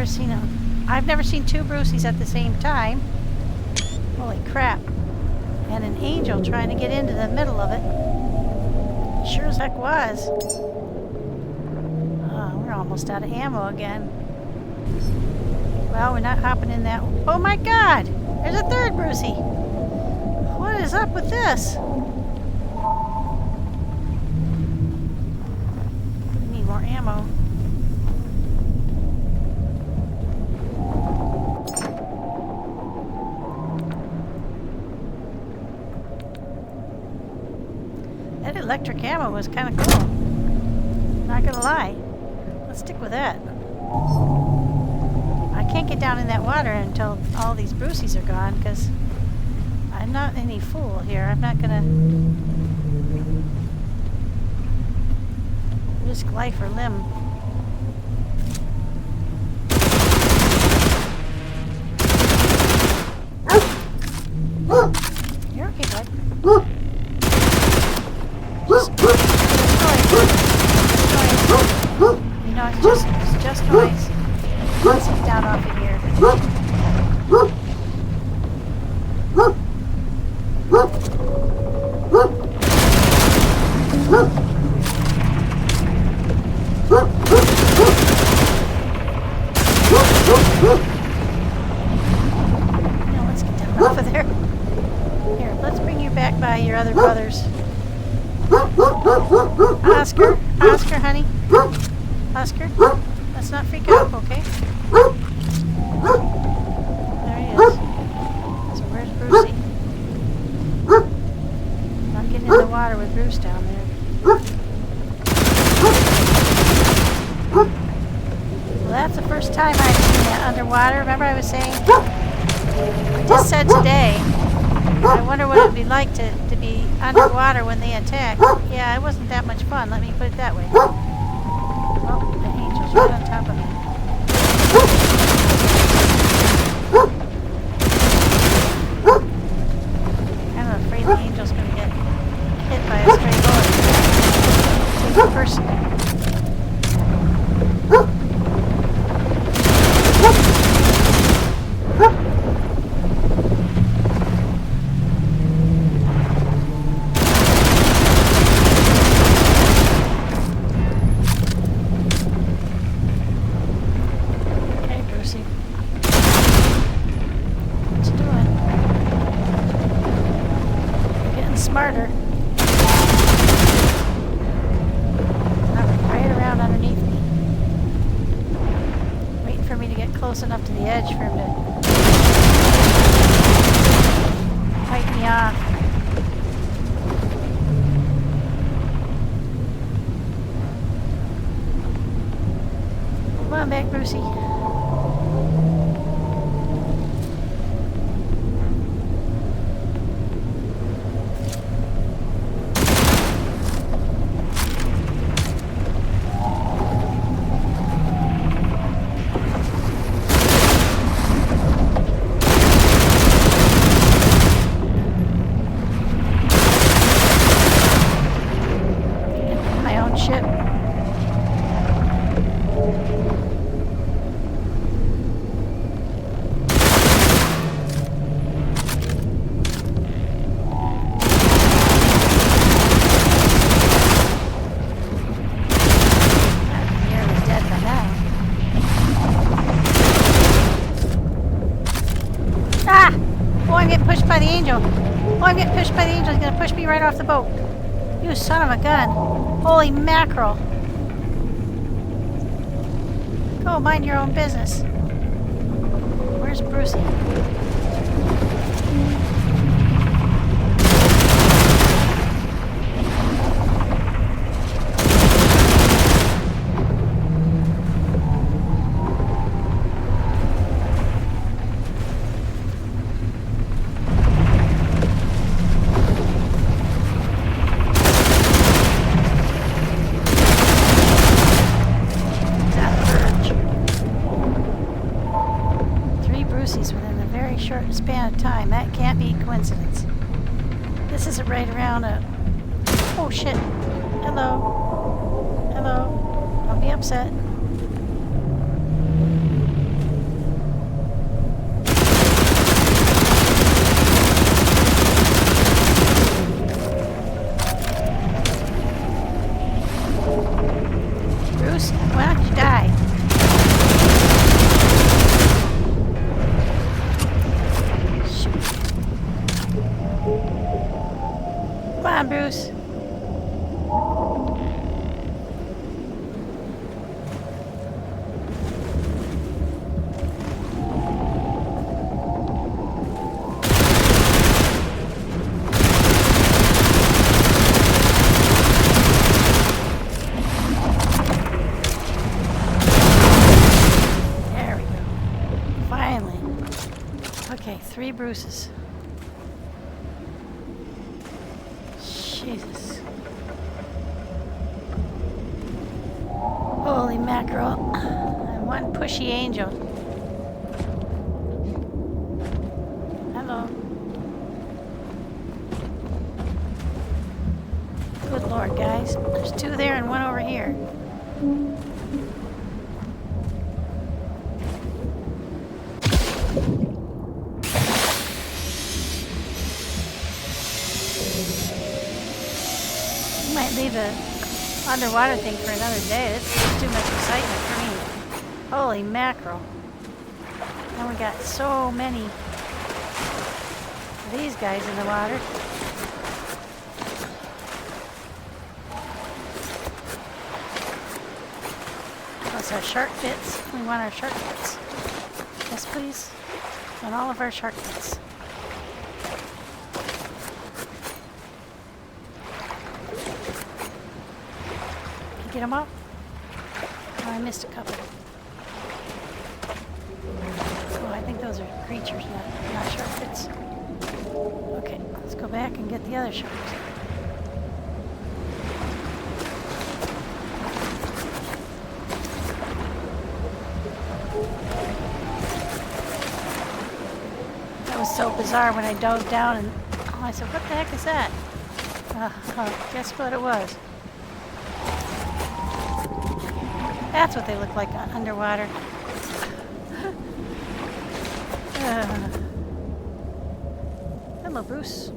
never seen I've never seen two Bruceys at the same time. Holy crap. And an angel trying to get into the middle of it. Sure as heck was. Oh, we're almost out of ammo again. Well, we're not hopping in that. Oh my god! There's a third Brucey! What is up with this? We need more ammo. That electric ammo was kind of cool. Not gonna lie. Let's stick with that. I can't get down in that water until all these Bruceys are gone, because I'm not any fool here. I'm not gonna risk life or limb. You're okay, bud. You know, it's just noise. Let's get down off of here. Now let's get down off of there. Here, let's bring you back by your other brothers. Oscar, honey. Oscar, let's not freak out, okay? There he is. So where's Brucey? I'm getting in the water with Bruce down there. Well, that's the first time I've seen that underwater. Remember I was saying? I just said today, I wonder what it would be like to be underwater when they attack. Yeah, it wasn't that much fun, let me put it that way. Oh, the angel's right on top of me. I'm afraid the angel's going to get hit by a stray bullet. Take it personally. Smarter. Right around underneath me. Waiting for me to get close enough to the edge for him to fight me off. Come on back, Brucey. By the angel. Oh, I'm getting pushed by the angel. He's going to push me right off the boat. You son of a gun. Holy mackerel. Go mind your own business. Where's Brucey? Within a very short span of time. That can't be coincidence. This isn't right around a... Oh shit. Hello. Hello. Don't be upset. Bruce. Why don't you die? Shoot. Come on, Bruce. There we go. Finally. Okay, 3 Bruces. Jesus. Holy mackerel. And 1 pushy angel. Hello. Good Lord, guys. There's 2 there and 1 over here. Might leave the underwater thing for another day. It's too much excitement for me. Holy mackerel. And we got so many of these guys in the water. Plus our shark fins. We want our shark fins. Yes, please. And all of our shark fins. Get them up? Oh, I missed a couple. Oh, I think those are creatures, not shark fins. Okay, let's go back and get the other sharks. That was so bizarre when I dove down and I said, what the heck is that? Guess what it was? That's what they look like underwater. Hello, Bruce.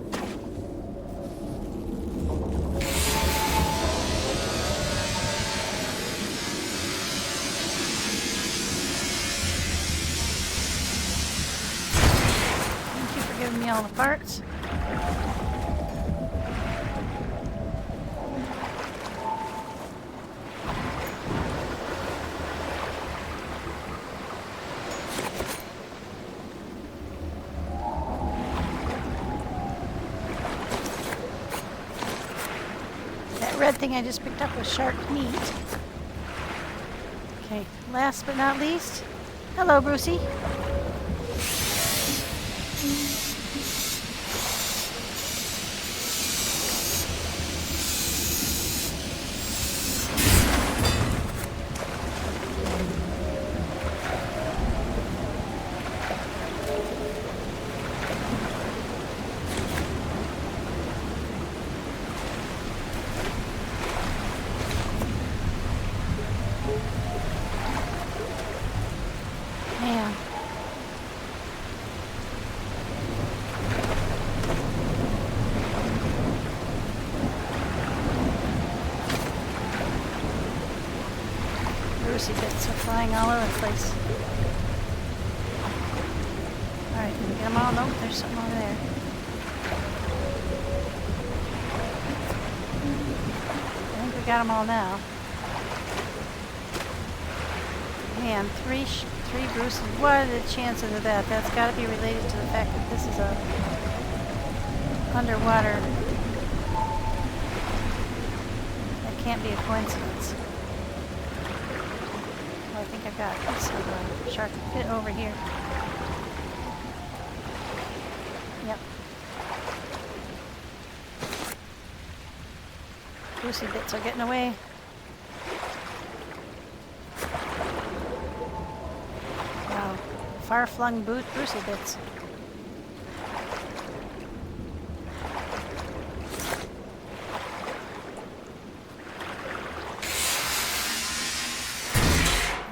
Thank you for giving me all the parts. Red thing I just picked up was shark meat. Okay, last but not least, hello, Brucey. Man. Brucey bits are flying all over the place. Alright, can we get them all? Nope, there's something over there. I think we got them all now. Man, three Bruces. What are the chances of that? That's got to be related to the fact that this is a underwater. That can't be a coincidence. Well, I think I've got a piece of a shark fit over here. Yep. Brucey bits are getting away. Far-flung Brucey bits.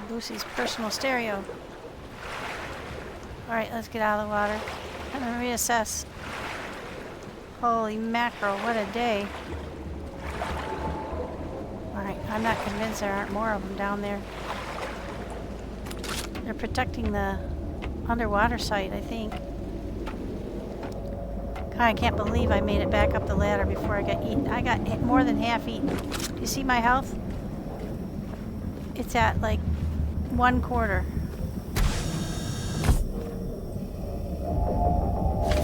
Brucey's personal stereo. Alright, let's get out of the water and then reassess. Holy mackerel, what a day. Alright, I'm not convinced there aren't more of them down there. They're protecting the underwater site, I think. God, I can't believe I made it back up the ladder before I got eaten. I got more than half eaten. Do you see my health? It's at like 1/4.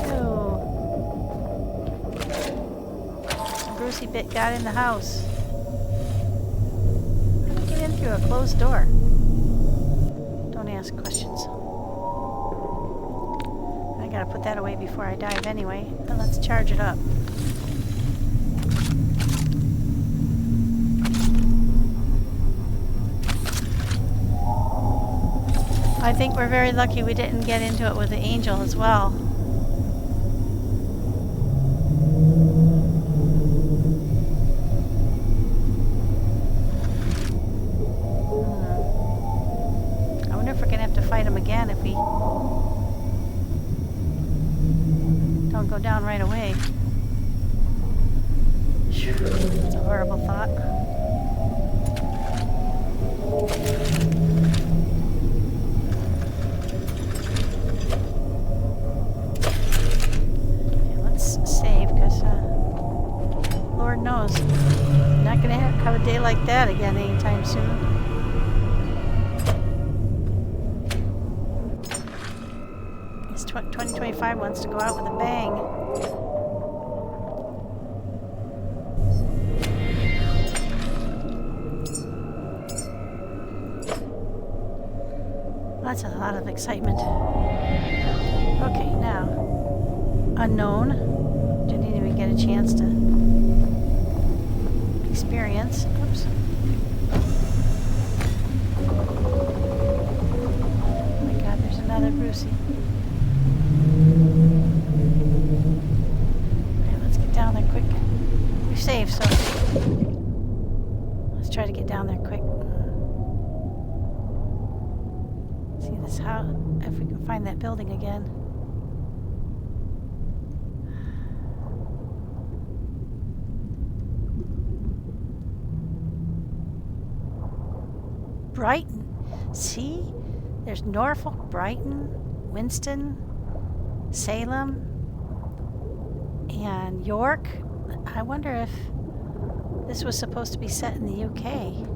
Ew. Brucey bit got in the house. How did I get in through a closed door? Don't ask questions. I gotta put that away before I dive anyway. But let's charge it up. I think we're very lucky we didn't get into it with the angel as well. I wonder if we're gonna have to fight him again if we don't go down right away. It's a horrible thought. Knows. I'm not gonna have a day like that again anytime soon. This 2025 wants to go out with a bang. That's a lot of excitement. Okay, now unknown. Didn't even get a chance to experience. Oops. Oh my God, there's another Brucey. Okay, let's get down there quick. We're safe, so let's try to get down there quick. See this how if we can find that building again. Brighton. See? There's Norfolk, Brighton, Winston, Salem, and York. I wonder if this was supposed to be set in the UK.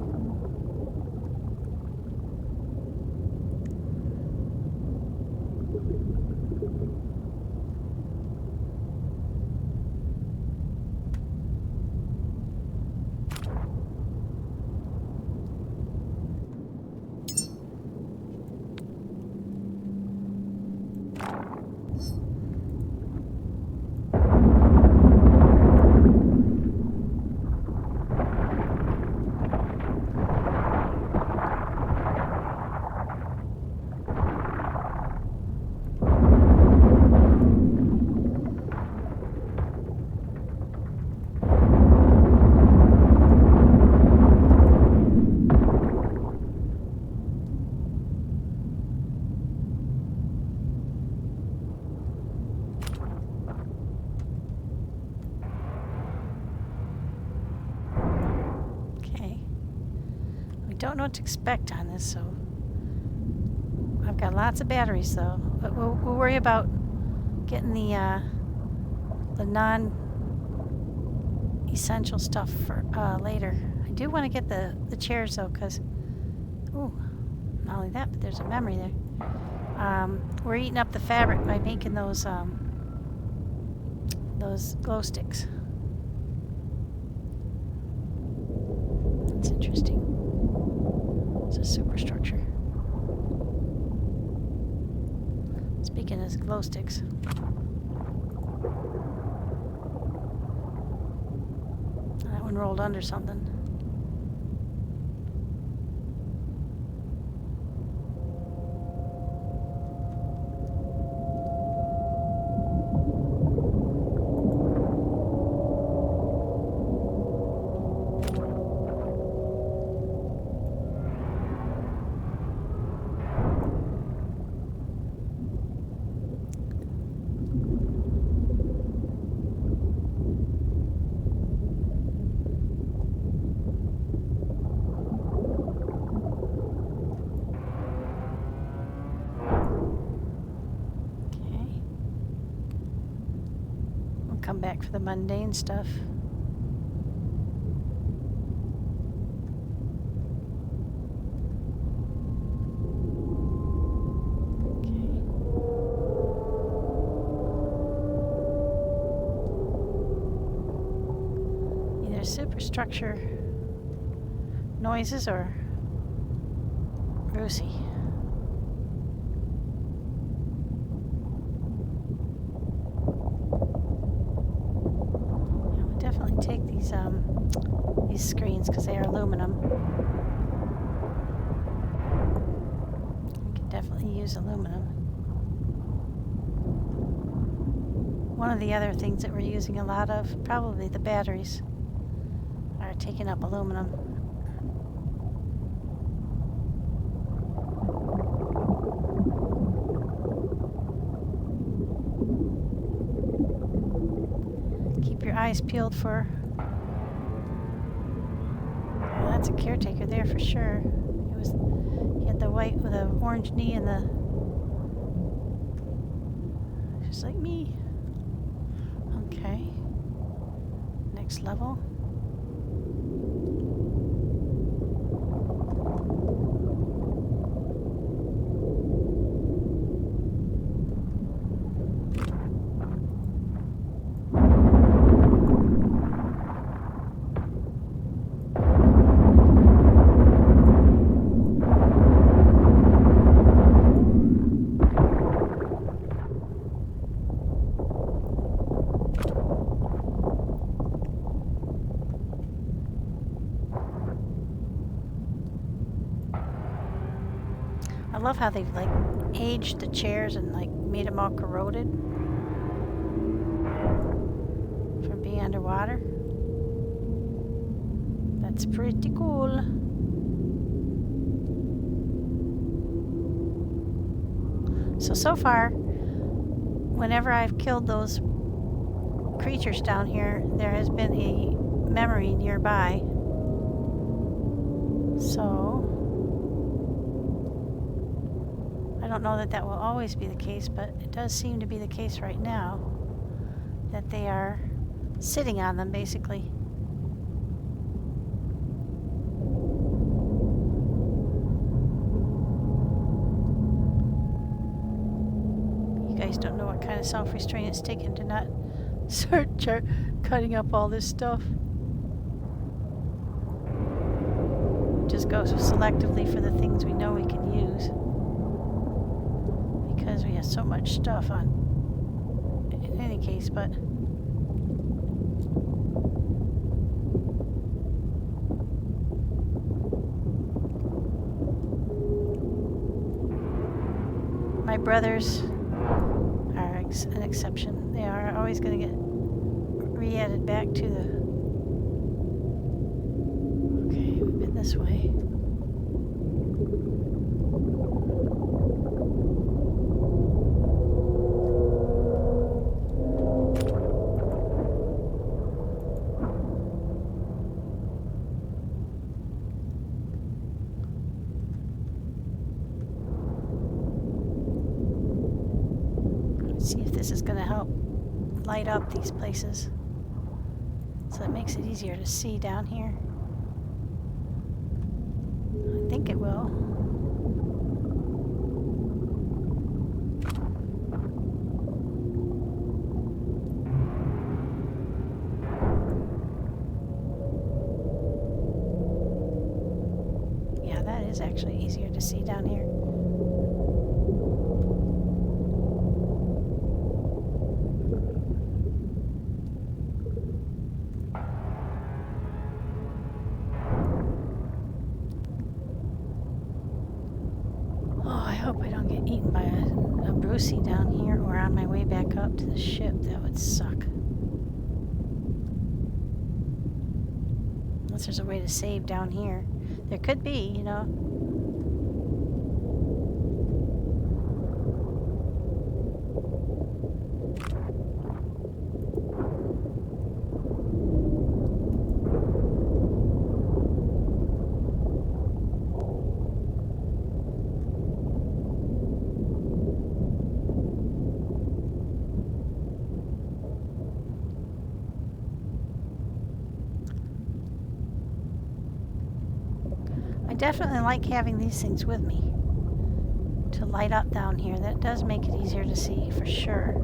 Don't know what to expect on this, so I've got lots of batteries though. But we'll worry about getting the non-essential stuff for later. I do want to get the chairs though, because ooh, not only that, but there's a memory there. We're eating up the fabric by making those glow sticks. That's interesting. It's a superstructure. Speaking of glow sticks. That one rolled under something. come back for the mundane stuff. Superstructure noises or Brucey. Yeah, we'll definitely take these screens because they are aluminum. We can definitely use aluminum. One of the other things that we're using a lot of, probably the batteries, are taking up aluminum. Keep your eyes peeled for... Well, that's a caretaker there for sure. He had the white with the orange knee and the... Just like me. Okay. Next level. I love how they've like aged the chairs and like made them all corroded from being underwater. That's pretty cool. So far, whenever I've killed those creatures down here, there has been a memory nearby. So I don't know that that will always be the case, but it does seem to be the case right now that they are sitting on them, basically. You guys don't know what kind of self-restraint it's taken to not start cutting up all this stuff. Just go selectively for the things we know we can use. Because we have so much stuff on in any case, but my brothers are an exception. They are always going to get re-added back to the... Okay, we've been this way. See if this is going to help light up these places so it makes it easier to see down here. I think it will. Yeah, that is actually easier to see down here. Hope I don't get eaten by a Brucey down here or on my way back up to the ship. That would suck. Unless there's a way to save down here. There could be, you know. I definitely like having these things with me to light up down here. That does make it easier to see for sure.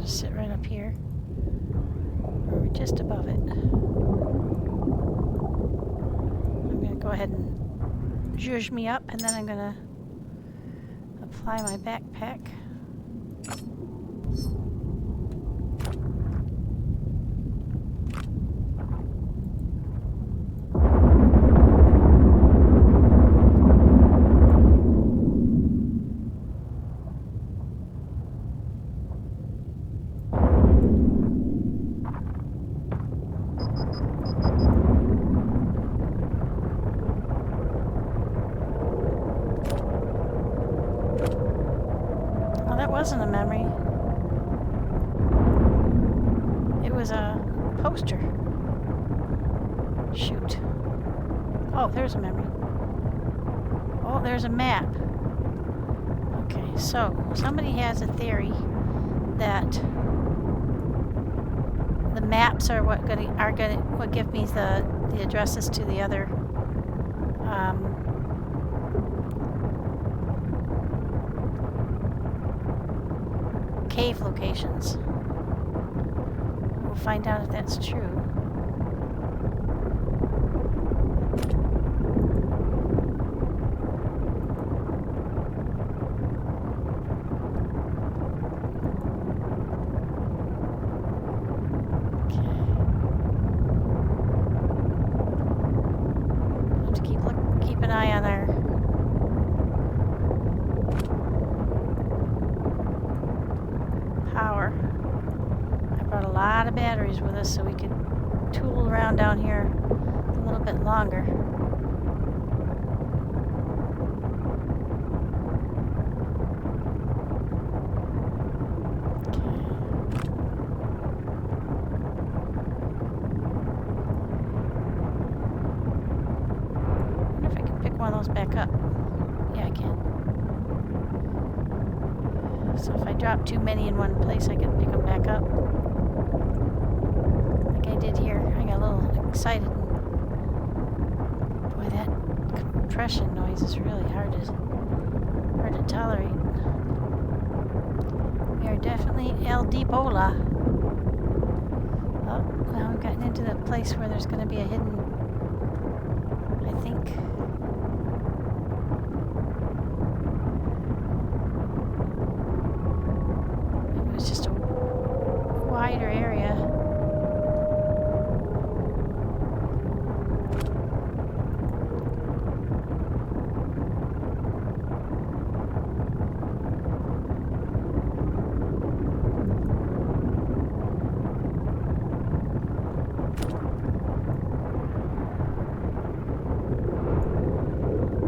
Sit right up here, or just above it. I'm going to go ahead and zhuzh me up, and then I'm going to apply my backpack. Wasn't a memory. It was a poster. Shoot. Oh, there's a memory. Oh, there's a map. Okay, so somebody has a theory that the maps are what give me the addresses to the other cave locations. We'll find out if that's true. Okay. Have to keep an eye on our power. I brought a lot of batteries with us so we could tool around down here a little bit longer. I wonder if I can pick one of those back up. Yeah, I can. So if I drop too many in one place, I can pick them back up. Like I did here. I got a little excited. Boy, that compression noise is really hard to tolerate. We are definitely El Debola. Oh, now we've gotten into the place where there's going to be a hidden, I think. It's just a wider area.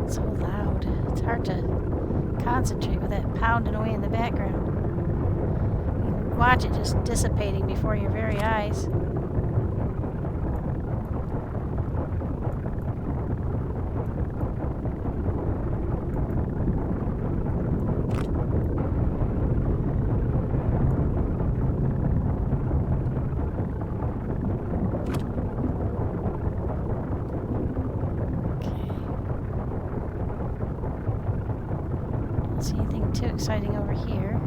It's so loud. It's hard to concentrate with that pounding away in the background. Watch it just dissipating before your very eyes. Okay. Don't see anything too exciting over here.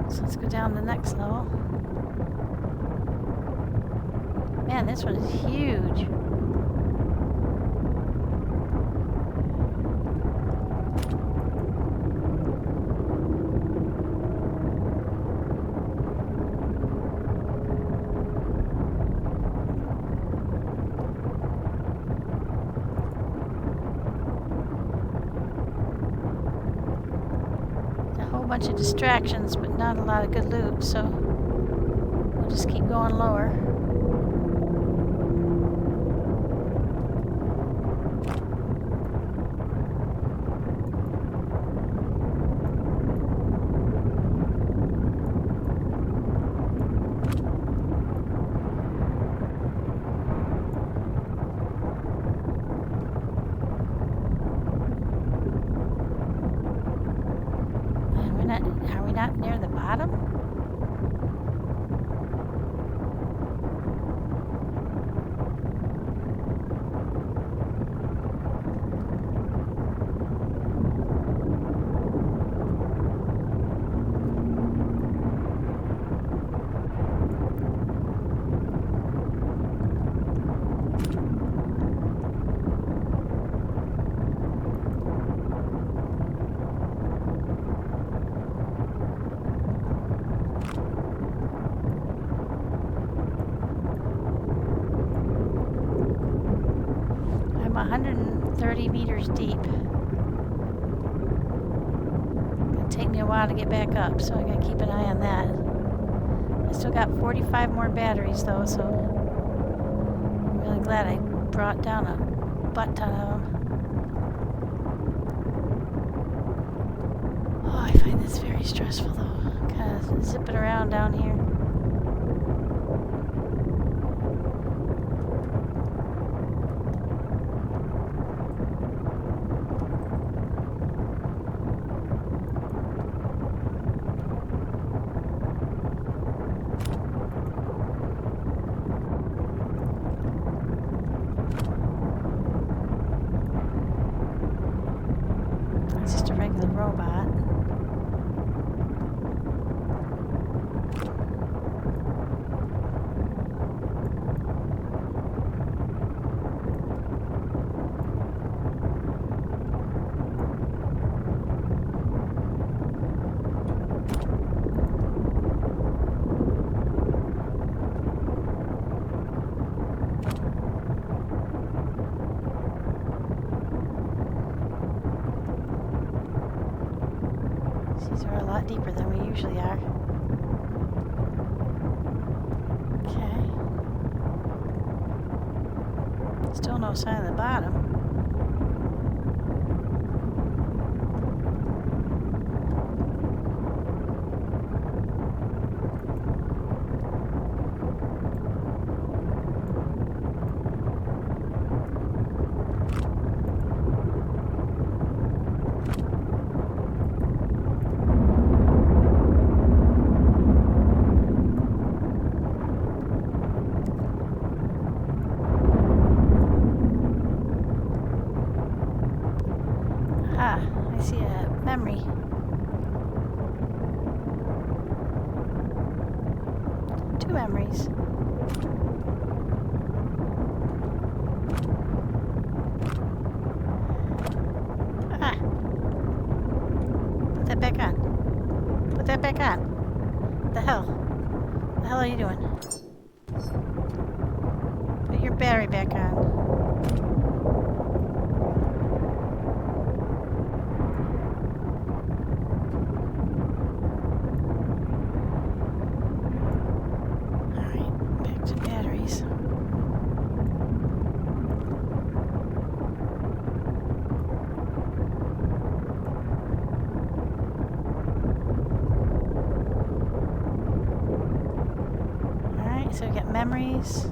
So let's go down the next level. Man, this one is huge. Bunch of distractions, but not a lot of good loot, so we'll just keep going lower. not near the bottom? I'm 130 meters deep. It'll take me a while to get back up, so I gotta keep an eye on that. I still got 45 more batteries though, so I'm really glad I brought down a butt ton of them. Oh, I find this very stressful though. Kind of zipping around down here. It's just a regular robot. These are a lot deeper than we usually are. Okay. Still no sign of the bottom. Ah, I see a memory. Two memories. Ah. Put that back on. Put that back on. What the hell? What the hell are you doing? Put your battery back on. So we get memories.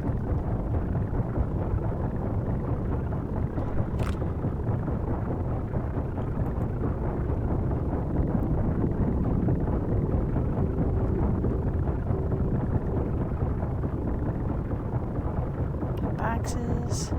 Got boxes.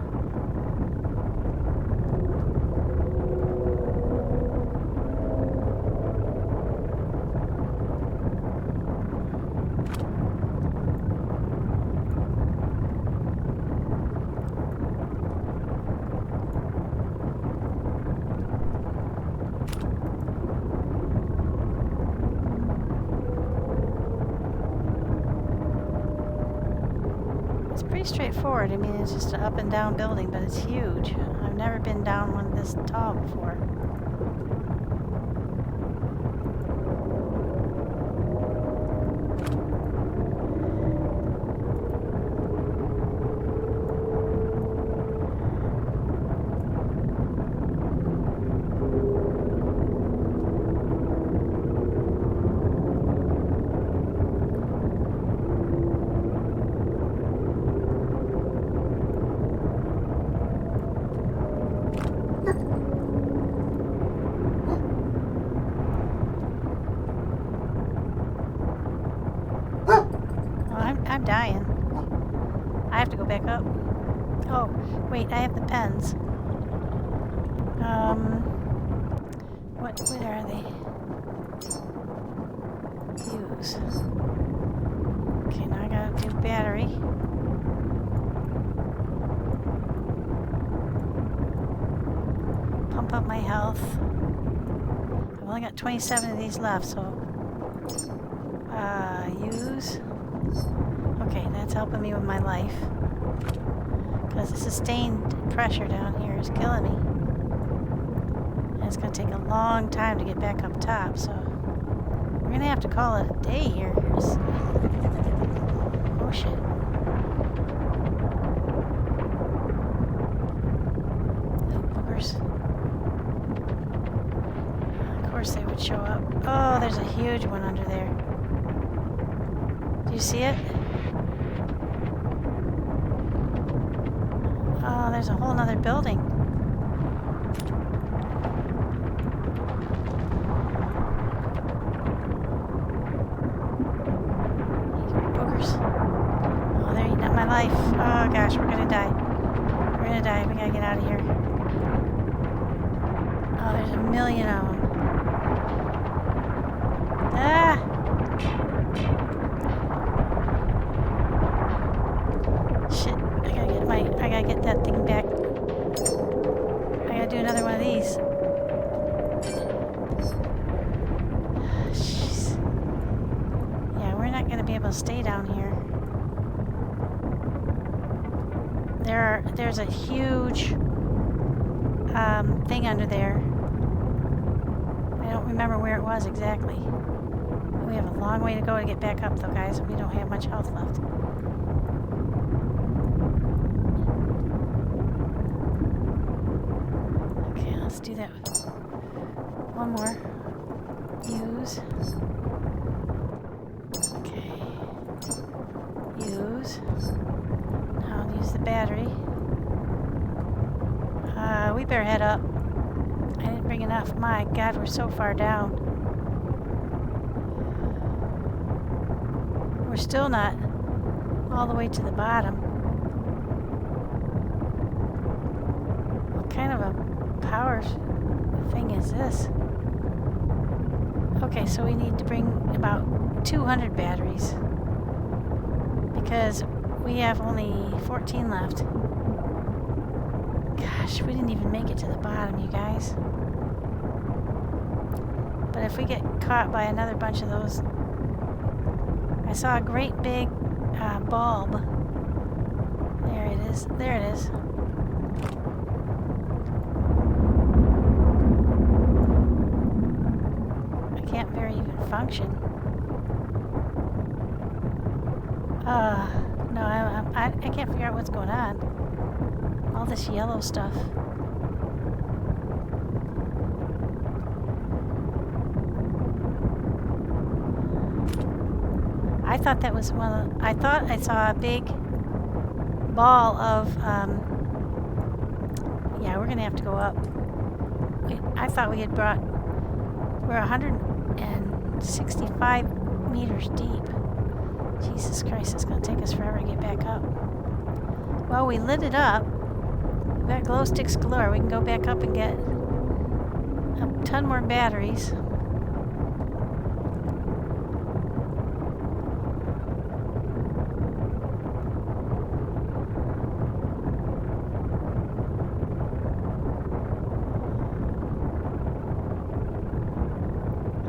Pretty straightforward. I mean, it's just an up and down building, but it's huge. I've never been down one this tall before. have to go back up. Oh, wait, I have the pens. What are they? Use. Okay, now I gotta do battery. Pump up my health. I've only got 27 of these left, so use. Okay, that's helping me with my life. Because the sustained pressure down here is killing me. And it's going to take a long time to get back up top, so we're going to have to call it a day here. Oh shit. Oh, boogers. Of course they would show up. Oh, there's a huge one under there. Do you see it? Oh, there's a whole nother building. Boogers. Oh, they're eating up my life. Oh gosh, we're gonna die. We're gonna die. We gotta get out of here. Oh, there's a million of them. Ah! Shit, I gotta get that thing back. I gotta do another one of these. Jeez. Yeah, we're not gonna be able to stay down here. There's a huge thing under there. I don't remember where it was exactly. We have a long way to go to get back up though, guys. We don't have much health left. Okay, let's do that. One more. Use. Okay. Use. Now I'll use the battery. We better head up. I didn't bring enough. My God, we're so far down. We're still not all the way to the bottom. What kind of a power thing is this? Okay, so we need to bring about 200 batteries because we have only 14 left. Gosh, we didn't even make it to the bottom, you guys. But if we get caught by another bunch of those... I saw a great big bulb. There it is. There it is. I can't very even function. No, I can't figure out what's going on. All this yellow stuff. I thought that was one of the, I thought I saw a big ball of, yeah, we're gonna have to go up. I thought we had brought, we're 165 meters deep. Jesus Christ, it's gonna take us forever to get back up. Well, we lit it up. We've got glow sticks galore. We can go back up and get a ton more batteries.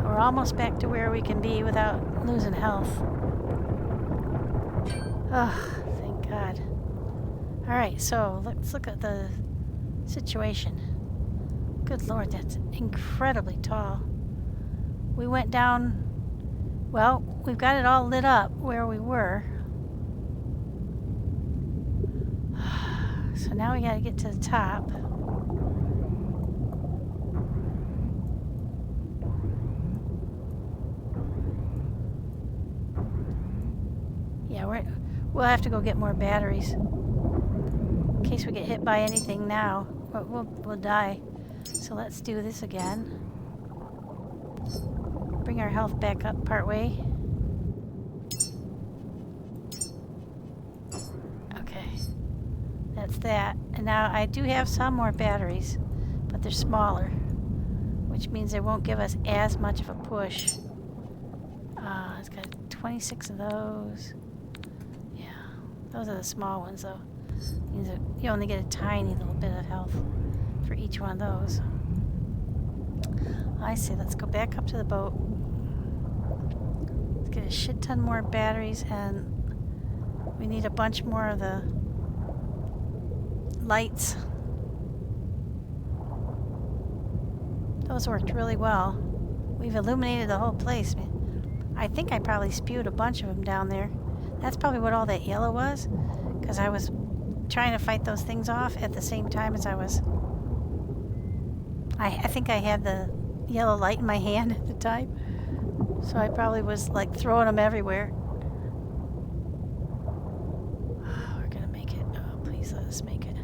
We're almost back to where we can be without losing health. Oh, thank God. Alright, so let's look at the situation. Good Lord, that's incredibly tall. We went down, well, we've got it all lit up where we were. So now we gotta get to the top. Yeah, we'll have to go get more batteries. In case we get hit by anything now, we'll die. So let's do this again. Bring our health back up part way. Okay. That's that. And now I do have some more batteries, but they're smaller, which means they won't give us as much of a push. It's got 26 of those. Yeah, those are the small ones though. Means that you only get a tiny little bit of health for each one of those. I see. Let's go back up to the boat. Let's get a shit ton more batteries, and we need a bunch more of the lights. Those worked really well. We've illuminated the whole place. I think I probably spewed a bunch of them down there. That's probably what all that yellow was, because I was trying to fight those things off at the same time as I was. I think I had the yellow light in my hand at the time, so I probably was like throwing them everywhere. Oh, we're gonna make it. Oh, please let us make it.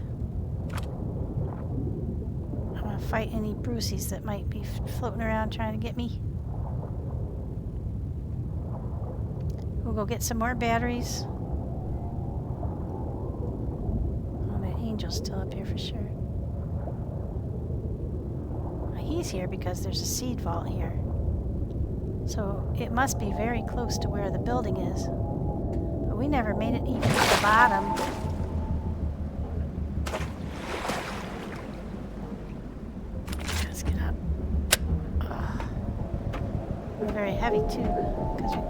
I want to fight any Bruceys that might be floating around trying to get me. We'll go get some more batteries. Oh, that angel's still up here for sure. Now, he's here because there's a seed vault here. So it must be very close to where the building is. But we never made it even to the bottom. Let's get up. Ugh. We're very heavy too, because we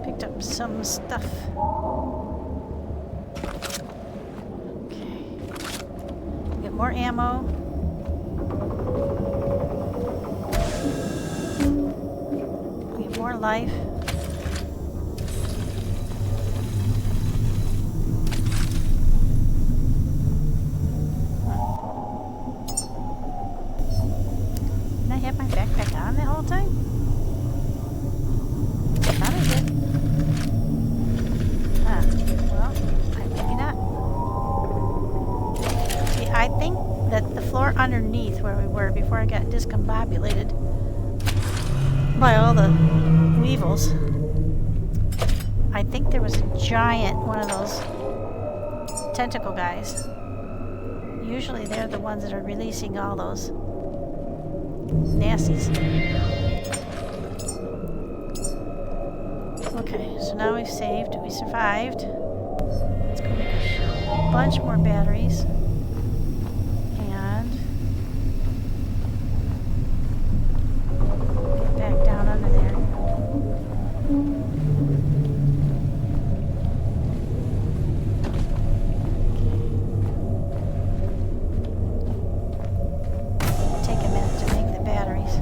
picked up some stuff. Okay. Get more ammo. Get more life. Didn't I have my backpack on the whole time? I thought I did. Well, maybe not. See, I think that the floor underneath where we were before I got discombobulated by all the weevils, I think there was a giant one of those tentacle guys. Usually they're the ones that are releasing all those nasties. Okay, so now we've saved. We survived. Let's go make a bunch more batteries. And get back down under there. Take a minute to make the batteries.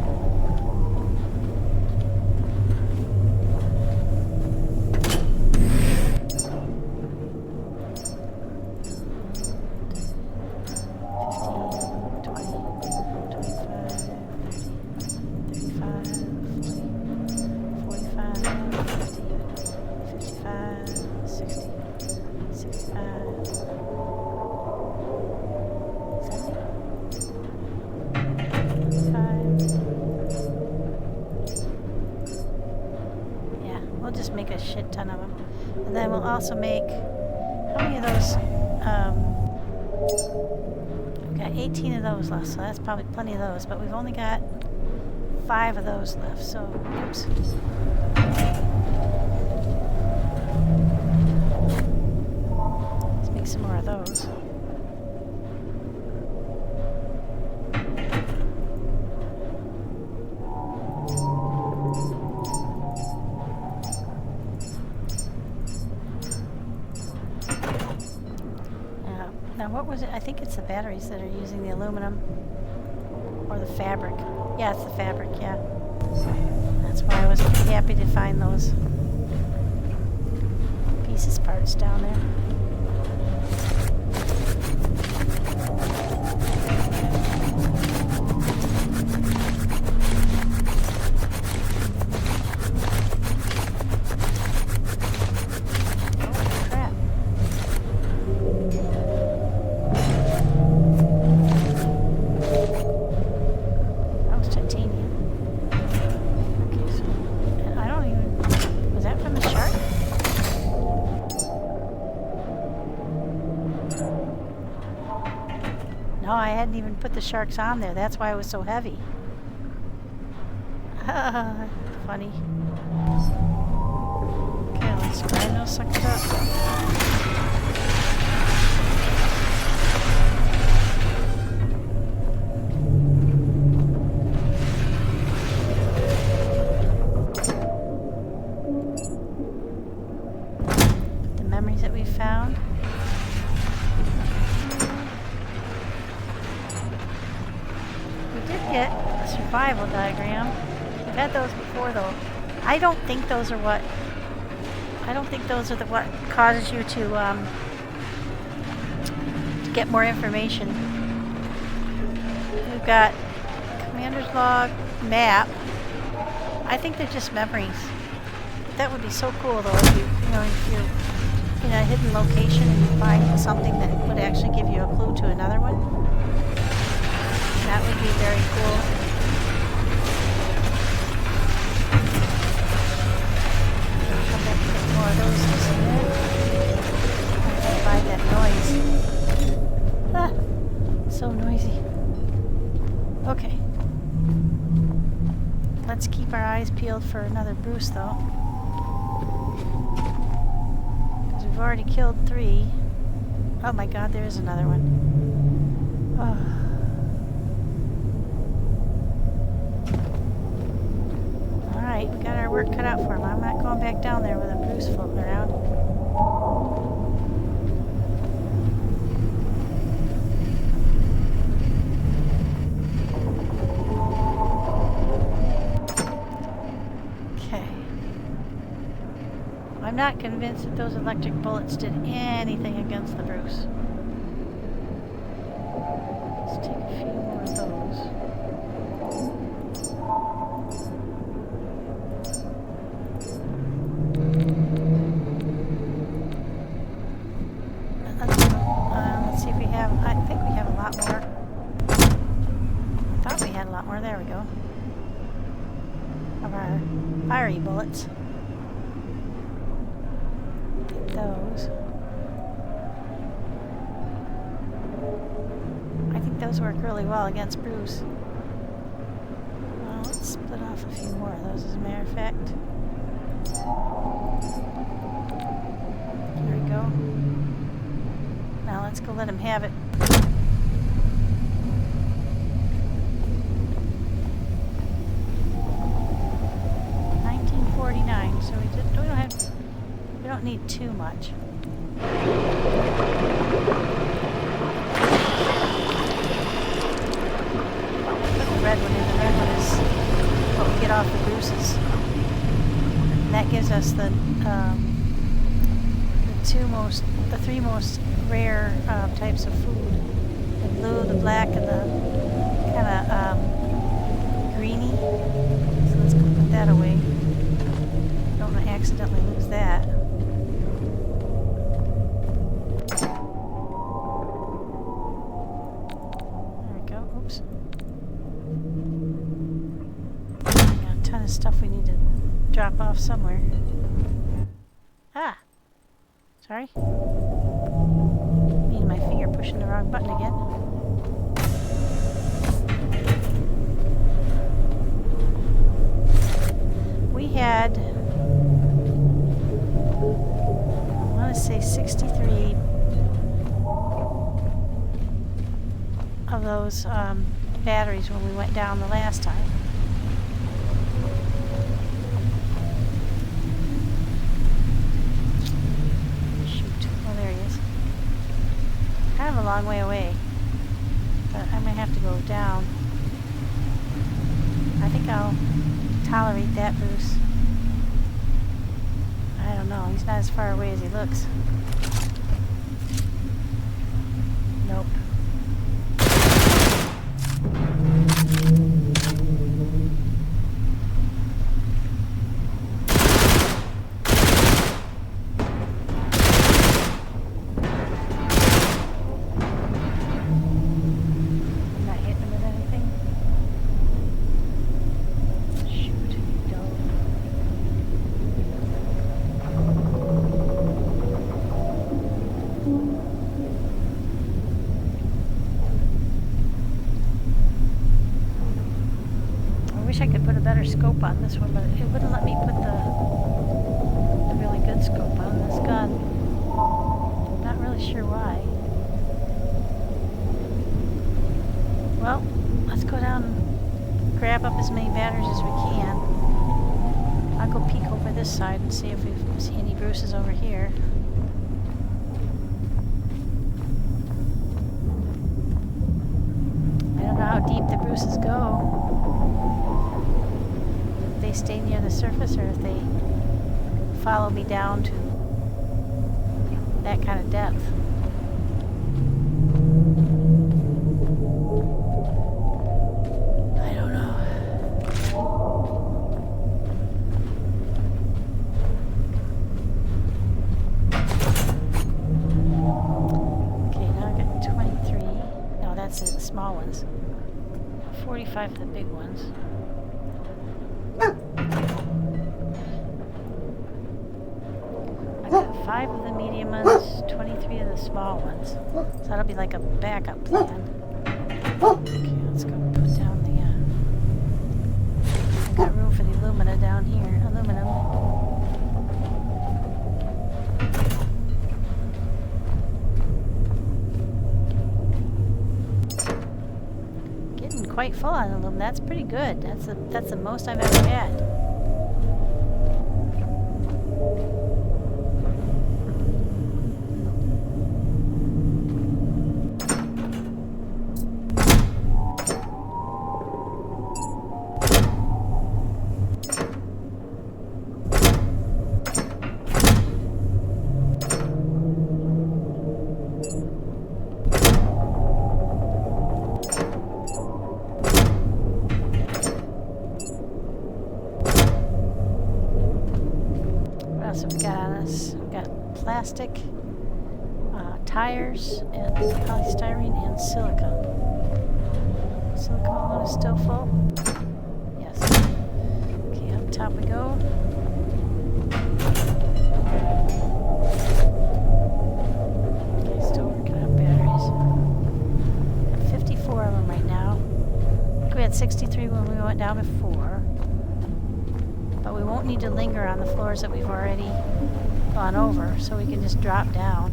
We'll just make a shit ton of them. And then we'll also make, how many of those? We've got 18 of those left, so that's probably plenty of those, but we've only got 5 of those left, so, oops. Let's make some more of those. Now, what was it? I think it's the batteries that are using the aluminum. Or the fabric. Yeah, it's the fabric, yeah. That's why I was pretty happy to find those pieces parts down there. No, I hadn't even put the sharks on there. That's why it was so heavy. Funny. Okay, let's grind those suckers up. The memories that we found. We did get a survival diagram. We've had those before though. I don't think those are what what causes you to get more information. We've got commander's log, map. I think they're just memories. That would be so cool though if if you're in a hidden location and you find something that would actually give you a clue to another one. That would be very cool. Come back and get more of those in a minute. I gotta find that noise. Ah, so noisy. Okay. Let's keep our eyes peeled for another Bruce though. Because we've already killed 3. Oh my god, there is another one. Oh. Alright, we got our work cut out for him. I'm not going back down there with a Bruce floating around. Okay. I'm not convinced that those electric bullets did anything against the Bruce. Let's take a few more of those. Let's see if we have, I think we have a lot more. I thought we had a lot more, there we go. Of our fiery bullets. Get those. I think those work really well against Bruce. Well, let's split off a few more of those as a matter of fact. There we go. Now let's go let him have it. $19.49. So we don't need too much. Put the red one in. The red one is what we get off the Bruces. And that gives us the 3 most rare types of food. The blue, the black, and the kind of greeny. So let's go put that away. Don't want to accidentally lose that. There we go. Oops. We got a ton of stuff we need to drop off somewhere. Ah! Sorry. Me and my finger pushing the wrong button again. We had, I want to say 63 of those batteries when we went down the last time. Kind of a long way away, but I might have to go down. I think I'll tolerate that Bruce. I don't know, he's not as far away as he looks. Nope. scope on this one, but it wouldn't let me put the really good scope on this gun. Not really sure why. Well, let's go down and grab up as many batteries as we can. I'll go peek over this side and see if we see any Bruces over here. I don't know how deep the Bruces go. If they stay near the surface or if they follow me down to that kind of depth. I don't know. Okay, now I've got 23. No, that's the small ones. 45 of the big ones. I've got 5 of the medium ones, 23 of the small ones. So that'll be like a backup plan. Okay, let's go put down the, I've got room for the alumina down here. Aluminum. Getting quite full on aluminum. That's pretty good. That's the most I've ever had. Plastic, tires, and polystyrene and silicone. Silicone is still full? Yes. Okay, up top we go. Okay, still working on batteries. 54 of them right now. I think we had 63 when we went down before. But we won't need to linger on the floors that we've already gone over, so we can just drop down.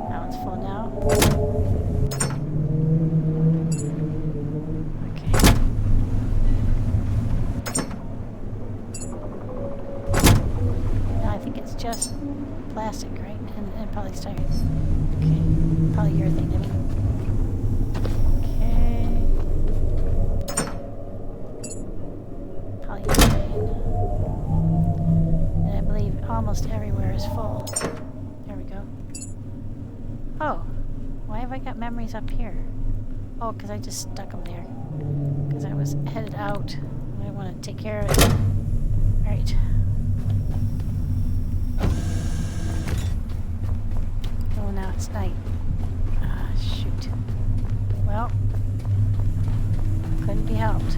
That one's full now. Just plastic, right? And polystyrene. Okay. Polyurethane, I mean. Okay. Polyurethane. And I believe almost everywhere is full. There we go. Oh. Why have I got memories up here? Oh, because I just stuck them there. Because I was headed out. I want to take care of it. Alright. Now it's night. Ah, shoot. Well, couldn't be helped.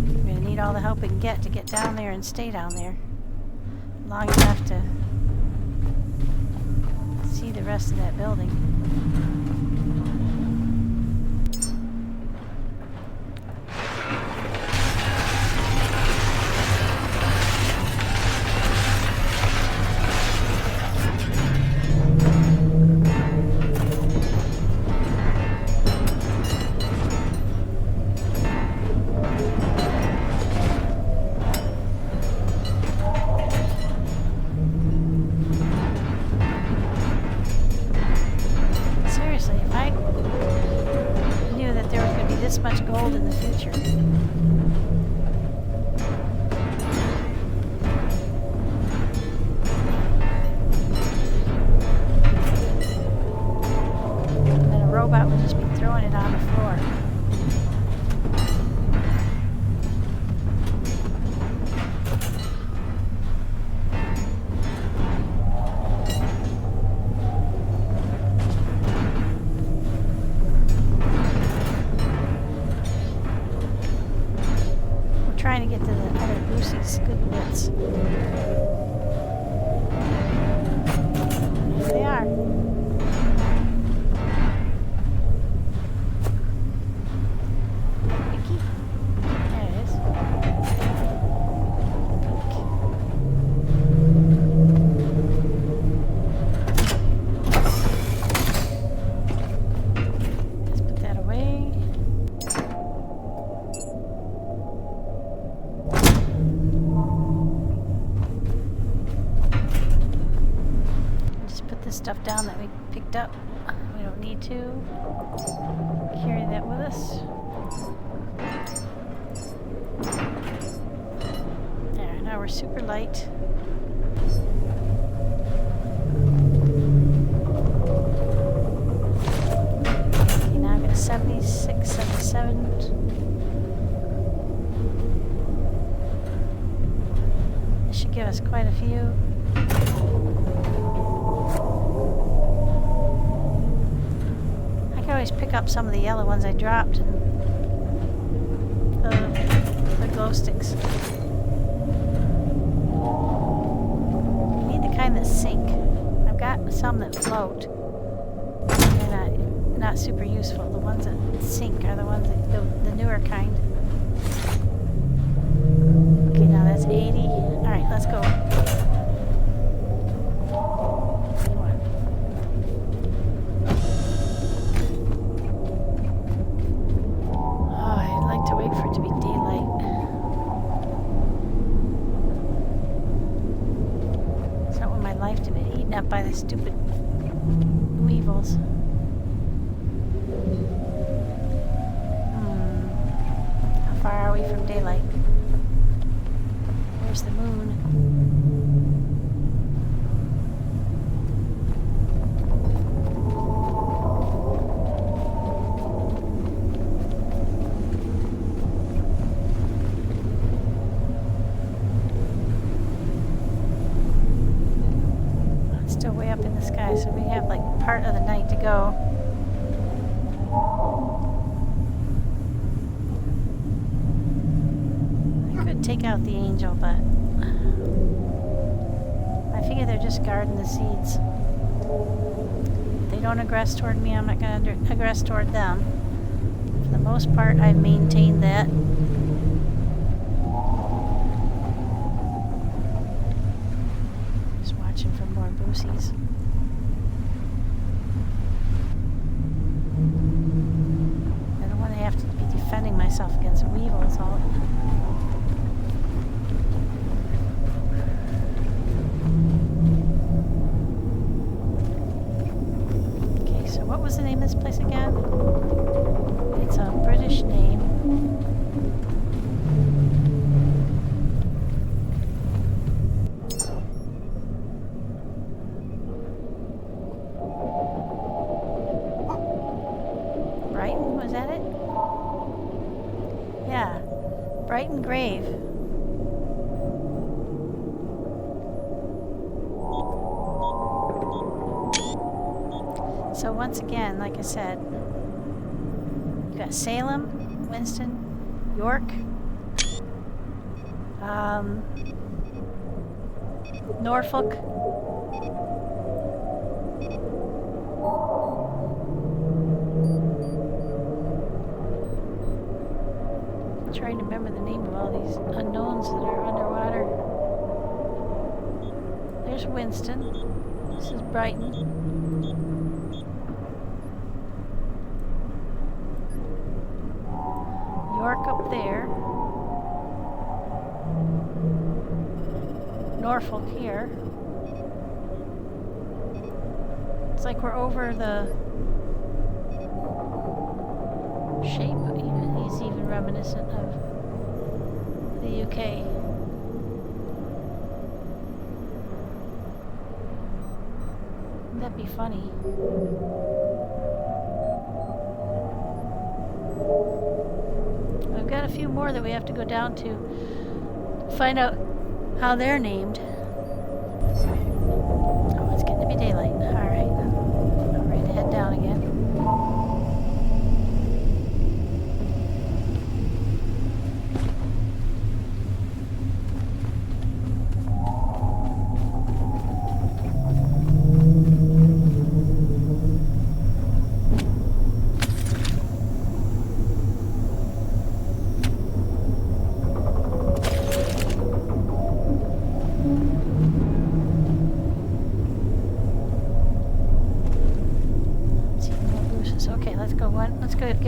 We're going to need all the help we can get to get down there and stay down there long enough to see the rest of that building. trying to get to the other Lucy's good bits. Here they are. Mickey? There it is. Let's put that away. Stuff down that we picked up. We don't need to carry that with us. There, now we're super light. Okay, now I've got 76, 77. This should give us quite a few. I always pick up some of the yellow ones I dropped and the glow sticks. I need the kind that sink. I've got some that float. They're not super useful. The ones that sink are the ones that the newer kind. Okay, now that's 80. Alright, let's go. By the stupid weevils. How far are we from daylight? There's the moon. So we have like part of the night to go. I could take out the angel, but I figure they're just guarding the seeds. If they don't aggress toward me, I'm not going to aggress toward them. For the most part, I've maintained that. Just watching for more boosies. Defending myself against weevils all. Okay, so what was the name of this place again? It's a British name. Brighton, was that it? Yeah, Brighton Grave. So once again, like I said, you've got Salem, Winston, York, Norfolk, trying to remember the name of all these unknowns that are underwater. There's Winston. This is Brighton. York up there. Norfolk here. It's like we're over the shape. He's even reminiscent of the UK. Wouldn't that be funny? We've got a few more that we have to go down to find out how they're named. Oh, it's getting to be daylight. Alright. I'm ready to head down again.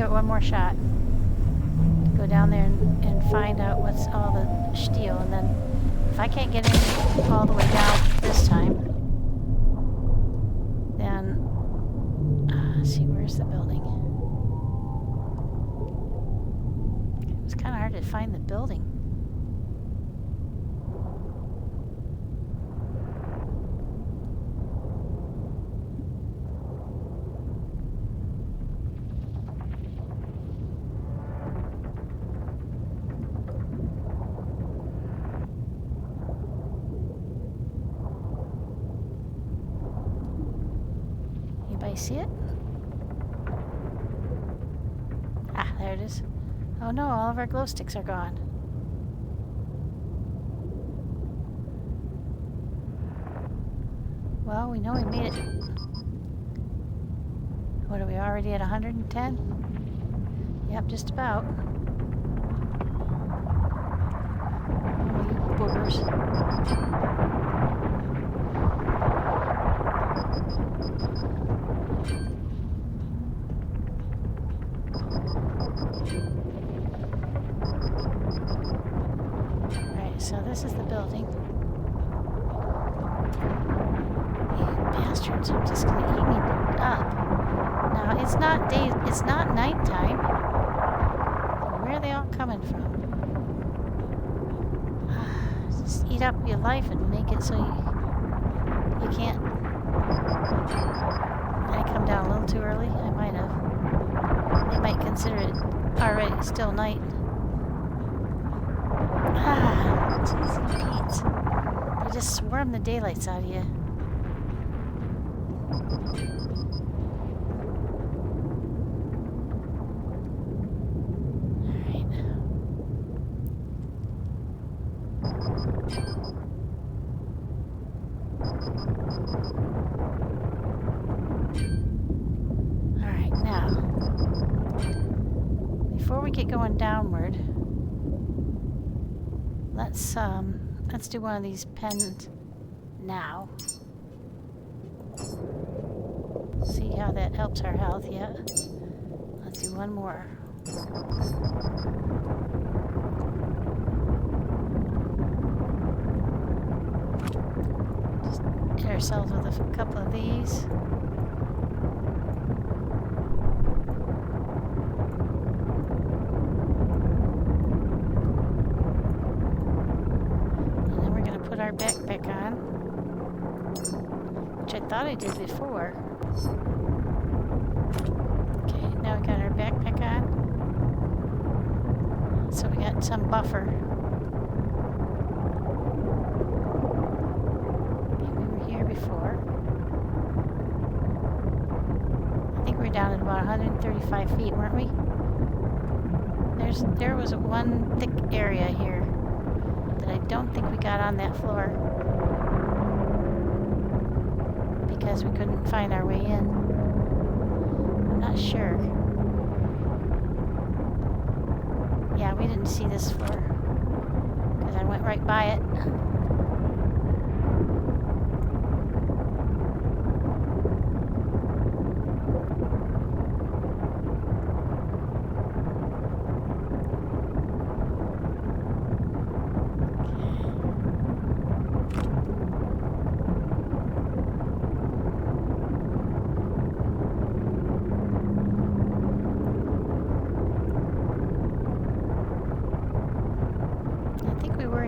give it one more shot. Go down there and find out what's all the steel, and then if I can't get in all the way down this time, then let's see, where's the building? It was kind of hard to find the building. Anybody see it? Ah, there it is. Oh no, all of our glow sticks are gone. Well, we know we made it. What are we already at 110? Yep, just about. Oh, you boogers. Alright, so this is the building. You bastards, I'm just gonna eat me up. Now, it's not nighttime. Where are they all coming from? Just eat up your life and make it so you can't. Did I come down a little too early? I might have. They might consider it already still night. Jeez, Pete. They just swarm the daylights out of you. Alright, now, before we get going downward, let's do one of these pens now. See how that helps our health, yeah? Let's do one more. Just hit ourselves with a couple of these. Our backpack on, which I thought I did before. Okay, now we got our backpack on, so we got some buffer. Okay, we were here before. I think we're down at about 135 feet, weren't we? There was one thick area here that I don't think we got on that floor because we couldn't find our way in. I'm not sure. Yeah, we didn't see this floor because I went right by it.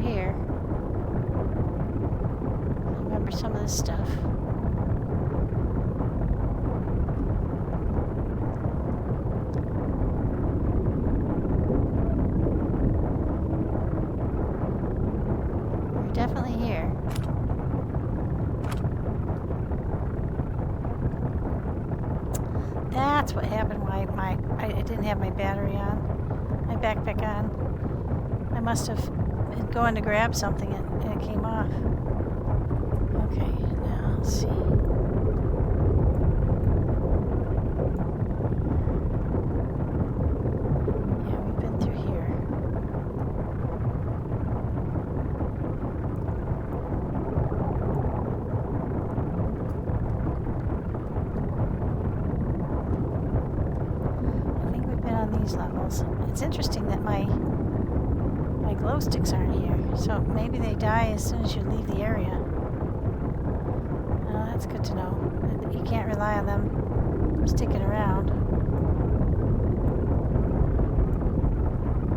Here. I remember some of this stuff. We're definitely here. That's what happened why I didn't have my battery on. My backpack on. I must have going to grab something and it came off. Okay, now let's see. Yeah, we've been through here. I think we've been It's interesting that my glow sticks aren't here. So maybe they die as soon as you leave the area. Well, that's good to know. You can't rely on them sticking around.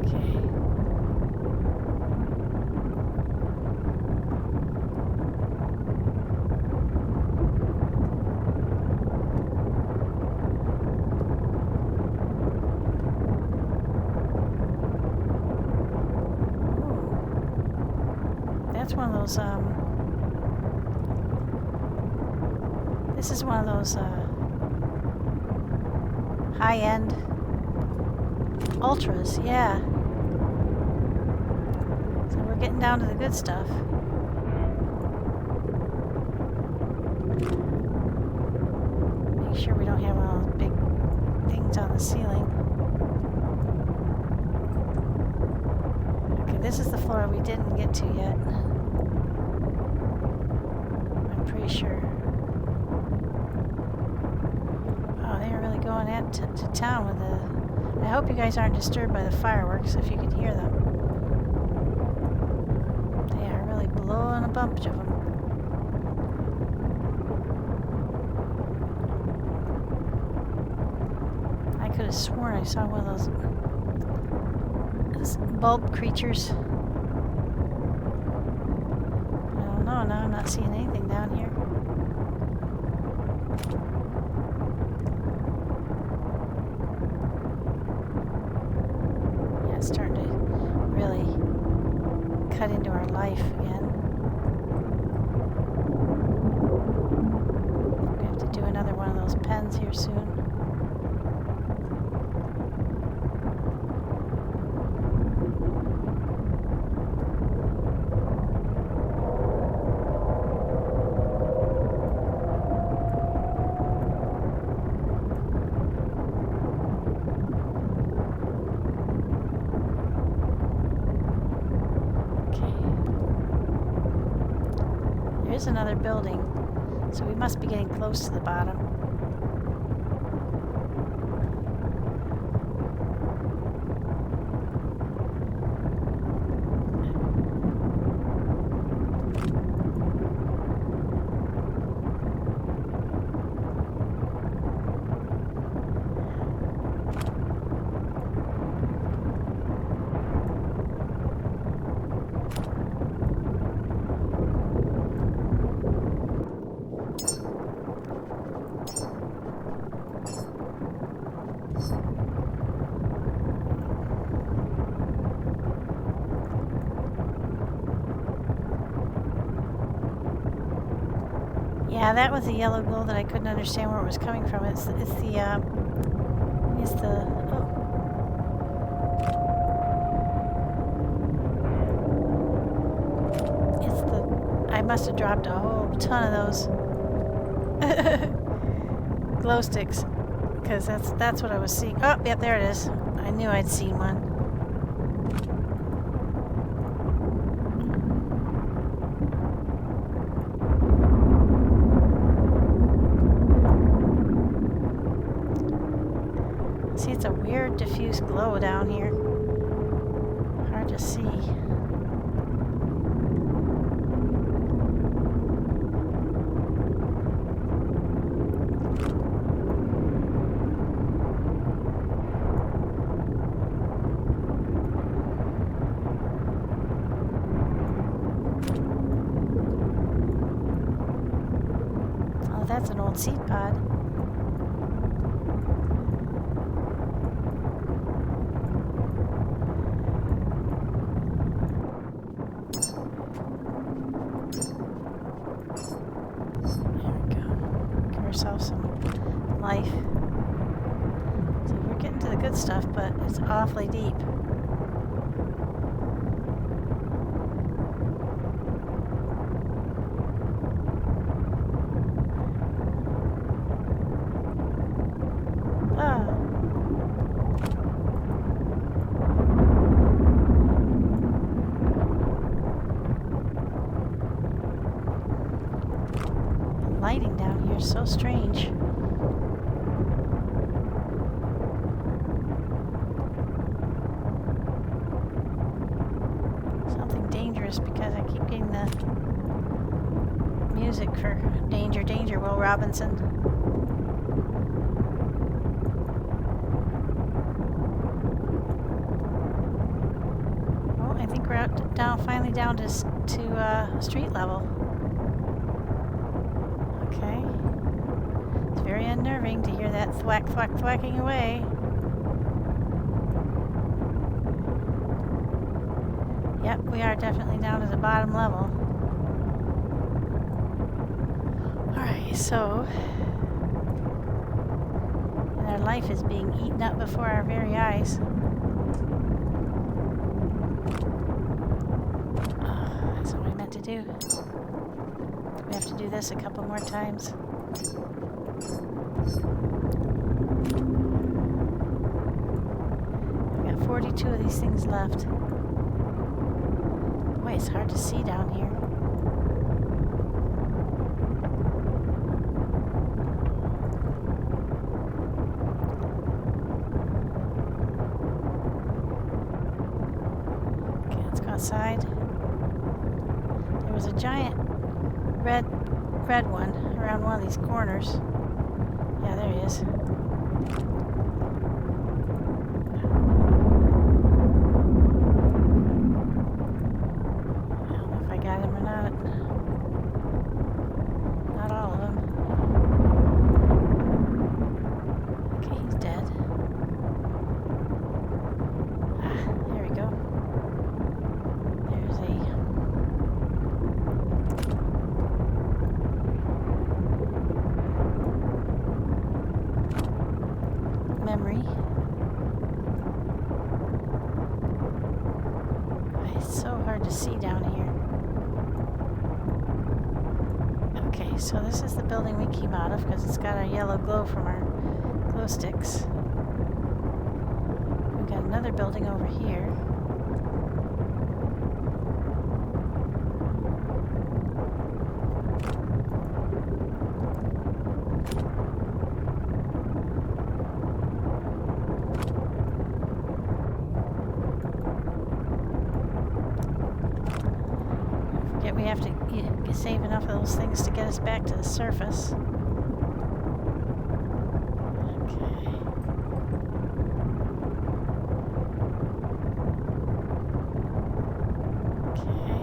Okay. That's one of those, this is one of those, high-end ultras, yeah. So we're getting down to the good stuff. Make sure we don't have one of those big things on the ceiling. Okay, this is the floor we didn't get to yet. I'm pretty sure. Oh, they're really going to town with the... I hope you guys aren't disturbed by the fireworks, if you can hear them. They are really blowing a bunch of them. I could have sworn I saw one of those bulb creatures. I don't know, now I'm not seeing anything down here. Yeah, it's starting to really cut into our life again. We're going to have to do another one of those pens here soon. There's another building, so we must be getting close to the bottom. Yeah, that was the yellow glow that I couldn't understand where it was coming from. It's the I must have dropped a whole ton of those glow sticks, because that's what I was seeing. Oh, yep, there it is. I knew I'd seen one. See, it's a weird diffuse glow down here. Hard to see. Oh, that's an old seed pod. Ourselves some life. So we're getting to the good stuff, but it's awfully deep. Ah. The lighting down here is so strange. music for Danger, Danger, Will Robinson. Oh, I think we're finally down to street level. Okay. It's very unnerving to hear that thwack, thwack, thwacking away. Yep, we are definitely down to the bottom level. Alright, so... and our life is being eaten up before our very eyes. That's what I meant to do. We have to do this a couple more times. We've got 42 of these things left. Boy, it's hard to see down here. Okay, let's go outside. There was a giant red one around one of these corners. Yeah, there he is. Memory. It's so hard to see down here. Okay, so this is the building we came out of because it's got a yellow glow from our glow sticks. We've got another building over here. We have to save enough of those things to get us back to the surface. Okay. Okay.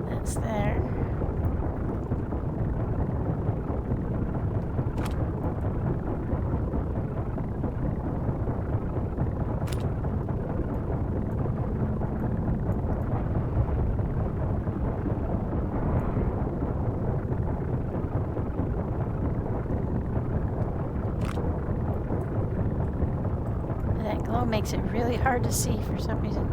That's there. That glow makes it really hard to see for some reason.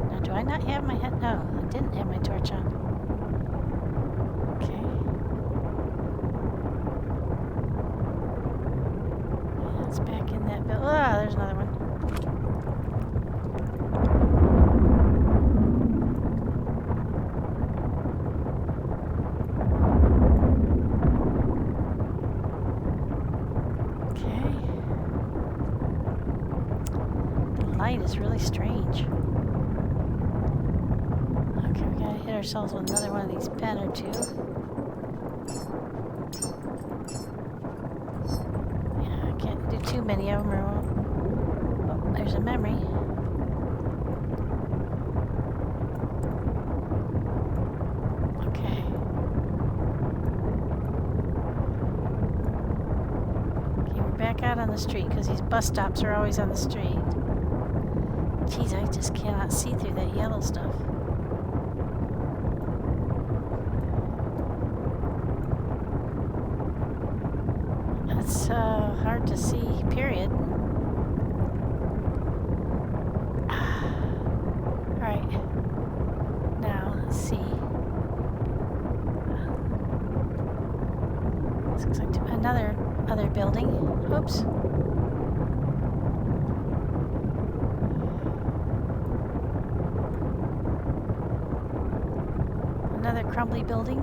Now, do I not have my head? No, I didn't have my torch on. Okay. Yeah, it's back in that building. Oh, there's another one. Light is really strange. Okay, we gotta hit ourselves with another one of these pen or two. Yeah, I can't do too many of them or oh, there's a memory. Okay. Okay, we're back out on the street because these bus stops are always on the street. Geez, I just cannot see through that yellow stuff. It's hard to see, period. Alright. Now, let's see. This looks like another building. Oops. Another crumbly building.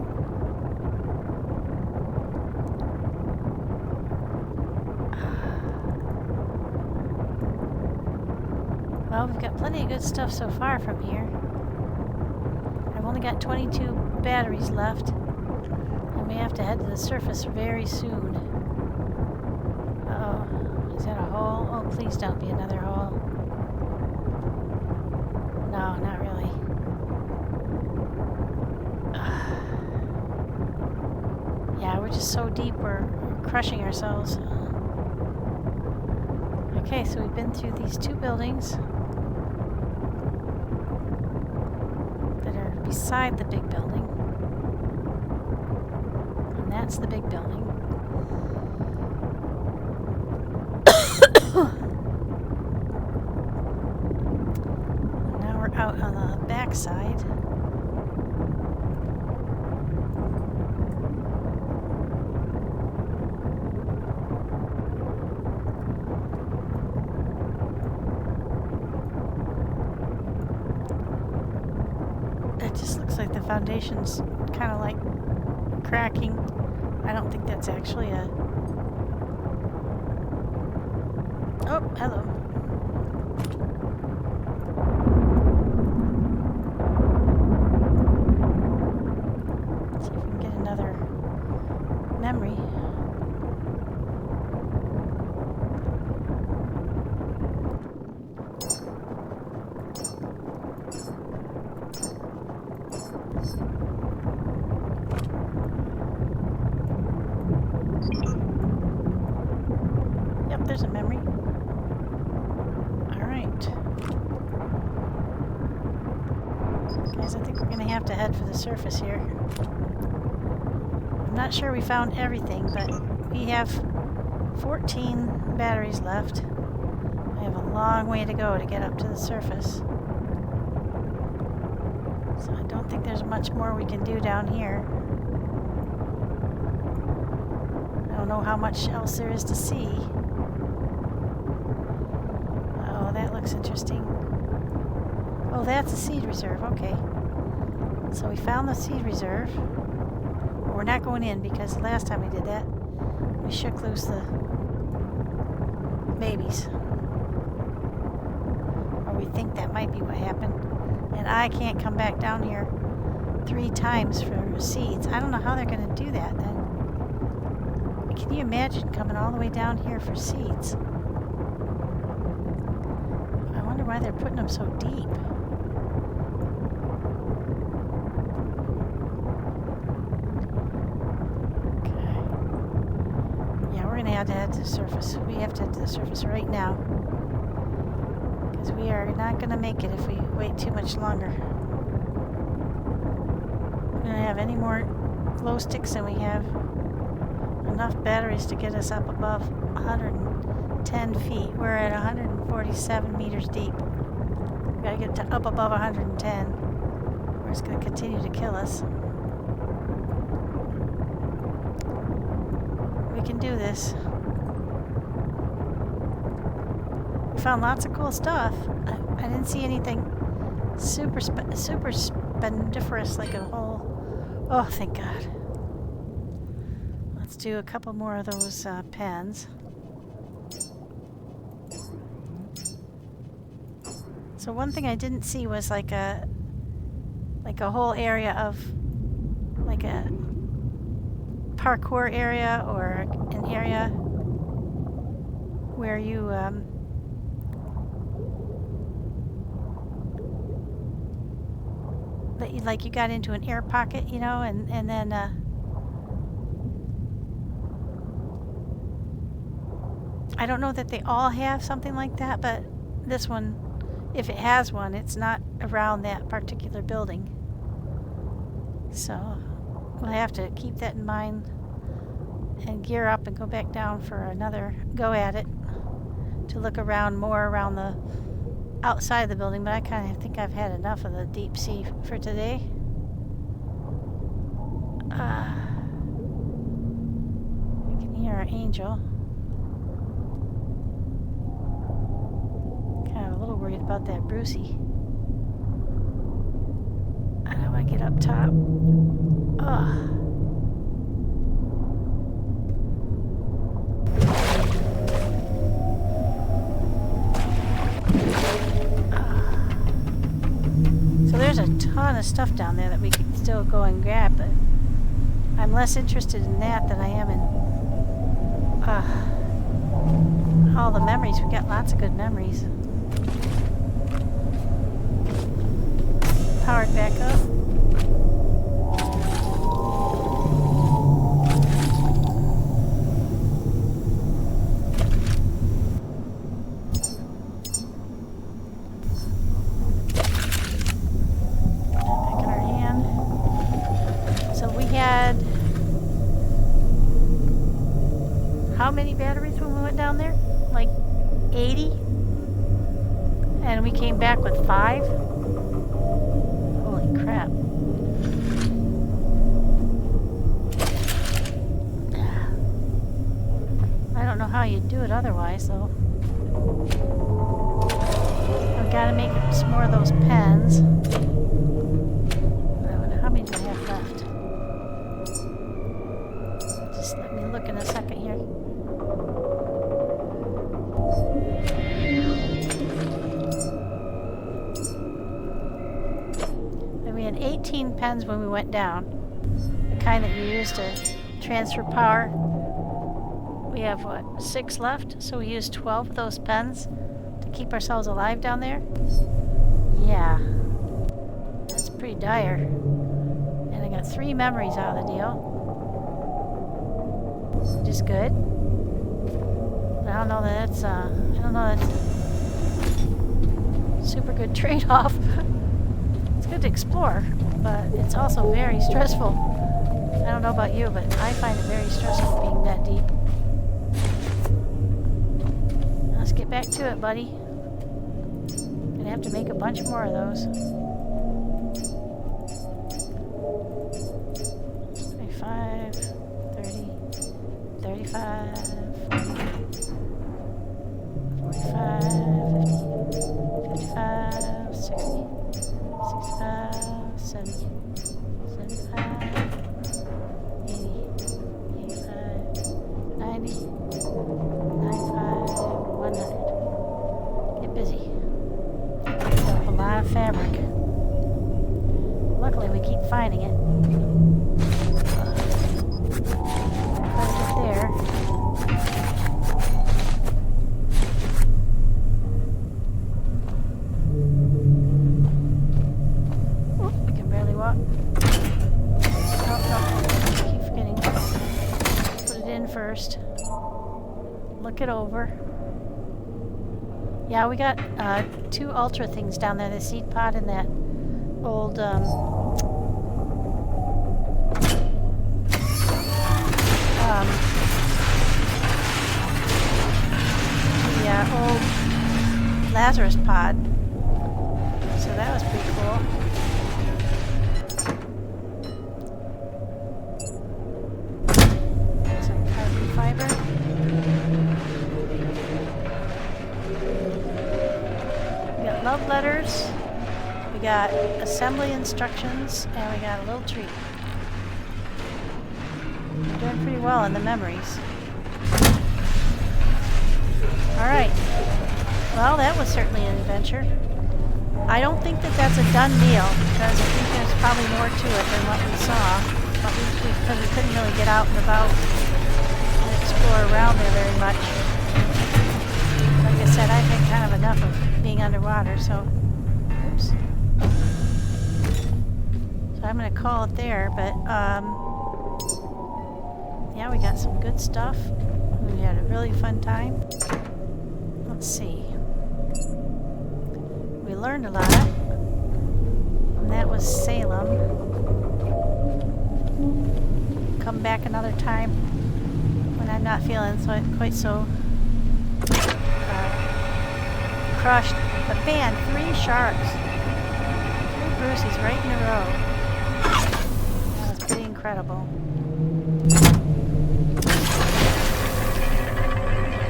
Well, we've got plenty of good stuff so far from here. I've only got 22 batteries left, and we have to head to the surface very soon. Uh-oh. Is that a hole? Oh, please don't be another hole. No, not really. Yeah, we're just so deep, we're crushing ourselves. Okay, so we've been through these two buildings that are beside the big building. And that's the big building. Now we're out on the back side. It just looks like the foundation's kind of like cracking. I don't think that's actually a... Oh, hello. Let's see if we can get another memory. Yep, there's a memory. Alright. Guys, I think we're going to have to head for the surface here. I'm not sure we found everything, but we have 14 batteries left. I have a long way to go to get up to the surface. So I don't think there's much more we can do down here. I don't know how much else there is to see. Oh, that looks interesting. Oh, that's a seed reserve. Okay. So we found the seed reserve. But we're not going in because the last time we did that, we shook loose the babies. Or we think that might be what happened. And I can't come back down here 3 times for seeds. I don't know how they're going to do that then. Can you imagine coming all the way down here for seeds? I wonder why they're putting them so deep. Okay. Yeah, we're going to have to head to the surface. We have to head to the surface right now. Because we are not going to make it if we wait too much longer. We don't have any more glow sticks than we have enough batteries to get us up above 110 feet. We're at 147 meters deep. We gotta get to up above 110, or it's gonna continue to kill us. We can do this. We found lots of cool stuff. I didn't see anything super spendiferous like a whole... Oh, thank God. Let's do a couple more of those pens. So one thing I didn't see was like a whole area of like a parkour area or an area where you like you got into an air pocket, you know, and then I don't know that they all have something like that, but this one, if it has one, it's not around that particular building. So we'll have to keep that in mind and gear up and go back down for another go at it to look around more around the outside of the building, but I kind of think I've had enough of the deep sea for today. We can hear our angel. Kind of a little worried about that Brucey. I don't want to get up top. Ugh. of stuff down there that we could still go and grab, but I'm less interested in that than I am in all the memories. We got lots of good memories. Powered back up. How many batteries when we went down there? Like 80? And we came back with 5? Holy crap. I don't know how you'd do it otherwise, though. I've got to make some more of those pens. I wonder how many do I have left? Just let me look in a second here. We had 18 pens when we went down. The kind that you use to transfer power. We have, what, 6 left? So we used 12 of those pens to keep ourselves alive down there? Yeah. That's pretty dire. And I got 3 memories out of the deal. Which is good. But I don't know that that's, a super good trade-off. It's good to explore, but it's also very stressful. I don't know about you, but I find it very stressful being that deep. Let's get back to it, buddy. Gonna have to make a bunch more of those. 25, 30, 35, 40, 45, 50, 55, 60. 65, 70, 75, 80, 85, 90, 95, 100. Get busy. Picked up a lot of fabric. Luckily, we keep finding it. Put it there. First, look it over. Yeah, we got 2 ultra things down there, the seed pod and that old old Lazarus pod. So that was pretty cool. Love letters, we got assembly instructions, and we got a little treat. We're doing pretty well in the memories. Alright, well that was certainly an adventure. I don't think that that's a done deal, because I think there's probably more to it than what we saw. But because we couldn't really get out and about and explore around there very much. Like I said, I've had kind of enough of being underwater, so oops. So I'm gonna call it there, but yeah, we got some good stuff. We had a really fun time. Let's see. We learned a lot, and that was Salem. Come back another time when I'm not feeling quite so crushed. But man, 3 sharks. 3 Bruceys right in a row. That was pretty incredible.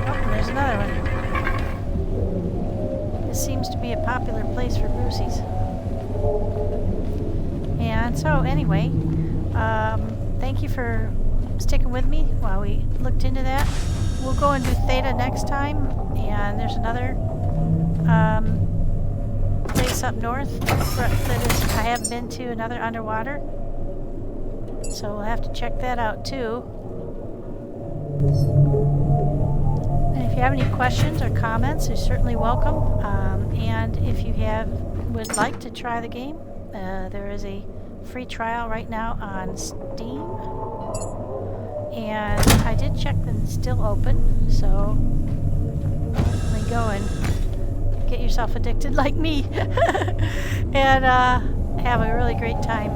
Oh, and there's another one. This seems to be a popular place for Bruceys. And so anyway, thank you for sticking with me while we looked into that. We'll go and do Theta next time, and there's another place place up north that I haven't been to, another underwater. So we'll have to check that out too. And if you have any questions or comments, you're certainly welcome. And if you would like to try the game, there is a free trial right now on Steam. And I did check that it's still open, so definitely go and get yourself addicted like me and have a really great time.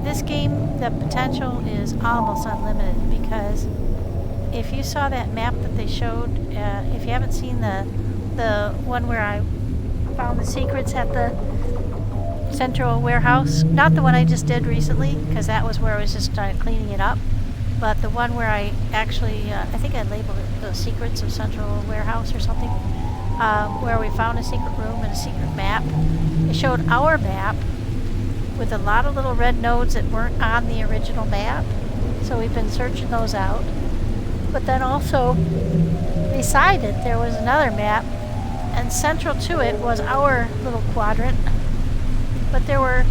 This game, the potential is almost unlimited, because if you saw that map that they showed, if you haven't seen the one where I found the secrets at the central warehouse, not the one I just did recently, because that was where I was just cleaning it up, but the one where I actually, I think I labeled it the Secrets of Central Warehouse or something, where we found a secret room and a secret map. It showed our map with a lot of little red nodes that weren't on the original map, so we've been searching those out. But then also, beside it, there was another map, and central to it was our little quadrant. But there were,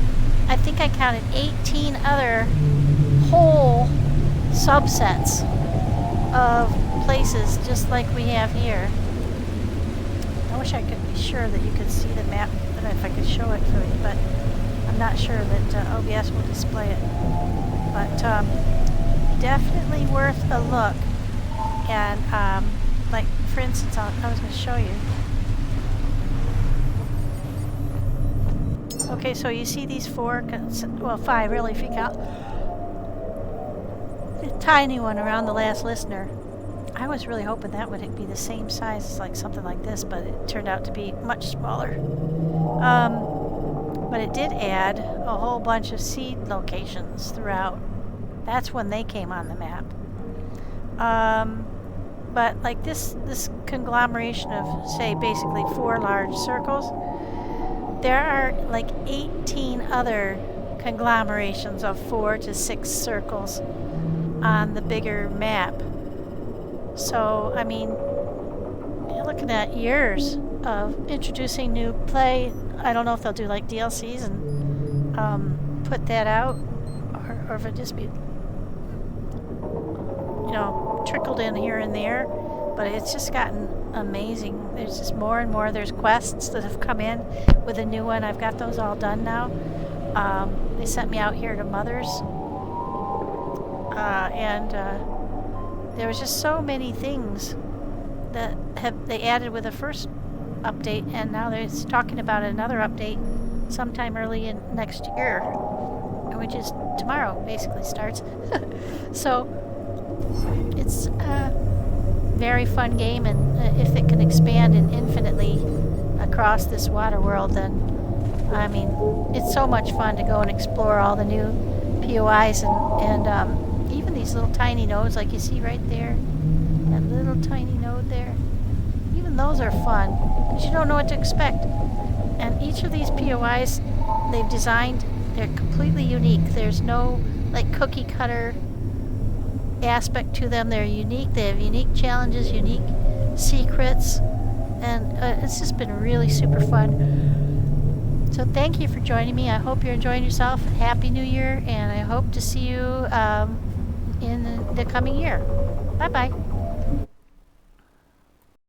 I think I counted 18 other whole subsets of places just like we have here. I wish I could be sure that you could see the map, if I could show it for you, but I'm not sure that OBS will display it. But definitely worth a look. And like, for instance, I was going to show you. Okay, so you see these 4, well 5 really, if you count the tiny one around the last listener. I was really hoping that would be the same size as like something like this, but it turned out to be much smaller. But it did add a whole bunch of seed locations throughout. That's when they came on the map. But like this conglomeration of, say, basically 4 large circles, there are like 18 other conglomerations of 4 to 6 circles on the bigger map. So, I mean, you're looking at years of introducing new play. I don't know if they'll do like DLCs and put that out, or if it just be, trickled in here and there. But it's just gotten amazing. There's just more and more. There's quests that have come in with a new one. I've got those all done now. They sent me out here to Mother's. And there was just so many things that they added with the first update, and now they're talking about another update sometime early in next year, which is tomorrow, basically starts. So it's a very fun game, and if it can expand infinitely across this water world, then I mean, it's so much fun to go and explore all the new POIs and even these little tiny nodes like you see right there, that little tiny node there. Even those are fun because you don't know what to expect. And each of these POIs they've designed, they're completely unique. There's no like cookie cutter aspect to them. They're unique. They have unique challenges, unique secrets, and it's just been really super fun. So thank you for joining me. I hope you're enjoying yourself. Happy New Year, and I hope to see you in the coming year. Bye-bye.